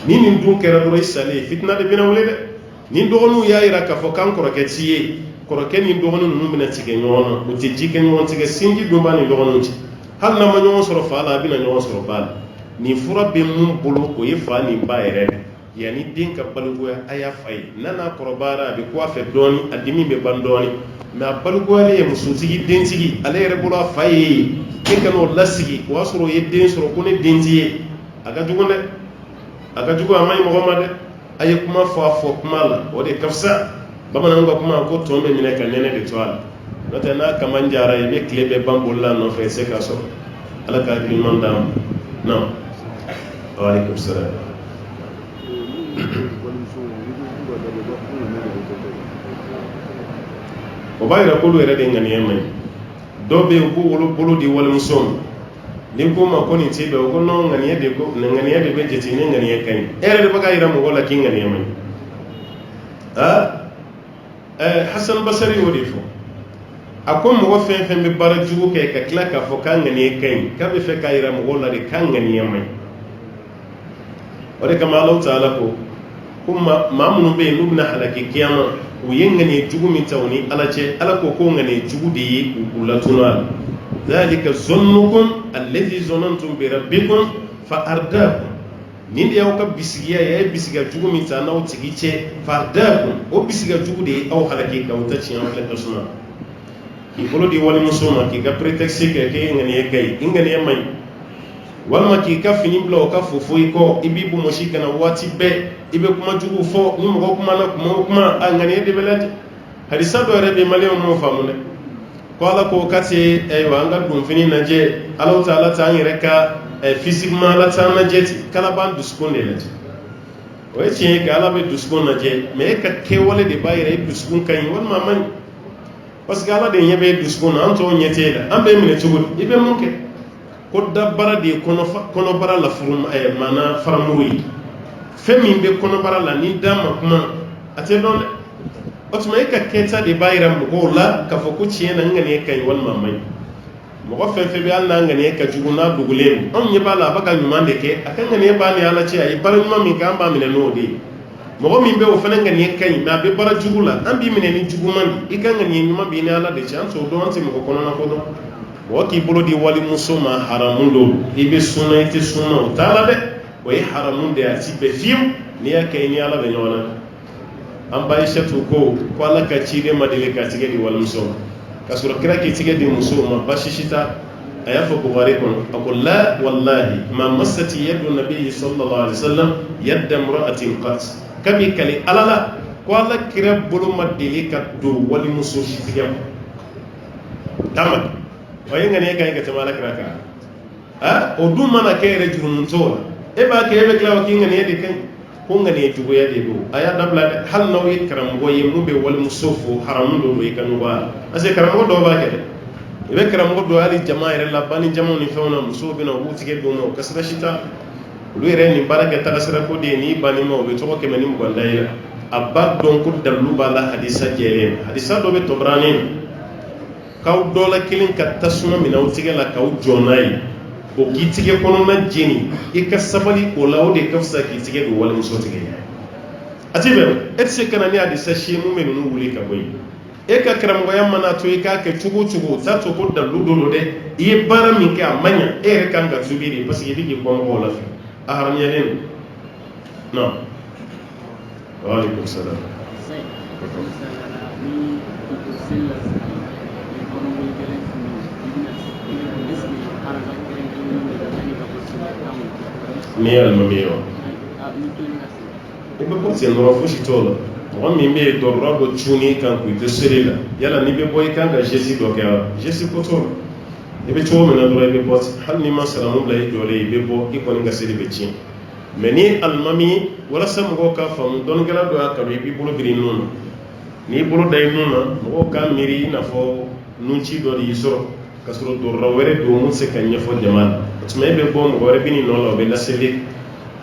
ni nin dun kɛra dɔrɔn i salen ye fitina de bɛna wele dɛ ni dɔgɔninw y'a jira k'a fɔ k'an kɔrɔkɛ t'i ye kɔrɔkɛ ni dɔgɔnin ninnu bɛna tigɛ ɲɔgɔn na u tɛ ji kɛ ɲɔgɔn tigɛ sinji dun b'a ni dɔgɔninw cɛ hali n'a ma ɲɔgɔn sɔrɔ fa la a bɛna ɲɔgɔn sɔrɔ ba la nin fura bɛ mun bolo o ye fa ni ba yɛrɛ de yanni den ka balikuya a y'a fa ye n'a n'a kɔrɔbayara a bɛ kó a fɛ dɔɔnin a dimi bɛ ban dɔɔnin mɛ a balikuyalen ye musotigi dentigi ale yɛrɛ bolo a fa ye e ka n'o lasigi o y'a sɔrɔ o ye den sɔrɔ ko ne den t'i ye a ka jugu dɛ a ka jugu a ma ɲi mɔgɔ ma dɛ a ye kuma fɔ a fɔ kuma la o de ka fisa bamananw ka kuma ko tɔn bɛ minɛ ka nɛnɛ de to a la n'o tɛ n'a kaman jara i bɛ tile bɛɛ ban bolila nɔfɛ i se ka sɔrɔ ala ka hakili ɲuman d'a ma non waaleykum salaam o b'a yira k'olu yɛrɛ de ŋaniya man ɲi dɔw bɛ yen u k'u bolo di walimuso ma n'i ko ma ko nin t'i bɛn o ko non ŋaniya de bɛ jate ne ŋaniya ka ɲi e yɛrɛ de bɛ ka yira mɔgɔ la k'i ŋaniya man ɲi Hasan Basari y'o de fɔ a ko mɔgɔ fɛn fɛn bɛ baara jugu kɛ ka tila k'a fɔ k'a ŋaniya ka ɲi k'a bɛ fɛ k'a yira mɔgɔw la de k'a ŋaniya man ɲi o de kama Alahu Taala ko maa minnu bɛ yen n'u bɛna halaki kiyama u ye ŋaniya jugu min ta u ni ala cɛ ala ko ŋaniya jugu de ye u latunu a la dhalika zonnukum allazi zonantum bi rabbikum fa ardaakum nin de y'aw ka bisigiya ye bisiga jugu min ta n'aw tigi cɛ fa ardaakum o bisiga jugu de ye aw halaki k'aw ta tiɲɛ filɛ ka suma k'i bolo di walimuso ma k'i ka prétexte kɛ k'e ŋaniya ka ɲi i ŋaniya man ɲi walima k'i ka fini bila o ka fofo i kɔ i b'i bomosi kana waati bɛɛ i bɛ kuma jugu fɔ ni mɔgɔ kumana kuma o kuma a ŋaniya de bɛ lajɛ hadisa dɔ yɛrɛ bɛ maliyɛnw m'o faamu dɛ ko ala ko ka se ayiwa an ka donfini lajɛ Alahu Taala t'an yɛrɛ ka physiquement ala t'an lajɛ ten k'ala b'an dusukun de lajɛ o ye tiɲɛ ye ka ala bɛ dusukun lajɛ mais e ka kɛwale de b'a yira e dusukun ka ɲi walima a man ɲi parce que ala de ɲɛ bɛ e dusukun na an tɔw ɲɛ t'e la an bɛ minɛ cogo di i bɛ mun kɛ ko dabara de ye kɔnɔbara la maana faramuru ye fɛn min bɛ kɔnɔbara la ni da ma kuma a tɛ dɔn dɛ o tuma e ka kɛta de b'a yira mɔgɔw la k'a fɔ ko tiɲɛ na n ŋaniya ka ɲi walima a man ɲi mɔgɔ fɛn fɛn bɛ hali n'a ŋaniya ka jugu n'a dogolen don anw ɲɛ b'a la a bɛ ka ɲuman de kɛ a ka ŋaniya b'a ni ala cɛ a ye baara ɲuman min kɛ an b'a minɛ n'o de ye mɔgɔ min bɛ o fana ŋaniya ka ɲi mais a bɛ baara jugu la an b'i minɛ ni juguman de i ka ŋaniya ɲuman b'i ni ala de cɛ an t'o dɔn an tɛ mɔgɔ kɔnɔna ko dɔn mɔgɔ k'i bolo di walimuso ma haramu don i bɛ sunna i tɛ sunna o t'a la dɛ o ye haramu de ye a ti bɛn fiyewu n'i y'a kɛ i ni ala bɛ ɲɔgɔn na an ba Aishatu ko ala ka ciden ma deli ka tigɛ di walimuso ma ka sɔrɔ kira k'i tigɛ di muso ma basi si t'a a y'a fɔ Bukhari kɔnɔ a ko la wallahi ma massati yadu nabiyyi sallallahu alaihi wasallam yadda imra'atin qat kabi kali ala la ko ala kira bolo ma deli ka don walimuso si tigɛ ma tama o ye ŋaniya ka ɲi ka tɛmɛ ala kira kan o dun mana kɛ yɛrɛ jurumuso la e b'a kɛ e bɛ tila k'i ŋaniya de ka ɲi ko ŋaniya juguya de don a y'a dabila dɛ hali n'aw ye karamɔgɔ ye mun bɛ walimuso fo haramu dɔ don i ka ɲɔgɔn a la parce que karamɔgɔ dɔw b'a kɛ dɛ i bɛ karamɔgɔ dɔ hali jama yɛrɛ la bani jamaw ni fɛnw na musow bɛ na u b'u tigɛ don ma o ka sira si t'a olu yɛrɛ nin baara kɛ tagasira ko de ye n'i banni ma o bɛ tɔgɔ 120 da i la a b'a dɔn ko dalilu b'a la hadisa jɛlen hadisa dɔ bɛ tɔbaranin k'aw dɔ la kelen ka tasuma minɛ aw tigɛ la k'aw jɔ n'a ye o k'i tigɛ kɔnɔna jeni i ka sabali o la o de ka fisa k'i tigɛ don walimuso tigɛ a ti bɛn e tɛ se ka na ni hadisa si ye mun bɛ ninnu wuli ka bɔ yen e ka karamɔgɔya mana to i k'a kɛ cogo cogo t'a to ko dalilu dɔ don dɛ i ye baara min kɛ a man ɲa e yɛrɛ kan ka tubi de parce que i bɛ k'i bɔ mɔgɔw la fɛ a haramuyalen don non waaleykum salaam. N'i ye alimami ye wa i bɛ bɔ sen dɔrɔn fosi t'o la mɔgɔ min bɛ yen dɔrɔrɔ dɔ cunni kan k'u to seere la yala n'i bɛ bɔ i kan ka geste dɔ kɛ wa geste ko t'o la i bɛ cogo min na dɔrɔn i bɛ bɔ ten hali n'i ma salamu bila i jɔlen i bɛ bɔ i kɔni ka seere bɛ tiɲɛ mais ni alimami ye walasa mɔgɔw k'a faamu dɔnnikɛla dɔ y'a kanu i b'i bolo biri nun na n'i bolo da i nun na mɔgɔw k'a miiri i n'a fɔ nunci dɔ de y'i sɔrɔ ka sɔrɔ dɔrɔrɔ wɛrɛ don mun tɛ se ka ɲɛfɔ jama la o tuma e bɛ bɔ mɔgɔ wɛrɛ bɛ n'i nɔ la o bɛ laseli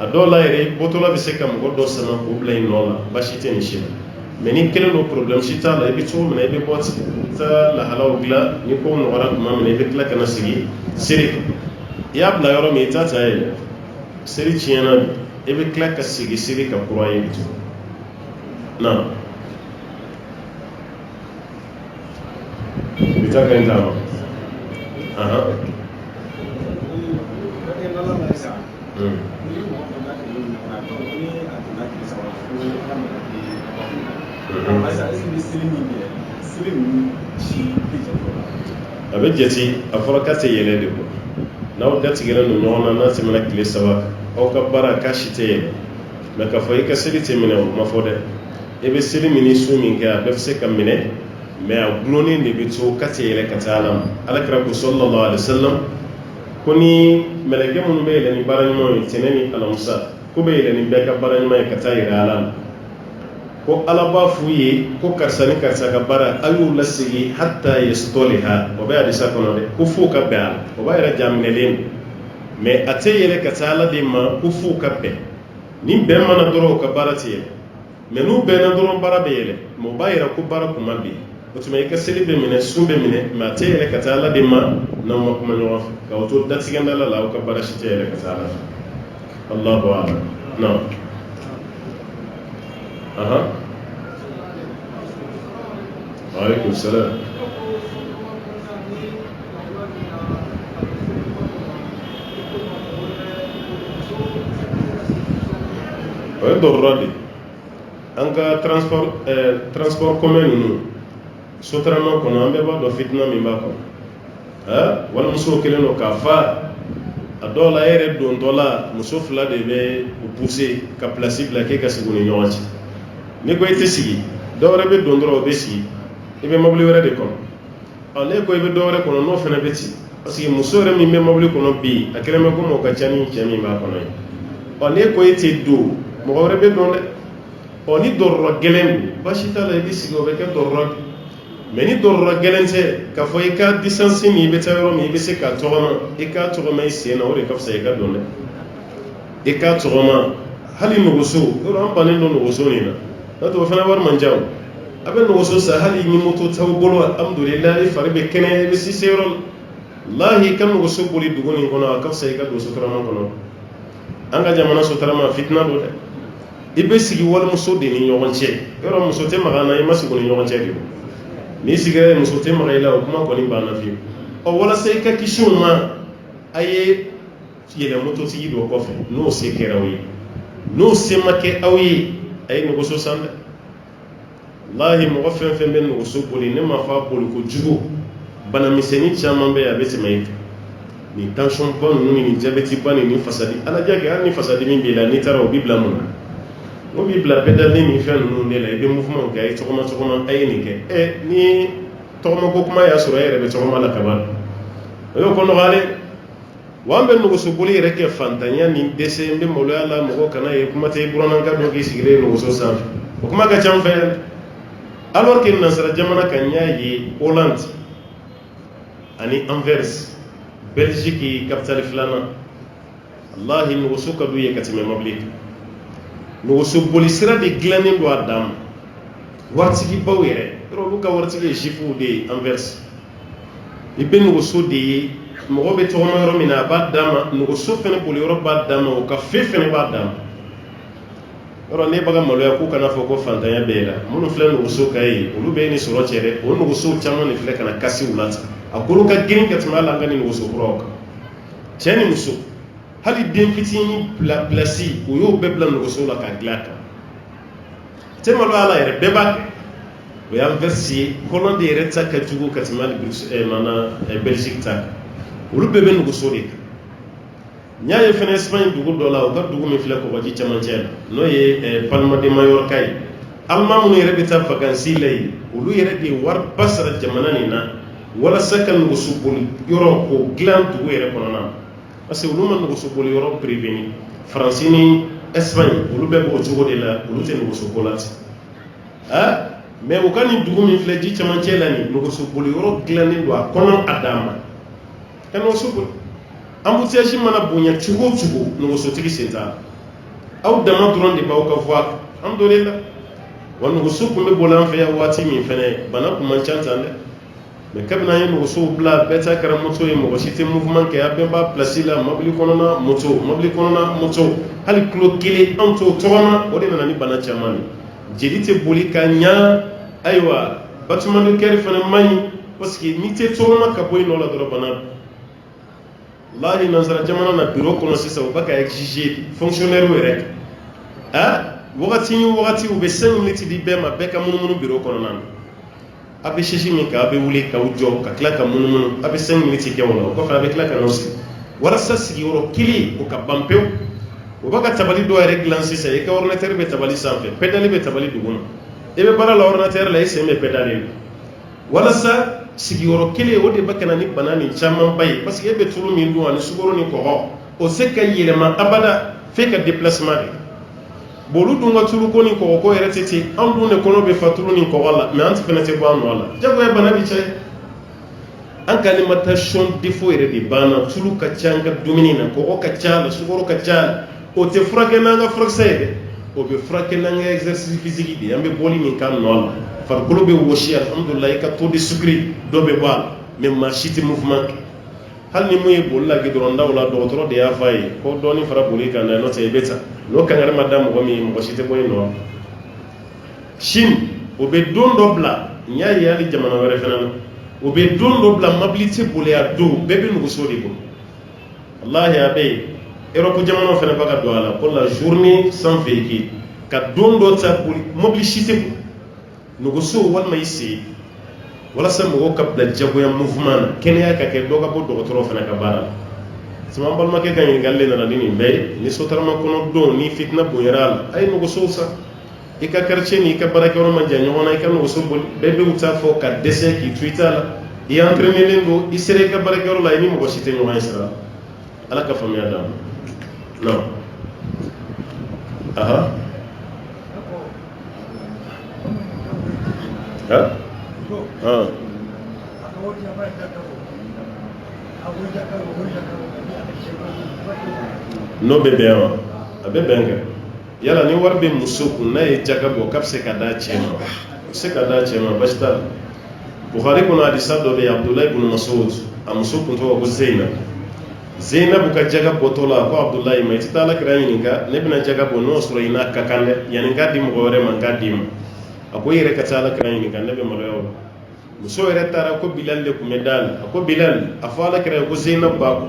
a dɔw la yɛrɛ bɔtɔla bɛ se ka mɔgɔ dɔ sama k'o bila i nɔ la basi tɛ nin si la mais ni kelen don problème si t'a la i bɛ cogo min na i bɛ bɔ ten i bɛ taa lahalaw dilan ni ko nɔgɔyara tuma min na i bɛ tila ka na sigi seere i y'a bila yɔrɔ min i t'a ta yɛlɛ seere tiɲɛna i bɛ tila ka sigi seere ka kura ye bi to na i taa ka ɲi t'a ma a bɛ jate a fɔra k'a tɛ yɛlɛ de kɔ n'aw datigɛlen don ɲɔgɔn na n'a tɛmɛna tile 3 aw ka baara k'a si tɛ yɛlɛ mais k'a fɔ i ka seli tɛ minɛ o ma fɔ dɛ i bɛ seli min ni su min kɛ a bɛɛ bɛ se ka minɛ mais a guloni ne bi to kate yele katalam alakra ko sallallahu alaihi wasallam koni meleke mun be yele ni baranymo teneni alamusa ko be yele ni beka baranymo kata iralan ko alaba fuye ko karsani karsa ka bara ayu lasigi hatta yastoliha o be adisa kono de ko fu ka bal o ba ira jamnelen mais ate yele katala de ma ko fu ka be ni be mana doro ka bara tiye mais nu be na doro bara be yele mo ba ira ko bara kuma bi o tuma ka selibe mine sumbe mine ma ate yele katala de ma na mo kuma nyof ka o to datiganda la o ka bara shi yele katala Allahu a'lam no aha وعليكم السلام ضروري أنك transport commun nous sotrano kono ambe ba do fitna mi bako wala muso keleno ka fa adola ere don dola muso fla de be pousser ka place bla ke ka siguni nyawati ni ko etesi do rebe don dro be si ibe mobili wɛrɛ de kɔnɔ ne ko ibe dɔwɛrɛ kɔnɔ n'o fana bɛ ci parce que muso yɛrɛ min bɛ mobili kɔnɔ bi a kɛlen bɛ ko mɔgɔ ka ca ni cɛ min b'a kɔnɔ ye ne ko e tɛ don mɔgɔ wɛrɛ bɛ don dɛ ni dɔrɔrɔ gɛlɛn don baasi t'a la i bɛ sigi o bɛ kɛ dɔrɔrɔ mais ni dɔrɔrɔ gɛlɛn tɛ k'a fɔ i ka distance min i bɛ taa yɔrɔ min i bɛ se k'a tɔgɔma i k'a tɔgɔma i sen na o de ka fisa i ka don dɛ i k'a tɔgɔma hali nɔgɔso yɔrɔ an bannen don nɔgɔso nin na n'o tɛ o fana wari man ca o a bɛ nɔgɔso sa hali ni moto t'aw bolo alhamdulilayi i fari bɛ kɛnɛ i bɛ si se yɔrɔ la lahi i ka nɔgɔso boli dugu nin kɔnɔ a ka fisa i ka don sotarama kɔnɔ an ka jamana sotarama fitina don dɛ i bɛ sigi walimuso de ni ɲɔgɔn cɛ yɔrɔ muso tɛ maga na i ma sigi o ni ɲɔgɔn cɛ de o n'i sigira muso tɛ maga i la o kuma kɔni banna fiyewu walasa i ka kisi o ma a ye yɛlɛ mototigi dɔ kɔfɛ n'o se kɛra aw ye n'o se ma kɛ aw ye a ye nɔgɔso san dɛ lahi mɔgɔ fɛn fɛn bɛ nɔgɔso boli ne ma fɔ a boli ko jugu bana misɛnnin caman bɛ yen a bɛ tɛmɛ i fɛ ni tension ba ninnu ni jabɛti ba ni fasadi ala jɛ kɛ hali ni fasadi min b'i la n'i taara o b'i bila mun na o b'i bila pédale ni fɛn ninnu de la i bɛ mouvement kɛ a ye tɔgɔma a ye nin kɛ ni tɔgɔma ko kuma y'a sɔrɔ e yɛrɛ bɛ tɔgɔma la kaban o y'o ko nɔgɔyalen wa an bɛ nɔgɔso boli yɛrɛ kɛ fantanya ni dɛsɛ n bɛ maloya la mɔgɔ kana ye kuma tɛ i burananka dɔ k'i sigilen nɔgɔso sanfɛ o kuma ka ca an fɛ yan alors que nansara jamana kan y'a ye Hollande ani Anvers Belgique capitale filanan wallahi nɔgɔso ka d'u ye ka tɛmɛ mobili kan nɔgɔso boli sira de dilannen don a dan ma waritigibaw yɛrɛ yɔrɔ olu ka waritigi ye juifuw de ye Anvers i bɛ nɔgɔso de ye mɔgɔ bɛ tɔgɔma yɔrɔ min na a b'a d'a ma nɔgɔso fɛnɛ boli yɔrɔ b'a d'a ma o ka fɛn fɛnɛ b'a d'a ma yɔrɔ ne baga maloya k'u kana fɔ ko fantanya bɛ la minnu filɛ nɔgɔso ka ye olu bɛ ni sɔrɔ cɛ dɛ o nɔgɔso caman de filɛ ka na kasi u la tan a kolo ka girin ka tɛmɛ hali an ka ni nɔgɔso kuraw kan cɛ ni muso hali den fitinin pilasi o y'o bɛɛ bila nɔgɔso la k'a dilan kan tɛ maloya la yɛrɛ bɛɛ b'a kɛ o y'an Anvers ye Hollande yɛrɛ ta ka jugu ka tɛmɛ hali Belgique ta kan olu bɛɛ bɛ nɔgɔso de kan n y'a ye fɛnɛ Espagne dugu dɔ la o ka dugu min filɛ kɔgɔji camancɛ la n'o ye Palma de Mallorca ye Allemand minnu yɛrɛ bɛ taa vacances la yen olu yɛrɛ de ye wari ba sara jamana nin na walasa ka nɔgɔso boli yɔrɔ k'o dilan dugu yɛrɛ kɔnɔna na parce que olu ma nɔgɔso boli yɔrɔ prévenir Faransi ni Espagne olu bɛɛ b'o cogo de la olu tɛ nɔgɔso ko la ten mais u ka nin dugu min filɛ ji camancɛ la nin nɔgɔso boli yɔrɔ dilannen don a kɔnɔ a dan ma ka nɔgɔso boli embouteillage mana bonya cogo o cogo nɔgɔsotigi sen t'a la aw dama dɔrɔn de b'aw ka voie kan alhamdulillah wa nɔgɔso kun bɛ boli an fɛ yan waati min fɛnɛ bana kun man ca tan dɛ mais kabini an ye nɔgɔsow bila bɛɛ ta kɛra moto ye mɔgɔ si tɛ mouvement kɛ a bɛɛ b'a place la mobili kɔnɔna moto hali kilo kelen an t'o tɔgɔma o de nana ni bana caman ye jeli tɛ boli ka ɲa ayiwa bâtiment de cœur fɛnɛ man ɲi parce que n'i tɛ tɔgɔma ka bɔ yen nɔ la dɔrɔn bana lahi nansara jamana na bureau kɔnɔ sisan u bɛ ka exiger fonctionnaire yɛrɛ wagati ni wagati u bɛ 5 minutes di bɛɛ ma bɛɛ ka munumunu bureau kɔnɔna na a bɛ sisi min kɛ a bɛ wuli k'aw jɔ ka tila ka munumunu a bɛ 5 minutes kɛ o la o kɔfɛ a bɛ tila ka n'aw sigi walasa sigiyɔrɔ kelen o ka ban pewu u bɛ ka tabali dɔ yɛrɛ dilan sisan i ka ordinateur bɛ tabali sanfɛ pédale bɛ tabali duguma i bɛ baara la ordinateur la i sen bɛ pédale walasa sigiyɔrɔ kelen o de bɛ kana ni bana nin caman ba ye parce que e bɛ tulu min dun ani sukaro ni kɔgɔ o se ka yɛlɛma abada f'e ka déplacement de bon olu dun ka tulu ko ni kɔgɔ ko yɛrɛ tɛ ten anw dun de kɔnɔ bɛ fa tulu ni kɔgɔ la mais an fɛnɛ tɛ bɔ an nɔ la jagoya bana bi caya an ka alimentation défaut yɛrɛ de banna tulu ka ca an ka dumuni na kɔgɔ ka ca la sukaro ka ca la o tɛ furakɛ n'an ka furakisɛ ye dɛ o bɛ furakɛ n'an ka exercice physique de an bɛ bɔli min k'an nɔ la farikolo bɛ wɔsi alhamdulilayi i ka taux de sucre dɔ bɛ bɔ a la mais maa si tɛ mouvement kɛ hali ni mun ye boli la gidɔrɔn daw la dɔgɔtɔrɔ de y'a fɔ a ye ko dɔɔni fara boli kan na n'o tɛ i bɛ taa n'o kankari ma da mɔgɔ min ye mɔgɔ si tɛ bɔ yen nɔ Chine o bɛ don dɔ bila n y'a ye hali jamana wɛrɛ fana na o bɛ don dɔ bila mobili tɛ boli a don bɛɛ bɛ nuguso de bolo walahi a bɛ yen Europe jamanaw fana bɛ ka don a la ko la journée sans véhicule ka don dɔ ta boli mobili si tɛ boli nuguso walima i sen walasa mɔgɔw ka bila jagoya mouvement na kɛnɛya ka kɛ dɔ ka bɔ dɔgɔtɔrɔ fana ka baara la sama balimakɛ ka ɲininkali le nana ni nin bɛɛ ye ni sotarama kɔnɔ don ni fitina bonyara a la a ye nugusow san i ka quartier ni i ka baarakɛyɔrɔ ma jan ɲɔgɔn na i ka nuguso boli bɛɛ bɛ u ta fɔ ka dɛsɛ k'i to i ta la i entraînelen don i sera i ka baarakɛyɔrɔ la i ni mɔgɔ si tɛ ɲɔgɔn ye sira ala ka faamuya d'a ma non aha ha n'o bɛ bɛn wa a bɛ bɛn kɛ yala ni wari bɛ muso kun n'a ye jaga bɔ k'a bɛ se ka d'a cɛ ma a bɛ se ka d'a cɛ ma basi t'a la Bukhari kɔnɔ hadisa dɔ bɛ yen Abdulayi ibn Mas'ud a muso kun tɔgɔ ko Zainab ka jaga bɔtɔ la ko Abdulayi ma i tɛ taa Alakira ɲininka ne bɛna jaga bɔ n'o sɔrɔ i n'a ka kan dɛ yanni n k'a di mɔgɔ wɛrɛ ma n k'a d'i ma a ko i yɛrɛ ka taa Alakira ɲininka ne bɛ maloya o la muso yɛrɛ taara ko Bilal de tun bɛ da la a ko Bilal a fɔ Alakira ko Zainab b'a kɔ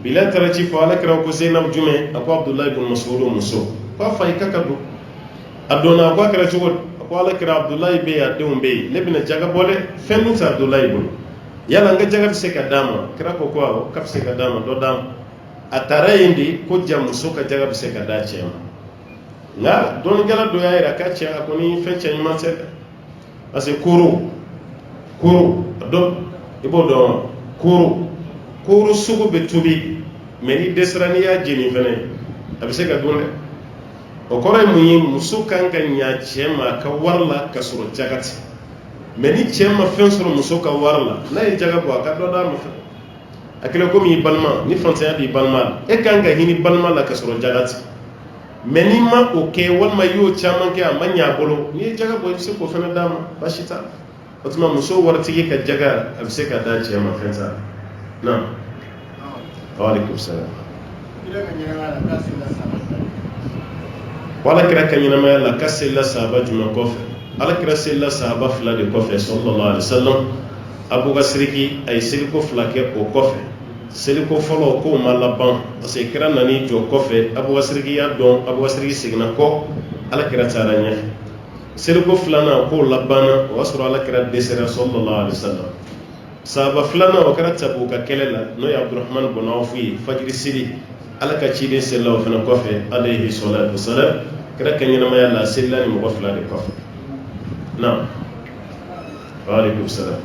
Bilal taara ci fɔ Alakira ko Zainab jumɛn a ko Abdulayi ibn Mas'ud muso k'a fa i ka ka don a donna a ko a kɛra cogo di a ko Alakira Abdulayi bɛ yen a denw bɛ yen ne bɛna jaga bɔ dɛ fɛn dun tɛ Abdulayi bolo yala n ka jaga bɛ se ka d'a ma kira ko awɔ k'a bɛ se ka d'a ma dɔ d'a ma a taara yen de ko ja muso ka jaga bɛ se ka d'a cɛ ma nka dɔnnikɛla dɔ y'a jira k'a cɛ a kɔni fɛn cɛ ɲuman tɛ dɛ parce que koro a dɔn i b'o dɔn koro sugu bɛ tobi mais ni dɛsɛra n'i y'a jeni fɛnɛ a bɛ se ka dun dɛ o kɔrɔ ye mun ye muso kan ka ɲa cɛ ma a ka wari la ka sɔrɔ jaga tɛ mais ni cɛ ma fɛn sɔrɔ muso ka wari la n'a ye jaga bɔ a ka dɔ d'a ma fɛ a kɛra komi i balima ni fantanya b'i balima la e kan ka hinɛ balima la ka sɔrɔ jaga tɛ mais n'i ma o kɛ walima i y'o caman kɛ a ma ɲɛ a bolo n'i ye jaga bɔ i bɛ se k'o fɛnɛ d'a ma baasi t'a la o tuma muso waritigi ka jaga a bɛ se ka d'a cɛ ma fɛn t'a la naam waaleykum salaam wala kira ka ɲɛnamaya la ka selila sahaba jumɛn kɔfɛ ala kira selila sahaba fila de kɔfɛ sallallahu alaihi wasallam Abu Basriki a ye seliko fila kɛ o kɔfɛ seliko fɔlɔ k'o ma laban parce que kira nan'i jɔ kɔfɛ Abu Basriki y'a dɔn Abu Basriki seginna kɔ ala kira taara ɲɛfɛ seliko filanan k'o labanna o y'a sɔrɔ ala kira dɛsɛra sallallahu alaihi wasallam sahaba filanan o kɛra Tabuka kɛlɛ la n'o ye Abdurrahman ibn Awf ye fajiri seli ala ka ciden selila o fana kɔfɛ alayhi salatu wasalam kira ka ɲɛnamaya la selila ni mɔgɔ fila de kɔfɛ naam waaleykum salaam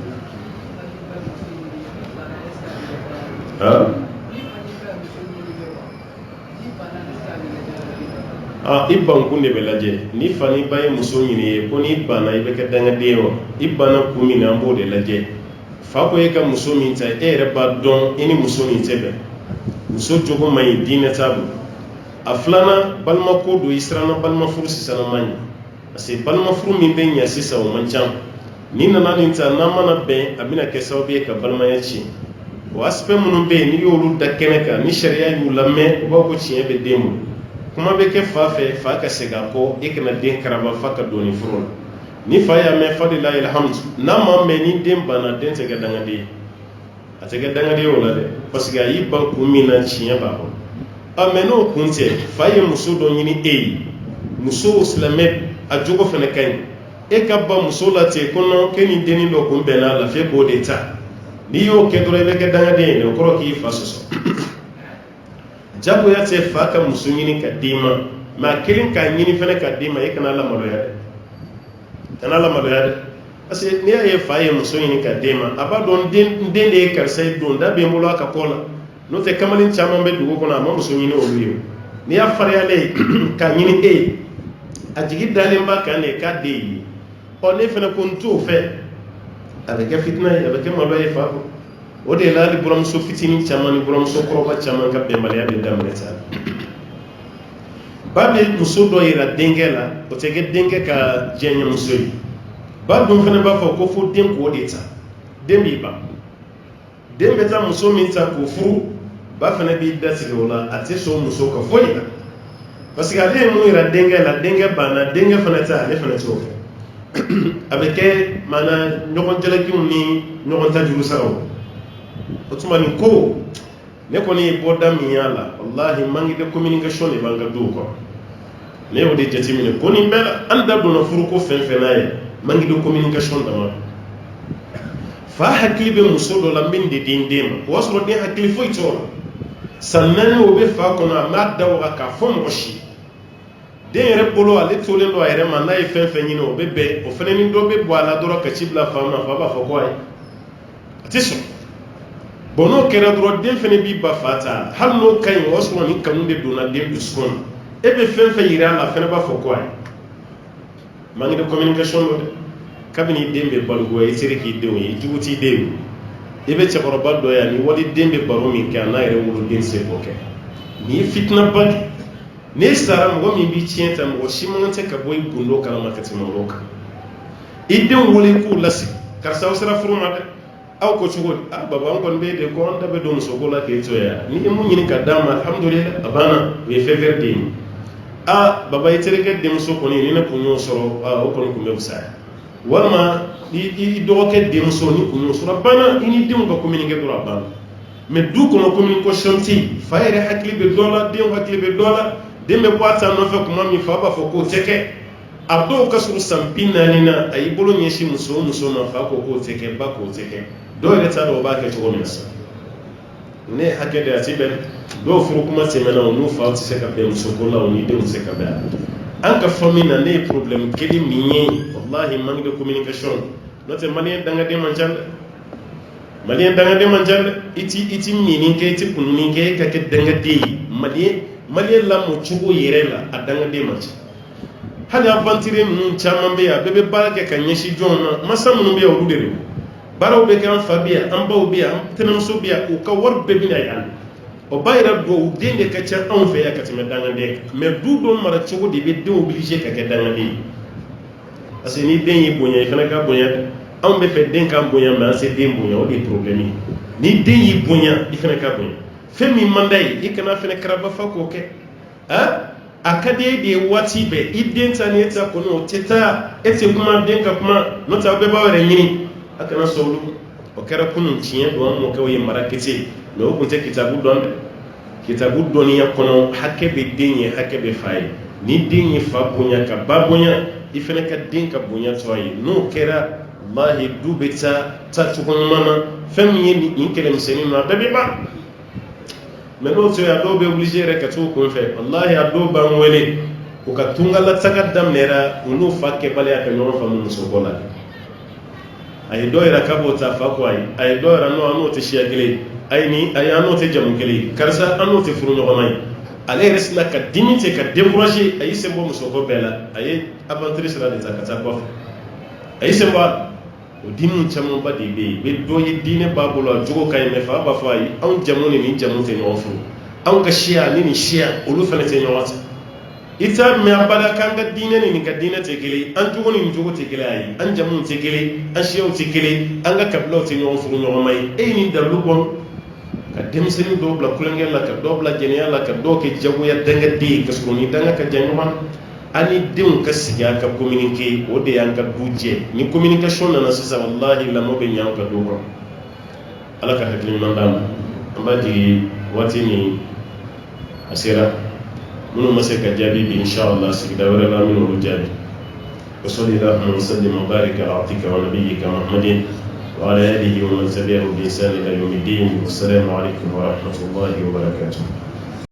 i bankun de bɛ lajɛ ni fa ni ba ye muso ɲini ye ko n'i banna i bɛ kɛ dangaden ye wa i banna kun min na an b'o de lajɛ fa ko e ka muso min ta e yɛrɛ b'a dɔn i ni muso min tɛ bɛn muso jogo man ɲi diinɛ t'a bolo a filanan balima ko don i siranna balima furu sisan man ɲi parce que balima furu min bɛ ɲɛ sisan o man ca ni nana nin ta n'an mana bɛn a bɛna kɛ sababu ye ka balimaya tiɲɛ o aspect minnu bɛ yen n'i y'olu da kɛnɛ kan ni sariya y'u lamɛn u b'a fɔ ko tiɲɛ bɛ den bolo kuma bɛ kɛ fa fɛ fa ka segin a kɔ e kana den karaba fa ka don nin furu la ni fa y'a mɛn fa de la alhamdu n'a ma mɛn ni den banna den tɛ kɛ dangaden ye a tɛ kɛ dangaden ye o la dɛ parce que a y'i ban kun min na tiɲɛ b'a kɔnɔ mais n'o kun tɛ fa ye muso dɔ ɲini e ye muso silamɛ a jogo fana ka ɲi e ka ban muso la ten ko non k'e ni dennin dɔ kun bɛnna a la f'e k'o de ta n'i y'o kɛ dɔrɔn i bɛ kɛ dangaden ye o kɔrɔ k'i fa sɔsɔ jagoya tɛ fa ka muso ɲini ka d'i ma mais a kelen k'a ɲini fana ka d'i ma e kana lamaloya dɛ parce que ni ye fa ye muso ɲini ka den ma a b'a dɔn den de ye karisa ye don da bɛ n bolo a ka kɔ la n'o tɛ kamalen caman bɛ dugu kɔnɔ a ma muso ɲini olu ye n'i y'a fariyalen k'a ɲini e ye a jigi dalen b'a kan de k'a den ye ɔ ne fana ko n t'o fɛ a bɛ kɛ fitina ye a bɛ kɛ malo ye fa kɔ o de la hali buramuso fitinin caman ni buramuso kɔrɔba caman ka bɛnbaliya bɛ daminɛ sa ba bɛ muso dɔ yira denkɛ la o tɛ kɛ denkɛ ka diɲɛ muso ye ba dun fana b'a fɔ ko fo den k'o de ta den b'i ban den bɛ taa muso min ta k'o furu ba fana b'i da sigi o la a tɛ sɔn muso ka foyi la parce que ale ye mun yira denkɛ la denkɛ banna denkɛ fana ta ale fana t'o fɛ a bɛ kɛ maana ɲɔgɔn jalakiw ni ɲɔgɔn ta juru saraw o tuma nin ko ne kɔni ye bɔda min y'a la wallahi manque de communication de b'an ka duw kɔnɔ ne y'o de jateminɛ ko nin bɛɛ la an da donna furuko fɛn fɛn n'a ye manque de communication dama fa hakili bɛ muso dɔ la min de den ma o y'a sɔrɔ den hakili foyi t'o la san naani o bɛ fa kɔnɔ a m'a da waga k'a fɔ mɔgɔ si den yɛrɛ bolo ale tolen don a yɛrɛ ma n'a ye fɛn fɛn ɲini o bɛ bɛn o fana ni dɔ bɛ bɔ a la dɔrɔn ka ci bila fa ma fa b'a fɔ ko ayi a tɛ sɔn bon n'o kɛra dɔrɔn den fana b'i ba fa ta hali n'o ka ɲi o y'a sɔrɔ ni kanu de donna den dusukun na e bɛ fɛn fɛn yira a la fana b'a fɔ ko ayi manque de communication don dɛ kabini den bɛ balogo i sera k'i denw ye jugu t'i den ye i bɛ cɛkɔrɔba dɔ yan ni wali den bɛ baro min kɛ a n'a yɛrɛ woloden se k'o kɛ nin ye fitina ba de n'e sara mɔgɔ min b'i tiɲɛ ta mɔgɔ si man tɛ ka bɔ i gundo kalama ka tɛmɛ mɔgɔw kan i denw wele k'u lasigi karisa aw sera furu ma dɛ aw ko cogo di baba an kɔni bɛ de ko an da bɛ don musoko la k'e to yan ni ye mun ɲini ka d'a ma alhamdulilayi a banna o ye fɛn den ye baba i terikɛ denmuso kɔni ni ne kun y'o sɔrɔ o kɔni kun bɛ fisaya walima i dɔgɔkɛ denmuso ni kun y'o sɔrɔ a banna i ni denw ka communiquer dɔrɔn a banna mais du kɔnɔ communication tɛ yen fa yɛrɛ hakili bɛ dɔ la denw hakili bɛ dɔ la den bɛ bɔ a ta nɔfɛ tuma min fa b'a fɔ k'o tɛ kɛ a dɔw ka surun san 40 na a y'i bolo ɲɛsin muso o muso ma fa ko k'o tɛ kɛ ba k'o tɛ kɛ dɔw yɛrɛ t'a dɔn o b'a kɛ cogo min na sa ne hakɛ de a ti bɛn dɔw furu kuma tɛmɛna o n'u faw tɛ se ka bɛn musoko la o ni denw tɛ se ka bɛn an ka famille na ne ye problème kelen min ye wallahi manque de communication n'o tɛ maliyɛn dangaden man ca dɛ maliyɛn dangaden man ca dɛ i ti minin kɛ i ti kununi kɛ e ka kɛ dangaden ye maliyɛn lamɔ cogo yɛrɛ la a dangaden man ca hali aventure ninnu caman bɛ yan a bɛɛ bɛ baara kɛ ka ɲɛsin jɔn ma masa minnu bɛ yan olu de don baaraw bɛ kɛ an fa bɛ yan an baw bɛ yan an tɛnɛmuso bɛ yan u ka wari bɛɛ bɛ na yan o ba yɛrɛ dɔw u den de ka ca anw fɛ yan ka tɛmɛ dangaden kan mais du dɔw mara cogo de bɛ den obligé ka kɛ dangaden ye parce que ni den y'i bonya i fana ka bonya dɛ anw bɛ fɛ den k'an bonya mais an se den bonya o de ye problème ye ni den y'i bonya i fana ka bonya fɛn min man d'a ye i kana fana karaba fa k'o kɛ a ka di e de ye waati bɛɛ i den ta ni e ta kɔni o tɛ taa e tɛ kuma den ka kuma n'o tɛ aw bɛɛ b'aw yɛrɛ ɲini a kana sɔn olu o kɛra kunun tiɲɛ don an mɔkɛw ye mara kisi mais o tun tɛ kitabu dɔn dɛ kitabu dɔnniya kɔnɔ hakɛ bɛ den ye hakɛ bɛ fa ye ni den ye fa bonya ka ba bonya i fana ka den ka bonya to a ye n'o kɛra wallahi du bɛ taa cogo ɲuman na fɛn min ye nin kɛlɛmisɛnnin ninnu a bɛɛ bɛ ban mais n'o tɛ a dɔw bɛ obligé yɛrɛ ka t'u kun fɛ wallahi a dɔw b'an wele u ka tungalataga daminɛra u n'u fa kɛbaliya ka ɲɔgɔn faamu musoko la a ye dɔw yɛrɛ k'a b'o ta fa ko ayi a ye dɔw yɛrɛ an n'o tɛ siya kelen ye an n'o tɛ jamu kelen ye karisa an n'o tɛ furu ɲɔgɔnma ye ale yɛrɛ sina ka dimi ten ka décourager a y'i sen bɔ musoko bɛɛ la a ye aventure sira de ta ka taa kɔfɛ a y'i sen bɔ a la o dimiw camanba de bɛ yen bɛ dɔ ye diinɛ b'a bolo a jogo ka ɲi mais fa b'a fɔ ayi anw jamu ni nin jamu tɛ ɲɔgɔn furu anw ka siya ni nin siya olu fana tɛ ɲɔgɔn ta i t'a mɛn abada k'an ka diinɛ ni nin ka diinɛ tɛ kelen an jogo ni nin jogo tɛ kelen ayi an jamuw tɛ kelen an siyaw tɛ kelen an ka kabilaw tɛ ɲɔgɔn furu ɲɔgɔn ma ye e ye nin dalilu bɔ ka denmisɛnnin dɔw bila kulonkɛ la ka dɔw bila jɛnɛya la ka dɔw kɛ jagoya dangaden ye ka sɔrɔ ni danga ka jan ɲɔgɔn an ni denw ka sigi a ka communiquer o de y'an ka du jɛ ni communication nana sisan wallahi lamɔ bɛ ɲɛ an ka du kɔnɔ ala ka hakili ɲuman d'an ma an b'a jigi waati min a sera minnu ma se ka jaabi bi inshallah sigida wɛrɛ la an bɛna olu jaabi وصلى اللهم وسلم وبارك على عبدك ونبيك محمد وعلى آله ومن تبعه بإحسان إلى يوم الدين والسلام عليكم ورحمة الله وبركاته.